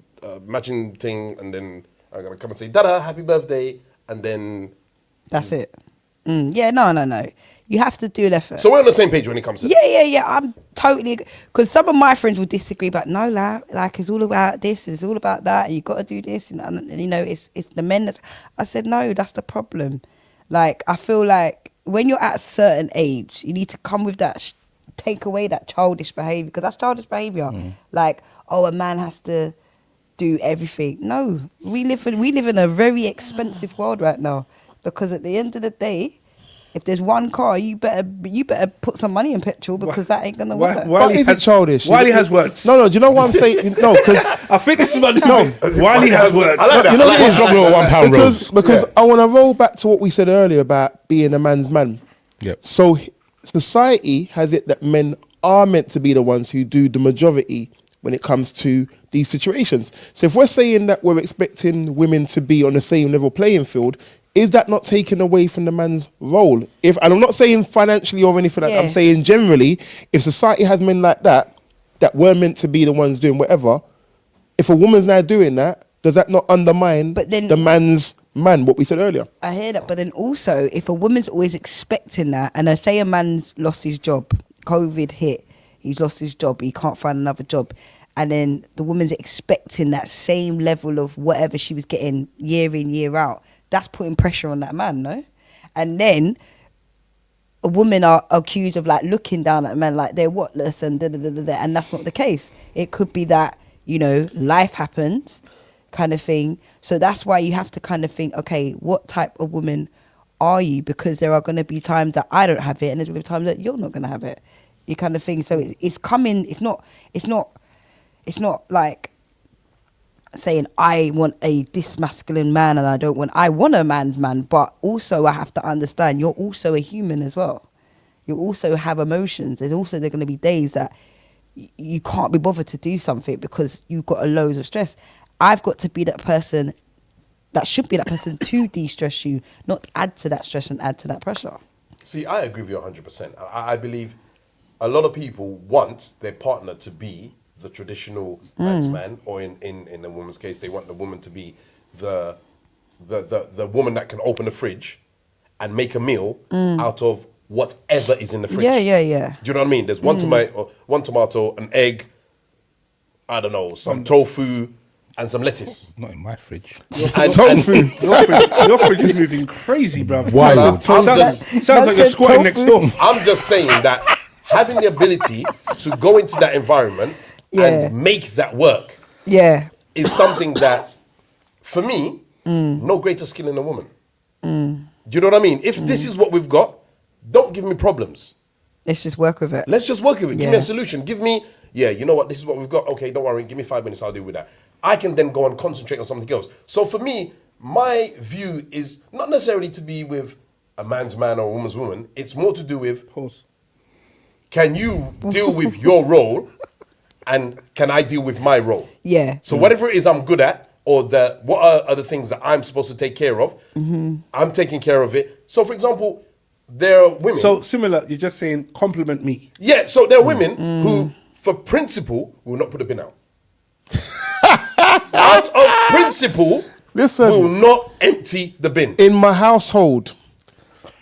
matching thing, and then I'm going to come and say, Dada, happy birthday. And then. That's it. Yeah, no. You have to do an effort. So we're on the same page when it comes to Yeah. I'm totally, because some of my friends will disagree, but no, like it's all about this, it's all about that, and you got to do this, and it's the men that's. I said no, that's the problem. Like I feel like when you're at a certain age, you need to come with that, take away that childish behavior, because that's childish behavior. Like, oh, a man has to do everything. No, we live in a very expensive world right now, because at the end of the day, If there's one car, you better put some money in petrol because that ain't gonna work. But is it childish? Wiley has words. No, do you know what I'm saying? No, because I think this is what Wiley has words. I like that. you know I like what it that. is? with £1 rolls. Because I want to roll back to what we said earlier about being a man's man. Yep. So society has it that men are meant to be the ones who do the majority when it comes to these situations. So if we're saying that we're expecting women to be on the same level playing field, is that not taken away from the man's role? And I'm not saying financially or anything like that, I'm saying generally, if society has men like that we're meant to be the ones doing whatever, if a woman's now doing that, does that not undermine the man's man, what we said earlier? I hear that, but then also, if a woman's always expecting that, and I say a man's lost his job, COVID hit, he's lost his job, he can't find another job, and then the woman's expecting that same level of whatever she was getting year in, year out, that's putting pressure on that man, no? And then a woman are accused of like looking down at a man like they're whatless and and that's not the case. It could be that, you know, life happens kind of thing. So that's why you have to kind of think, okay, what type of woman are you? Because there are going to be times that I don't have it and there's going to be times that you're not going to have it. You kind of thing. So it's coming, it's not like saying I want this masculine man and I want a man's man, but also I have to understand you're also a human as well. You also have emotions. There going to be days that you can't be bothered to do something because you've got a loads of stress. I've got to be that person that should be that person to de-stress you, not add to that stress and add to that pressure. See, I agree with you 100%. I believe a lot of people want their partner to be the traditional man's man, or in a woman's case, they want the woman to be the woman that can open the fridge and make a meal out of whatever is in the fridge. Yeah. Do you know what I mean? There's one tomato, an egg, I don't know, some tofu, and some lettuce. Not in my fridge. And Tofu. Your fridge is moving crazy, bruv. Wild. Sounds like you're squatting next door. I'm just saying that having the ability to go into that environment and make that work is something that, for me, no greater skill in a woman. Do you know what I mean? If this is what we've got, don't give me problems. Let's just work with it. Let's just work with it. Give me a solution. Give me, you know what, this is what we've got. Okay, don't worry. Give me 5 minutes. I'll deal with that. I can then go and concentrate on something else. So for me, my view is not necessarily to be with a man's man or a woman's woman. It's more to do with, can you deal with your role and can I deal with my role? Yeah. So whatever it is I'm good at, or what are the things that I'm supposed to take care of, I'm taking care of it. So for example, there are women. So similar, you're just saying compliment me. Yeah, so there are women who, for principle, will not put a bin out. Out of principle, will not empty the bin. In my household,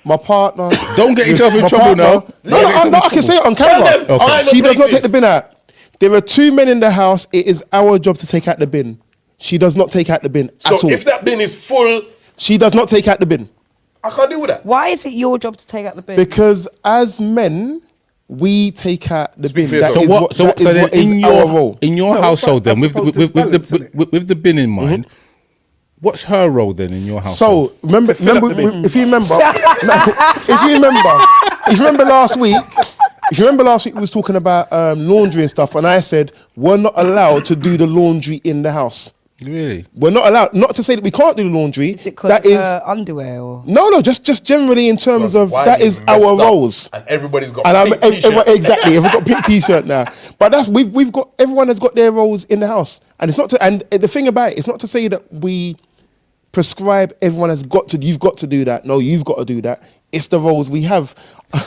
my partner... Don't get yourself in trouble now. No, I can say it on camera. She does not take the bin out. There are 2 men in the house. It is our job to take out the bin. She does not take out the bin at all. So if that bin is full... She does not take out the bin. I can't deal with that. Why is it your job to take out the bin? Because as men, we take out the bin. That So is what? So that is then what is in our role. your household then that's with the bin in mind, what's her role then in your household? So remember, if you remember last week, we was talking about laundry and stuff, and I said we're not allowed to do the laundry in the house. Really? We're not allowed. Not to say that we can't do the laundry. Is it because That of is underwear or? no, just generally in terms of that is our roles. And everybody's got And pink t-shirts. exactly, we've got pink t-shirt now. But that's we've got everyone has got their roles in the house, and it's not to. And the thing about it, it's not to say that we prescribe everyone has got to. You've got to do that. No, you've got to do that. It's the roles we have.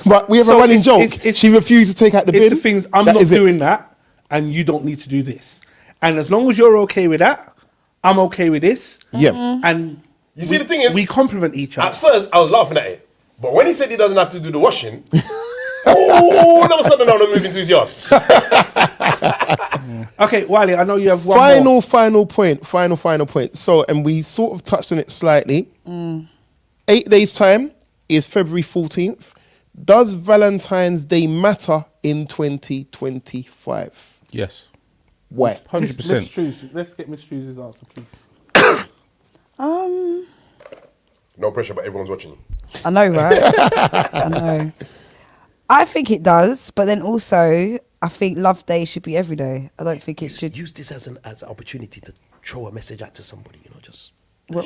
But we have a running joke. She refused to take out the bin. It's the things I'm not doing that, and you don't need to do this. And as long as you're okay with that, I'm okay with this. Yeah. And You see, the thing is, we complement each other. at first I was laughing at it, but when he said he doesn't have to do the washing, all of a sudden I'm moving to his yard. Okay, Wiley, I know you have one more. Final point. So, and we sort of touched on it slightly. 8 days' time is February 14th. Does Valentine's Day matter in 2025? Yes. Why? 100%. Let's get Miss Trues's answer, please. No pressure, but everyone's watching you. I know, right? I know. I think it does, but then also I think Love Day should be every day. I don't think it should. Use this as an opportunity to throw a message out to somebody. just What?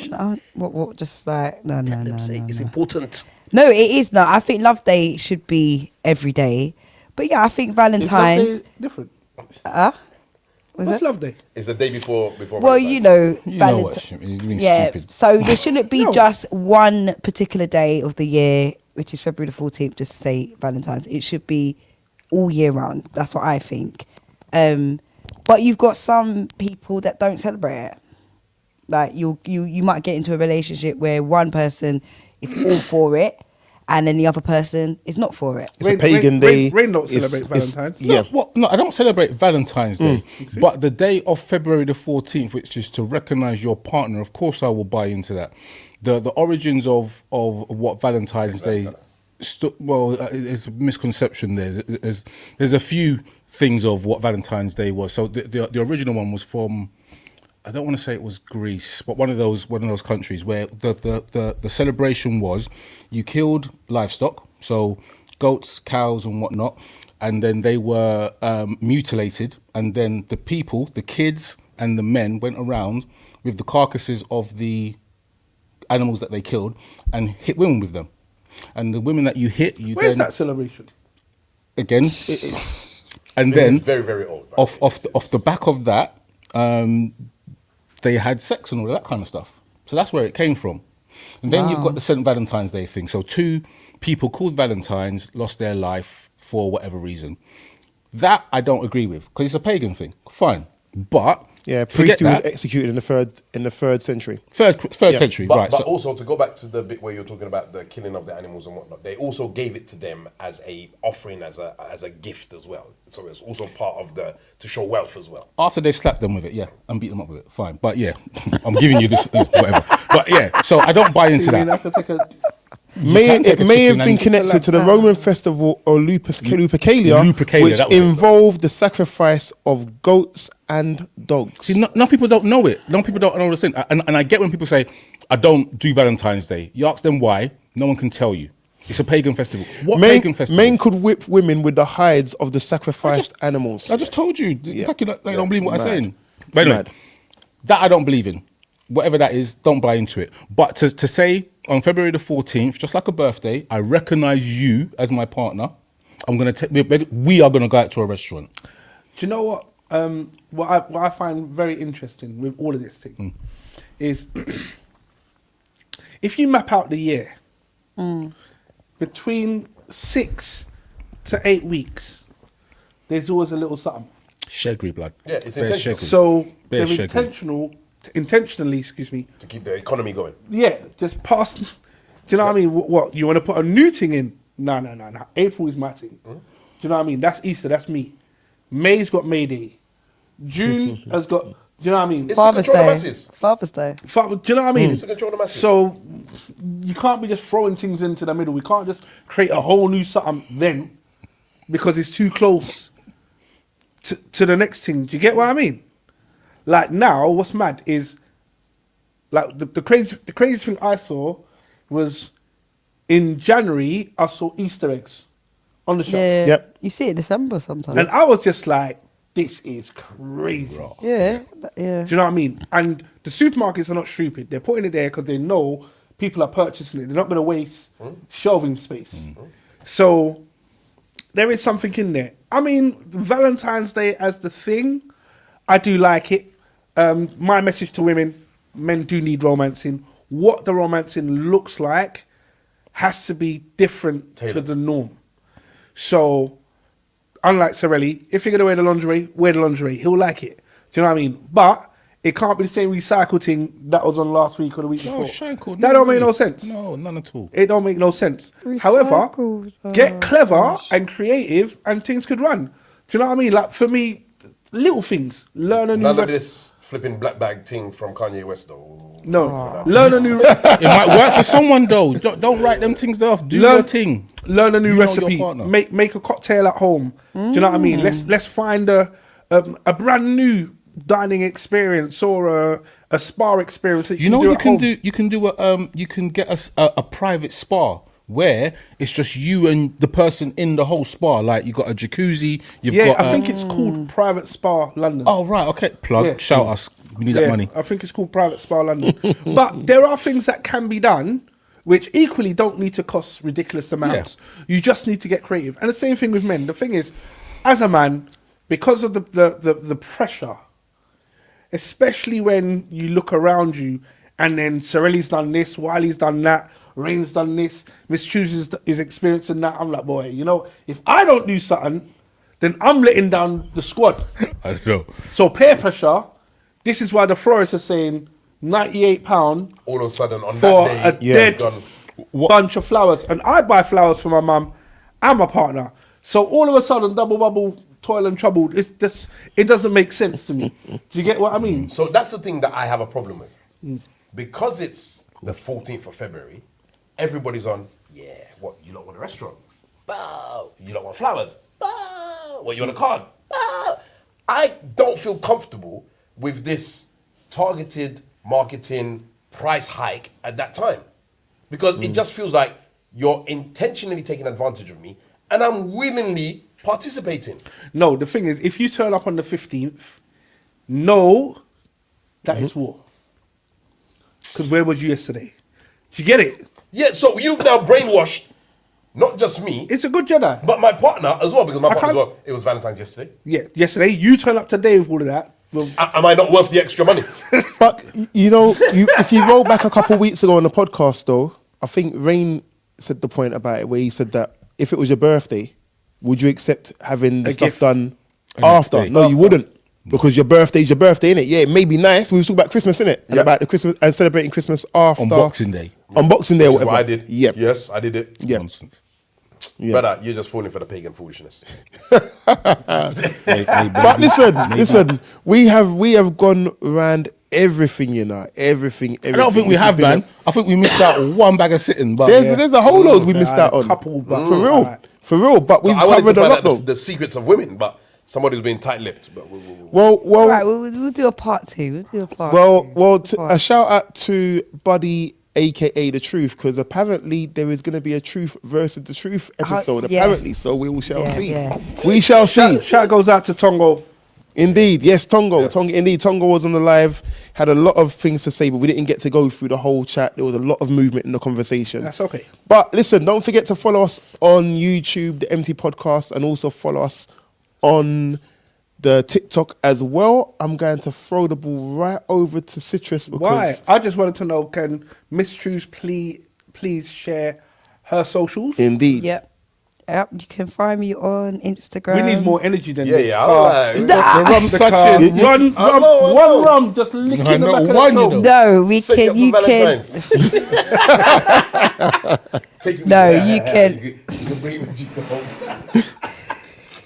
Just like no. It's important. No, it is not. I think Love Day should be every day. But yeah, I think Valentine's Is Love Day different? What's Love Day? It's the day before Well, Valentine's. you know, You know what? You're being yeah. stupid. So there shouldn't be just one particular day of the year, which is February the 14th, just to say Valentine's. It should be all year round. That's what I think. But you've got some people that don't celebrate it. Like you might get into a relationship where one person is all for it, and then the other person is not for it. It's a pagan day. Rain don't celebrate Valentine's. Yeah. No, I don't celebrate Valentine's Day, but the day of February the 14th, which is to recognise your partner, of course I will buy into that. The origins of what Valentine's Day, it's a misconception there. There's a few things of what Valentine's Day was. So the original one was from, I don't want to say it was Greece, but one of those countries where the celebration was you killed livestock, so goats, cows, and whatnot, and then they were mutilated, and then the people, the kids and the men, went around with the carcasses of the animals that they killed and hit women with them. And the women that you hit, Where's that celebration? again, and This then is very, very old. by off the way. off the back of that, they had sex and all of that kind of stuff. So that's where it came from. And then you've got the St. Valentine's Day thing. So two people called Valentines lost their life for whatever reason. That I don't agree with because it's a pagan thing. Fine, but Yeah, forget priest who was that. executed in the third century. Third century, But, right? but So also to go back to the bit where you're talking about the killing of the animals and whatnot, they also gave it to them as a offering, as a gift as well. So it's also part of to show wealth as well. after they slapped them with it, yeah, and beat them up with it, fine. But yeah, I'm giving you this, whatever. But yeah, so I don't buy into I mean, I that. could take a. It may have been connected to the Roman festival or Lupercalia, Lupercalia, which that was it. involved the sacrifice of goats and dogs. See, no people don't know it. No people don't know the thing. And I get when people say, I don't do Valentine's Day. You ask them why, no one can tell you. It's a pagan festival. What pagan festival? Men could whip women with the hides of the sacrificed animals. I just told you. Yeah. Fucking, they don't believe what I'm Mad. saying. But anyway, Mad. that I don't believe in. Whatever that is, don't buy into it. But to say on February the 14th, just like a birthday, I recognise you as my partner. I'm gonna we are gonna go out to a restaurant. Do you know what? What I find very interesting with all of this thing is if you map out the year between 6 to 8 weeks, there's always a little something. Shegri blood. Yeah, it's Bare intentional. shegri. So Bare they're shegri. intentionally, excuse me. To keep the economy going. Yeah, just past. Do you know what I mean? What you want to put a new thing in? No. April is my thing. Do you know what I mean? That's Easter. That's me. May's got May Day. June has got. Do you know what I mean? It's Father's to control the Day. masses. Father's Day. Do you know what I mean? It's to control the masses. So you can't be just throwing things into the middle. We can't just create a whole new something then because it's too close to the next thing. Do you get what I mean? Like now, what's mad is like the crazy thing I saw was in January I saw Easter eggs on the shelf, Yeah. Yep. You see it December sometimes. and I was just like, "This is crazy." yeah. Do you know what I mean? And the supermarkets are not stupid. They're putting it there because they know people are purchasing it. They're not going to waste shelving space. So there is something in there. I mean, Valentine's Day as the thing, I do like it. My message to women, men do need romancing. What the romancing looks like has to be different to Tailored. the norm. So unlike Sorelli, if you're going to wear the lingerie. He'll like it. Do you know what I mean? But it can't be the same recycled thing that was on last week or the week No, before. Shankled, That don't make no sense. No, none at all. It don't make no sense. However, Recycled, get clever and creative and things could run. Do you know what I mean? Like for me, little things. Learn a new None of recipe. this flipping black bag thing from Kanye West though. No. Learn a new It might work for someone though. Don't write them things off. Do your thing. Learn a new You know your recipe. partner. Make a cocktail at home. Do you know what I mean? Let's find a brand new dining experience or a spa experience that You know do you at can home. do. You can get a private spa where it's just you and the person in the whole spa. Like you got a jacuzzi. You've got. I think it's called Private Spa London. Oh right, okay. Plug. Yeah. Shout us. We need that money. I think it's called Private Spa London. But there are things that can be done which equally don't need to cost ridiculous amounts. You just need to get creative. And the same thing with men. The thing is, as a man, because of the pressure, especially when you look around you and then Sorelli's done this, Wiley's done that, Rain's done this, Miss Choose is experiencing that. I'm like, boy, you know, if I don't do something, then I'm letting down the squad. I don't know. So peer pressure, this is why the florists are saying £98 All of a sudden, on for that a day, dead it's gone. bunch of flowers. And I buy flowers for my mum and my partner. So all of a sudden, double bubble, toil and trouble, it's just, it doesn't make sense to me. Do you get what I mean? So that's the thing that I have a problem with. Because it's the 14th of February, everybody's on, what, you don't want a restaurant? Bow. You don't want flowers? Bow. What, you want a card? Bow. I don't feel comfortable with this targeted marketing price hike at that time. Because it just feels like you're intentionally taking advantage of me and I'm willingly participating. No, the thing is, if you turn up on the 15th, know that it's war. Because where was you yesterday? Did you get it? Yeah, so you've now brainwashed not just me, It's a good Jedi. but my partner as well, because my partner as can't- well, it was Valentine's yesterday. Yeah, yesterday, you turn up today with all of that. Well, Am I not worth the extra money? But you know, if you roll back a couple of weeks ago on the podcast, though, I think Rain said the point about it where he said that if it was your birthday, would you accept having the A stuff gift. done next after? day. No, you wouldn't. Because your birthday's your birthday, innit? Yeah, it may be nice. We were talking about Christmas, innit? And about the Christmas and celebrating Christmas after On Boxing Day. On Boxing Day, or Which is whatever. what I did. Yep. Yes, I did it. Yep. Nonsense. Yeah. Brother, you're just falling for the pagan foolishness. But listen, we have gone around everything, you know, everything. I don't think we have, man. I think we missed out one bag of sitting, but There's a whole load we missed out on. couple, but For real, alright. for real. But we've I wanted covered to a find lot, out though. the secrets of women, but somebody's being tight-lipped. But Well, Right, we'll do a part two. We'll do a part two. a shout out to Buddy, aka The Truth, because apparently there is going to be a Truth versus the Truth episode. yeah. Apparently, so we shall Yeah, see. yeah. We shall see. Shout goes out to Tongo. Indeed, yes, Tongo. Yes. Tongo was on the live, had a lot of things to say, but we didn't get to go through the whole chat. There was a lot of movement in the conversation. That's okay. But listen, don't forget to follow us on YouTube, the MT Podcast, and also follow us on the TikTok as well. I'm going to throw the ball right over to Citrus because Why? I just wanted to know, can Miss Truce please share her socials? indeed. Yep. You can find me on Instagram. We need more energy than Yeah, this. yeah, Car. alright. The rum's Touch touching. it. One rum, just licking the No, back of the one, you throat. know. No, we Set can. up You for can. Valentine's. No, you can. You can bring it with you home.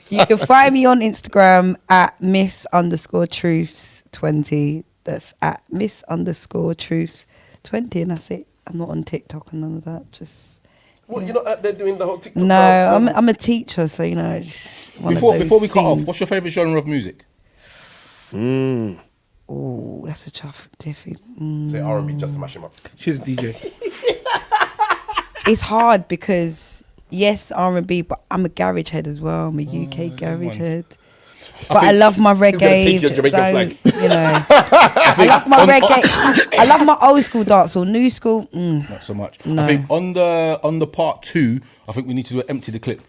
You can find me on Instagram at Miss_Truths20. That's at Miss_Truths20, and that's it. I'm not on TikTok and none of that. Just What, you're not out there doing the whole TikTok no. dance? I'm a teacher, so you know. Just one of Before those we cut off, things. what's your favourite genre of music? Oh, that's a tough, different. Say R&B just to mash him up. She's a DJ. It's hard because yes, R&B, but I'm a garage head as well. I'm a UK garage head. But I love my gonna reggae. take your Jamaican flag. You know, I love my reggae. I love my old school dancehall, new school. Not so much. No. I think on the part 2, I think we need to do empty the clip.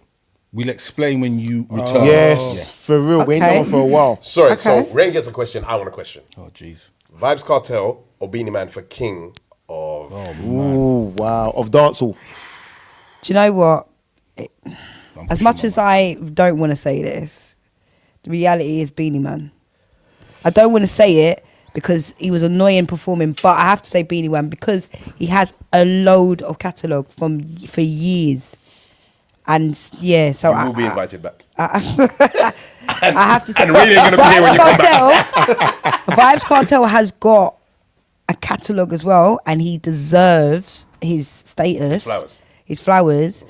We'll explain when you return. Yes, for real. We ain't Okay. done one for a while. Sorry, so Okay. Ren gets a question, I want a question. Oh jeez. Vibes Cartel or Beanie Man for King of... Ooh, wow. Of dancehall. Do you know what? I'm As pushing much my as I don't want to say this, the reality is Beanie Man. I don't want to say it because he was annoying performing, but I have to say Beanie Man because he has a load of catalogue for years. And yeah, so You will be invited back. I have to say, and really ain't gonna be here when you come Vibes Cartel has got a catalogue as well, and he deserves his status, his flowers.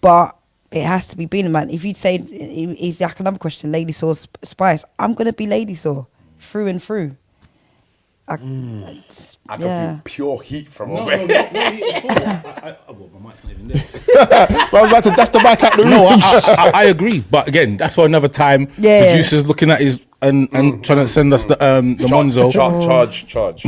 But it has to be Beanie Man. If you'd say he's like another question, Lady Saw Spice, I'm gonna be Lady Saw through and through. I can feel pure heat from over No, here. no heat at all. Well, my mic's not even there. I was about to dash the back out the room. No, I agree. But again, that's for another time. Yeah. Producers looking at his and trying to send us the Monzo. Charge.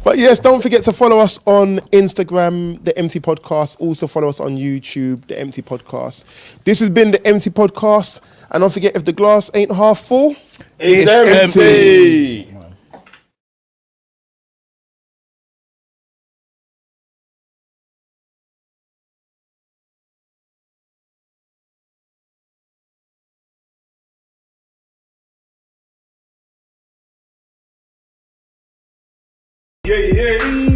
But yes, don't forget to follow us on Instagram, the Empty Podcast. Also follow us on YouTube, the Empty Podcast. This has been the Empty Podcast. And don't forget, if the glass ain't half full, It's empty. Yeah.